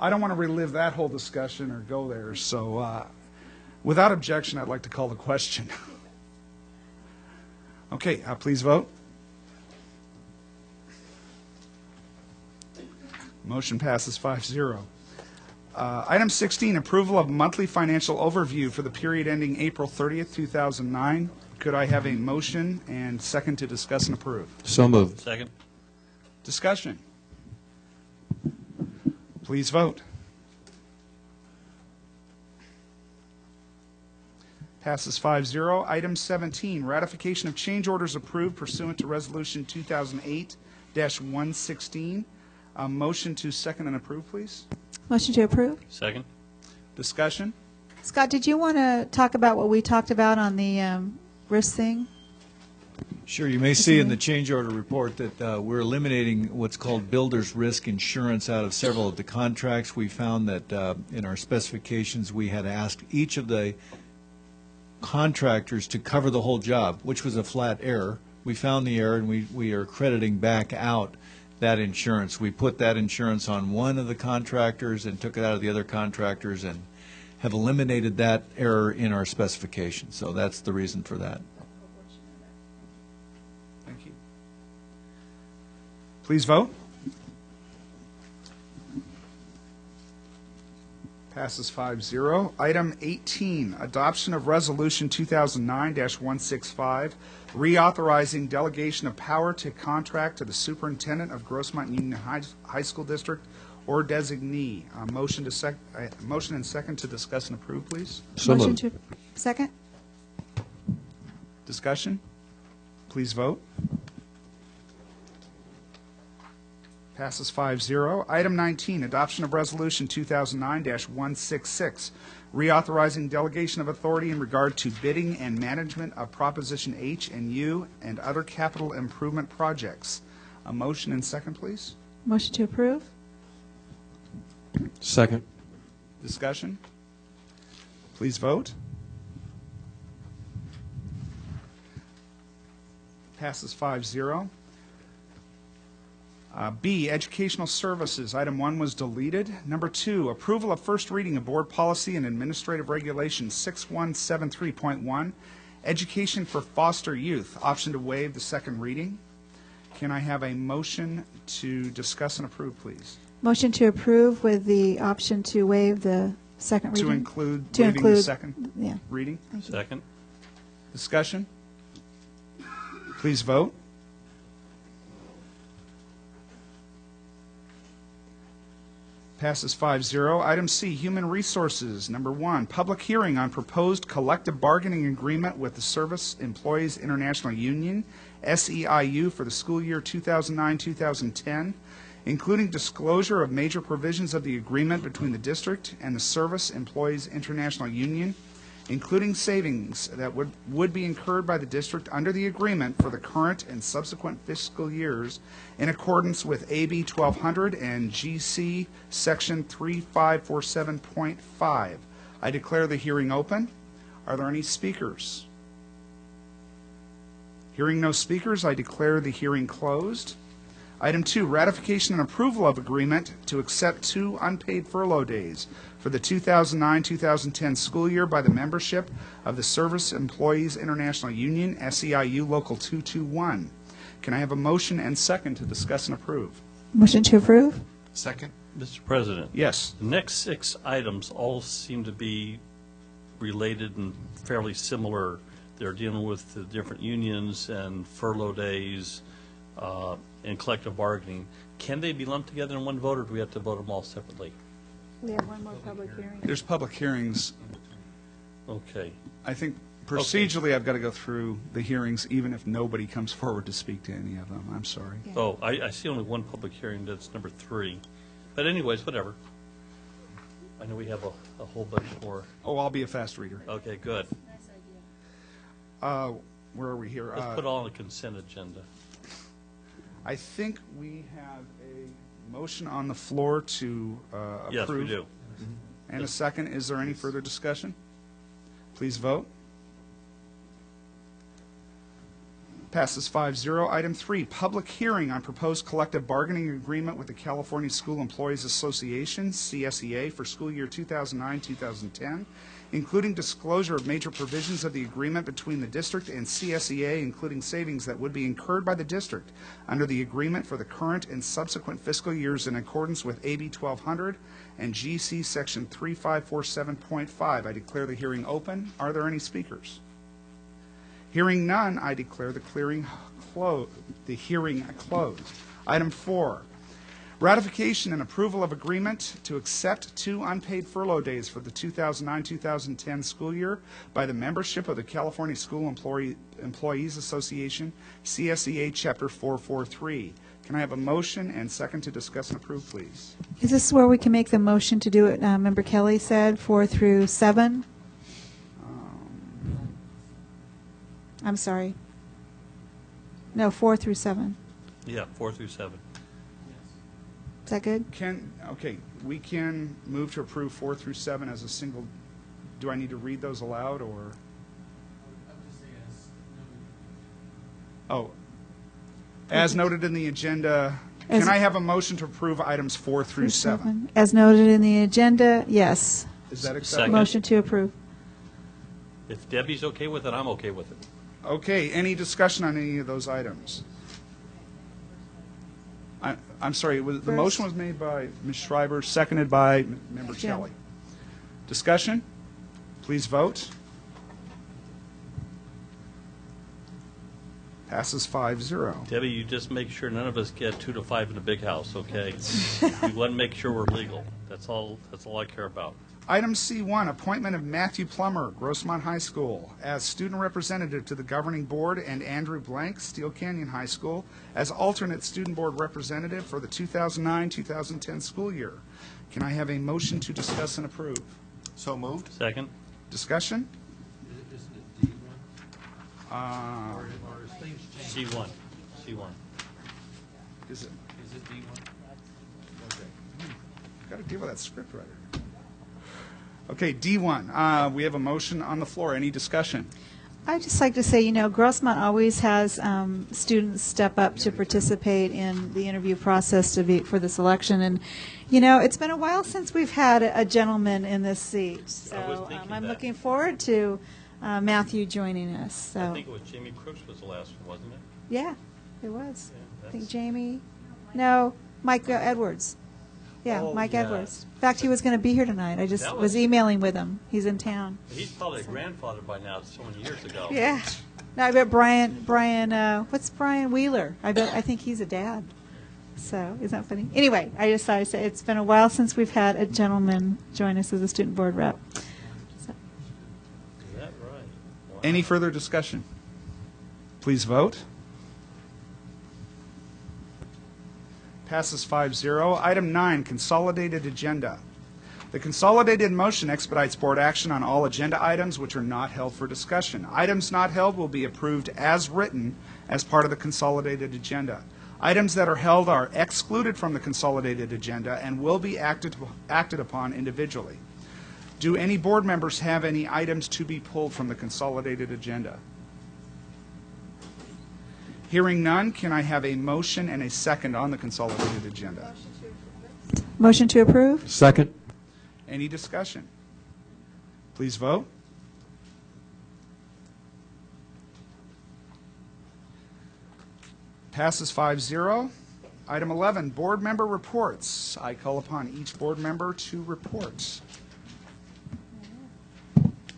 don't want to relive that whole discussion or go there. So without objection, I'd like to call the question. Okay, please vote. Motion passes 5-0. Item 16, approval of monthly financial overview for the period ending April 30th, 2009. Could I have a motion and second to discuss and approve? So moved. Second. Discussion. Please vote. Passes 5-0. Item 17, ratification of change orders approved pursuant to Resolution 2008-116. Motion to second and approve, please. Motion to approve. Second. Discussion? Scott, did you want to talk about what we talked about on the risk thing? Sure. You may see in the change order report that we're eliminating what's called builder's risk insurance out of several of the contracts. We found that in our specifications we had asked each of the contractors to cover the whole job, which was a flat error. We found the error, and we are crediting back out that insurance. We put that insurance on one of the contractors and took it out of the other contractors and have eliminated that error in our specifications. So that's the reason for that. Thank you. Please vote. Passes 5-0. Item 18, adoption of Resolution 2009-165, reauthorizing delegation of power to contract to the superintendent of Grossmont Union High School District or designee. Motion and second to discuss and approve, please. Motion to second. Discussion? Please vote. Passes 5-0. Item 19, adoption of Resolution 2009-166, reauthorizing delegation of authority in regard to bidding and management of Proposition H and U and other capital improvement projects. A motion and second, please. Motion to approve. Second. Discussion? Please vote. Passes 5-0. B, Educational Services. Item 1 was deleted. Number 2, approval of first reading of Board Policy and Administrative Regulation 6173.1, Education for Foster Youth. Option to waive the second reading. Can I have a motion to discuss and approve, please? Motion to approve with the option to waive the second reading. To include waiving the second reading? Second. Discussion? Please vote. Passes 5-0. Item C, Human Resources. Number 1, public hearing on proposed collective bargaining agreement with the Service Employees International Union, SEIU, for the school year 2009-2010, including disclosure of major provisions of the agreement between the district and the Service Employees International Union, including savings that would be incurred by the district under the agreement for the current and subsequent fiscal years in accordance with AB 1200 and GC Section 3547.5. I declare the hearing open. Are there any speakers? Hearing no speakers, I declare the hearing closed. Item 2, ratification and approval of agreement to accept 2 unpaid furlough days for the 2009-2010 school year by the membership of the Service Employees International Union, SEIU Local 221. Can I have a motion and second to discuss and approve? Motion to approve. Second. Mr. President. Yes. The next 6 items all seem to be related and fairly similar. They're dealing with the different unions and furlough days, and collective bargaining. Can they be lumped together in one vote, or do we have to vote them all separately? We have one more public hearing. There's public hearings. Okay. I think procedurally I've got to go through the hearings even if nobody comes forward to speak to any of them. I'm sorry. Yeah. Oh, I see only one public hearing, that's number 3. But anyways, whatever. I know we have a whole bunch more. Oh, I'll be a fast reader. Okay, good. Where are we here? Let's put it all on the consent agenda. I think we have a motion on the floor to approve. Yes, we do. And a second. Is there any further discussion? Please vote. Passes 5-0. Item 3, public hearing on proposed collective bargaining agreement with the California School Employees Association, CSEA, for school year 2009-2010, including disclosure of major provisions of the agreement between the district and CSEA, including savings that would be incurred by the district under the agreement for the current and subsequent fiscal years in accordance with AB 1200 and GC Section 3547.5. I declare the hearing open. Are there any speakers? Hearing none, I declare the hearing closed. Item 4, Ratification and approval of agreement to accept 2 unpaid furlough days for the 2009-2010 school year by the membership of the California School Employees Association, CSEA Chapter 443. Can I have a motion and second to discuss and approve, please? Is this where we can make the motion to do it, Member Kelly said, 4 through 7? I'm sorry. No, 4 through 7. Yeah, 4 through 7. Is that good? Okay, we can move to approve 4 through 7 as a single. Do I need to read those aloud, or? Oh, as noted in the agenda, can I have a motion to approve items 4 through 7? As noted in the agenda, yes. Is that acceptable? Motion to approve. If Debbie's okay with it, I'm okay with it. Okay, any discussion on any of those items? I'm sorry, the motion was made by Ms. Schreiber, seconded by Member Kelly. Discussion? Please vote. Passes 5-0. Debbie, you just make sure none of us get 2 to 5 in a big house, okay? We want to make sure we're legal. That's all I care about. Item C1, appointment of Matthew Plummer, Grossmont High School, as student representative to the governing board, and Andrew Blank, Steel Canyon High School, as alternate student board representative for the 2009-2010 school year. Can I have a motion to discuss and approve? So moved. Second. Discussion? C1. C1. Is it D1? Okay. Got to deal with that script writer. Okay, D1. We have a motion on the floor. Any discussion? I'd just like to say, Grossmont always has students step up to participate in the interview process for the selection. And, it's been a while since we've had a gentleman in this seat. So I'm looking forward to Matthew joining us. So. I think it was Jamie Crooks was the last one, wasn't it? Yeah, it was. I think Jamie. No, Mike Edwards. Yeah, Mike Edwards. In fact, he was going to be here tonight. I just was emailing with him. He's in town. He's probably a grandfather by now, so many years ago. Yeah. No, I bet Brian, what's Brian Wheeler? I think he's a dad. So, isn't that funny? Anyway, I just thought I'd say it's been a while since we've had a gentleman join us as a student board rep. So. Is that right? Wow. Any further discussion? Please vote. Passes 5-0. Item 9, consolidated agenda. The consolidated motion expedites board action on all agenda items which are not held for discussion. Items not held will be approved as written as part of the consolidated agenda. Items that are held are excluded from the consolidated agenda and will be acted upon individually. Do any board members have any items to be pulled from the consolidated agenda? Hearing none, can I have a motion and a second on the consolidated agenda? Motion to approve? Second. Any discussion? Please vote. Passes 5-0. Item 11, board member reports. I call upon each board member to report.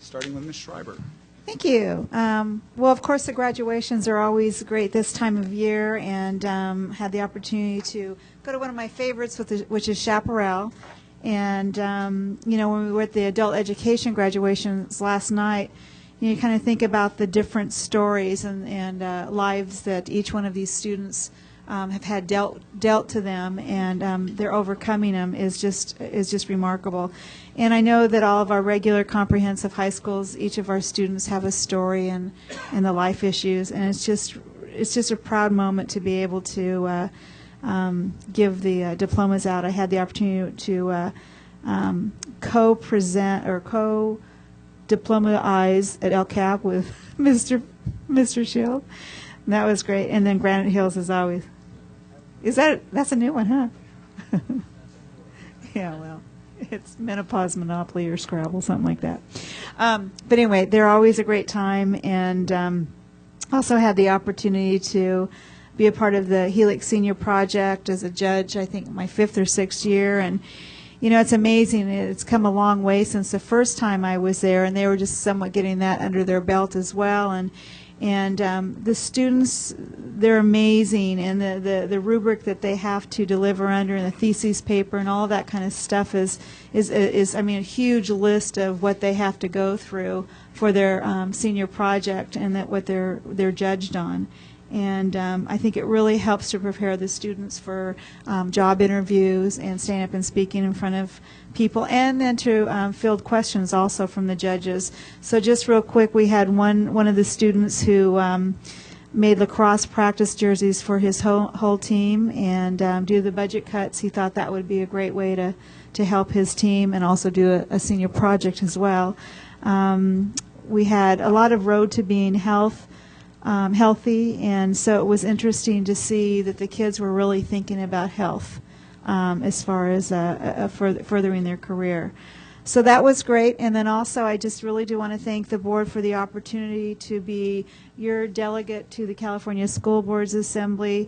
Starting with Ms. Schreiber. Thank you. Well, of course, the graduations are always great this time of year, and had the opportunity to go to one of my favorites, which is Chaparral. And, when we were at the adult education graduations last night, you kind of think about the different stories and lives that each one of these students have had dealt to them, and their overcoming them is just remarkable. And I know that all of our regular comprehensive high schools, each of our students have a story and the life issues, and it's just a proud moment to be able to give the diplomas out. I had the opportunity to co-present or co-diplomatize at El Cap with Mr. Shield. And that was great. And then Granite Hills is always. That's a new one, huh? Yeah, well, it's Menopause Monopoly or Scrabble, something like that. But anyway, they're always a great time, and also had the opportunity to be a part of the Helix Senior Project as a judge, I think my 5th or 6th year, and you know, it's amazing. It's come a long way since the first time I was there, and they were just somewhat getting that under their belt as well. And the students, they're amazing, and the rubric that they have to deliver under, and the thesis paper, and all that kind of stuff is I mean, a huge list of what they have to go through for their senior project, and that what they're judged on. And I think it really helps to prepare the students for job interviews and standing up and speaking in front of people, and then to field questions also from the judges. So just real quick, we had one of the students who made lacrosse practice jerseys for his whole team, and due to the budget cuts, he thought that would be a great way to help his team and also do a senior project as well. We had a lot of road to being healthy, and so it was interesting to see that the kids were really thinking about health as far as furthering their career. So that was great. And then also I just really do want to thank the board for the opportunity to be your delegate to the California School Boards Assembly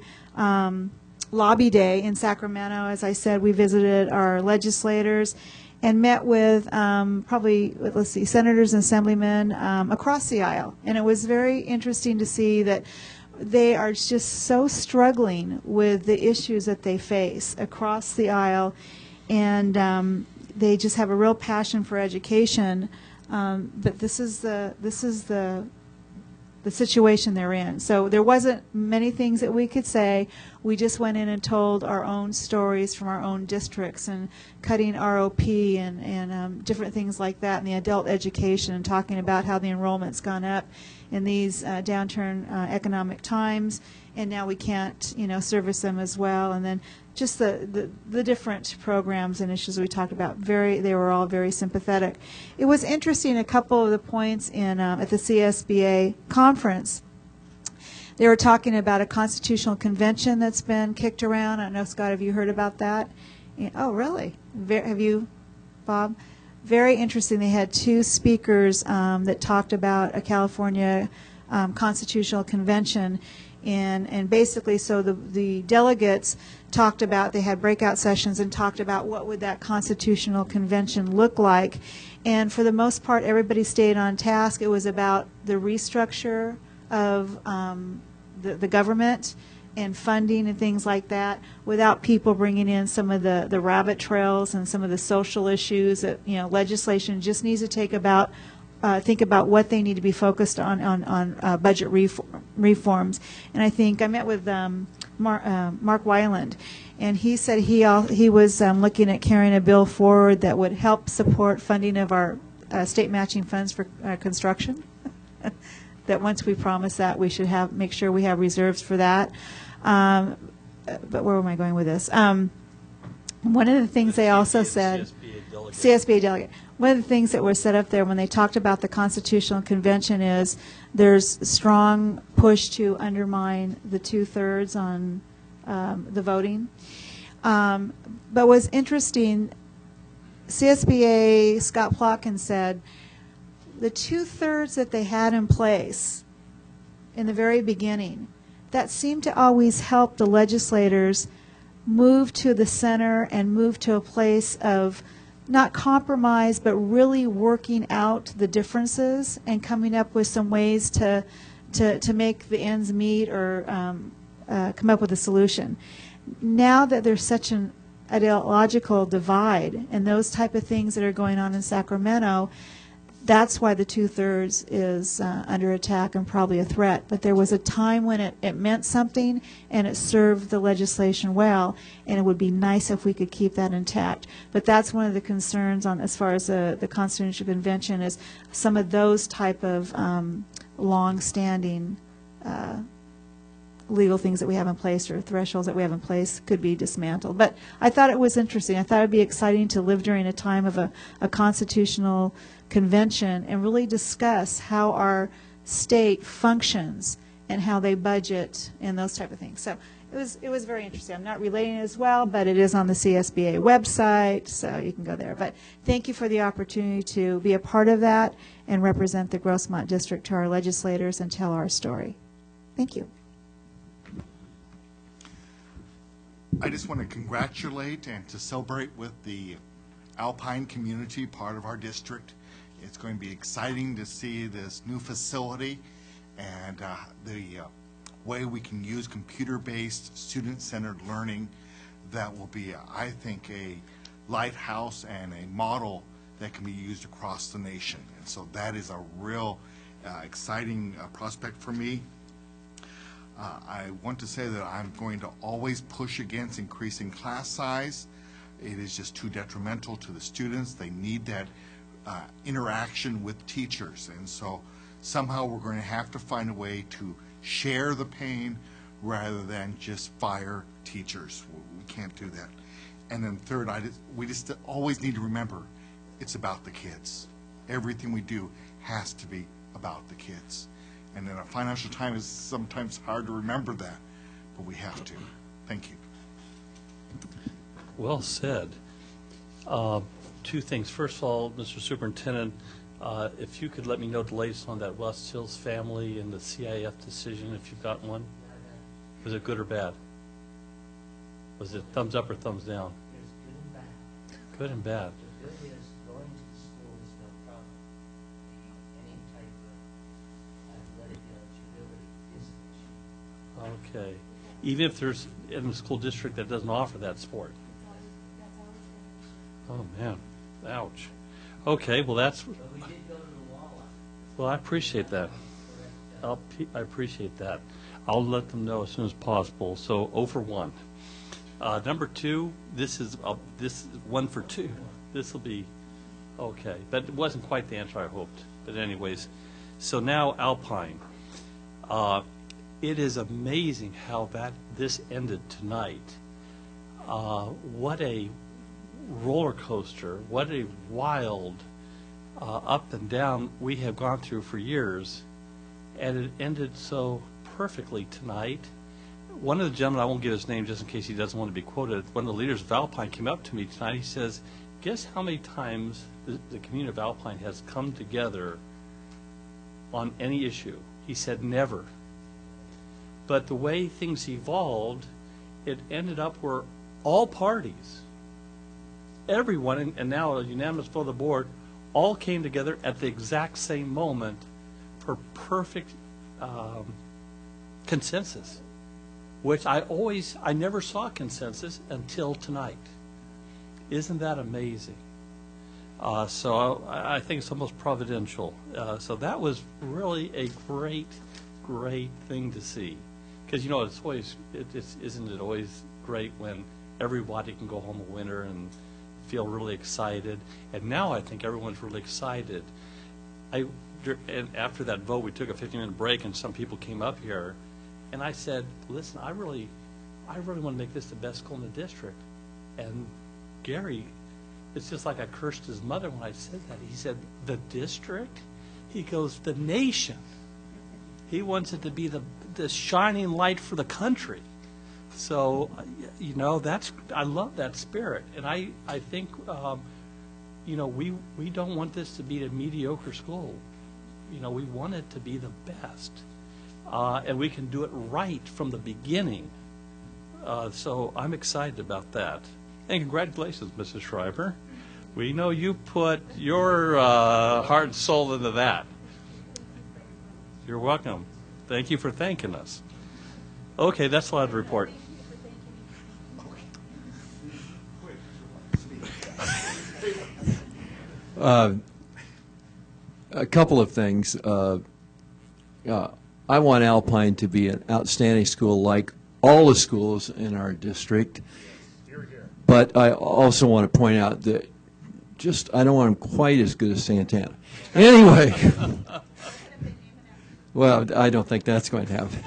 Lobby Day in Sacramento. As I said, we visited our legislators and met with senators and assemblymen across the aisle. And it was very interesting to see that they are just so struggling with the issues that they face across the aisle, and they just have a real passion for education. But this is the situation they're in. So there wasn't many things that we could say. We just went in and told our own stories from our own districts, and cutting ROP and different things like that in the adult education, and talking about how the enrollment's gone up in these downturn economic times, and now we can't, service them as well. And then just the different programs and issues we talked about, they were all very sympathetic. It was interesting, a couple of the points at the CSBA conference. They were talking about a constitutional convention that's been kicked around. I don't know, Scott, have you heard about that? Oh, really? Have you, Bob? Very interesting. They had two speakers that talked about a California constitutional convention. And basically, so the delegates talked about, they had breakout sessions and talked about what would that constitutional convention look like. And for the most part, everybody stayed on task. It was about the restructure of the government and funding and things like that, without people bringing in some of the rabbit trails and some of the social issues that, legislation just needs to think about what they need to be focused on budget reforms. And I think I met with Mark Weiland, and he said he was looking at carrying a bill forward that would help support funding of our state matching funds for construction. That once we promise that, we should make sure we have reserves for that. But where am I going with this? One of the things they also said, CSBA delegate. One of the things that was set up there when they talked about the Constitutional Convention is there's strong push to undermine the 2/3 on the voting. But what's interesting, CSBA Scott Plotkin said the 2/3 that they had in place in the very beginning, that seemed to always help the legislators move to the center and move to a place of not compromise, but really working out the differences and coming up with some ways to make the ends meet, or come up with a solution. Now that there's such an ideological divide and those type of things that are going on in Sacramento, that's why the 2/3 is under attack and probably a threat. But there was a time when it meant something and it served the legislation well, and it would be nice if we could keep that intact. But that's one of the concerns as far as the Constitutional Convention, is some of those type of long-standing legal things that we have in place, or thresholds that we have in place, could be dismantled. But I thought it was interesting. I thought it would be exciting to live during a time of a constitutional convention and really discuss how our state functions and how they budget and those type of things. So it was very interesting. I'm not relating it as well, but it is on the CSBA website, so you can go there. But thank you for the opportunity to be a part of that and represent the Grossmont District to our legislators and tell our story. Thank you. I just want to congratulate and to celebrate with the Alpine community, part of our district. It's going to be exciting to see this new facility and the way we can use computer-based, student-centered learning that will be, I think, a lighthouse and a model that can be used across the nation. And so that is a real exciting prospect for me. I want to say that I'm going to always push against increasing class size. It is just too detrimental to the students. They need that interaction with teachers. And so somehow we're going to have to find a way to share the pain rather than just fire teachers. We can't do that. And then third, we just always need to remember it's about the kids. Everything we do has to be about the kids. And in a financial time, it's sometimes hard to remember that, but we have to. Thank you. Well said. Two things. First of all, Mr. Superintendent, if you could let me know the latest on that West Hills family and the CIF decision, if you've got one. Was it good or bad? Was it thumbs up or thumbs down? It's good and bad. Good and bad. The good is going to the school is no problem. Any type of athletic eligibility is an issue. Okay. Even if there's in the school district that doesn't offer that sport. Oh, man. Ouch. Okay, well, that's... But we did go to the wall. Well, I appreciate that. I appreciate that. I'll let them know as soon as possible. So 0 for 1. Number 2, this is 1 for 2. This will be okay, but it wasn't quite the answer I hoped. But anyways, so now Alpine. It is amazing how this ended tonight. What a roller coaster! What a wild up and down we have gone through for years, and it ended so perfectly tonight. One of the gentlemen, I won't give his name just in case he doesn't want to be quoted, one of the leaders of Alpine came up to me tonight. He says, guess how many times the community of Alpine has come together on any issue? He said, never. But the way things evolved, it ended up where all parties, everyone, and now a unanimous vote of the board, all came together at the exact same moment for perfect consensus, which I never saw consensus until tonight. Isn't that amazing? So I think it's almost providential. So that was really a great, great thing to see. Because, you know, isn't it always great when everybody can go home a winner and feel really excited? And now I think everyone's really excited. And after that vote, we took a 15-minute break, and some people came up here, and I said, listen, I really want to make this the best school in the district. And Gary, it's just like I cursed his mother when I said that. He said, the district? He goes, the nation. He wants it to be the shining light for the country. So, you know, I love that spirit. And I think, you know, we don't want this to be a mediocre school. You know, we want it to be the best. And we can do it right from the beginning. So I'm excited about that. And congratulations, Mrs. Schreiber. We know you put your heart and soul into that. You're welcome. Thank you for thanking us. Okay, that's all I have to report. A couple of things. I want Alpine to be an outstanding school like all the schools in our district. But I also want to point out that I don't want them quite as good as Santana. Anyway, well, I don't think that's going to happen.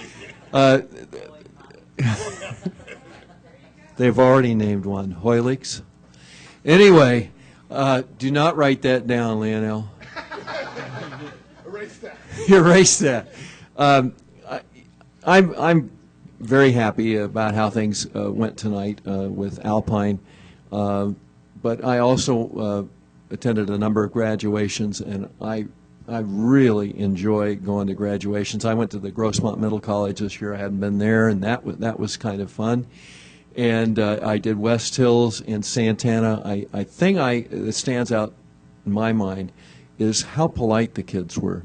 They've already named one, Hoylix. Anyway, do not write that down, Lionel. Erase that. Erase that. I'm very happy about how things went tonight with Alpine, but I also attended a number of graduations, and I really enjoy going to graduations. I went to the Grossmont Middle College this year. I hadn't been there, and that was kind of fun. And I did West Hills and Santana. I think that stands out in my mind is how polite the kids were.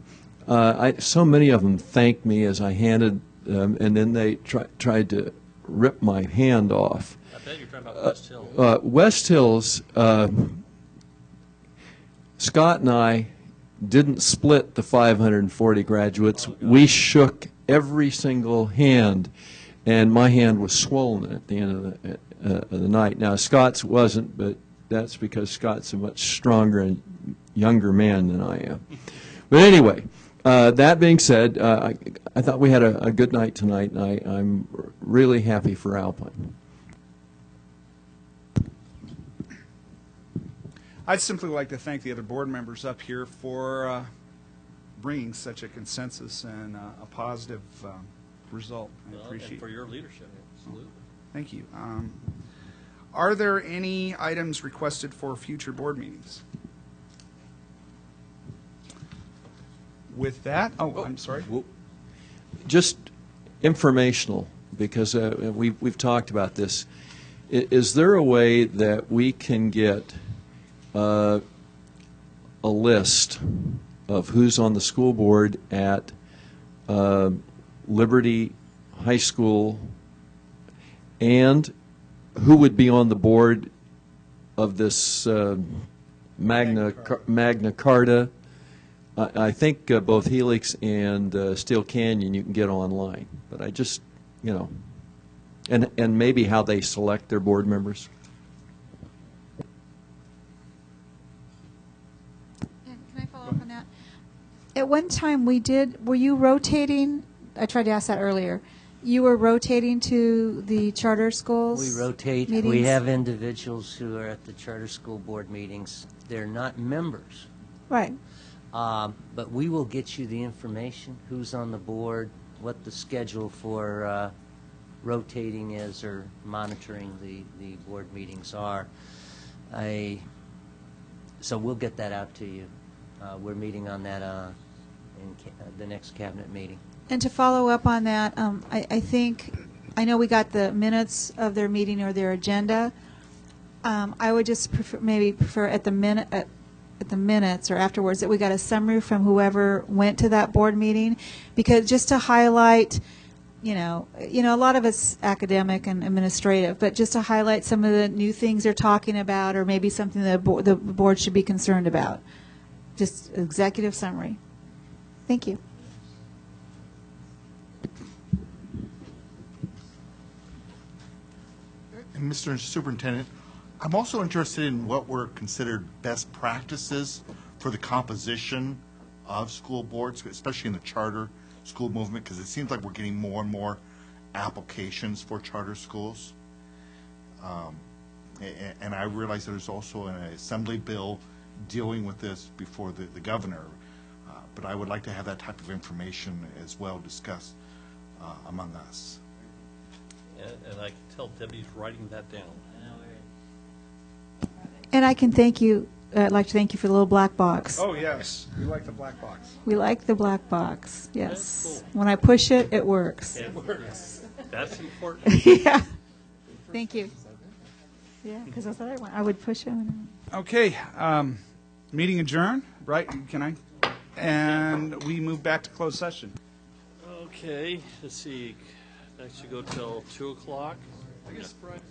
So many of them thanked me as I handed them, and then they tried to rip my hand off. I bet you're talking about West Hills. West Hills, Scott and I didn't split the 540 graduates. We shook every single hand, and my hand was swollen at the end of the night. Now, Scott's wasn't, but that's because Scott's a much stronger and younger man than I am. But anyway, that being said, I thought we had a good night tonight, and I'm really happy for Alpine. I'd simply like to thank the other board members up here for bringing such a consensus and a positive result. I appreciate and for your leadership. Absolutely. Thank you. Are there any items requested for future board meetings? With that, I'm sorry. Just informational, because we've talked about this. Is there a way that we can get a list of who's on the school board at Liberty High School and who would be on the board of this Magna Carta? I think both Helix and Steel Canyon you can get online, but I just, and maybe how they select their board members. Can I follow up on that? At one time were you rotating? I tried to ask that earlier. You were rotating to the charter schools? We rotate. Meetings? We have individuals who are at the charter school board meetings. They're not members. Right. But we will get you the information, who's on the board, what the schedule for rotating is or monitoring the board meetings are. So we'll get that out to you. We're meeting on that in the next cabinet meeting. And to follow up on that, I know we got the minutes of their meeting or their agenda. I would just prefer at the minutes or afterwards that we got a summary from whoever went to that board meeting, because just to highlight, a lot of it's academic and administrative, but just to highlight some of the new things they're talking about, or maybe something that the board should be concerned about. Just executive summary. Thank you. And Mr. Superintendent, I'm also interested in what were considered best practices for the composition of school boards, especially in the charter school movement, because it seems like we're getting more and more applications for charter schools. And I realize there's also an assembly bill dealing with this before the governor, but I would like to have that type of information as well discussed among us. And I can tell Debbie's writing that down. And I can thank you. I'd like to thank you for the little black box. Oh, yes. We like the black box. We like the black box. Yes. That's cool. When I push it, it works. It works. That's important. Yeah. Thank you. Yeah, because that's the other one. I would push it. Okay. Meeting adjourned, right? Can I? And we move back to closed session. Okay, let's see. That should go till 2 o'clock. I guess, Brian.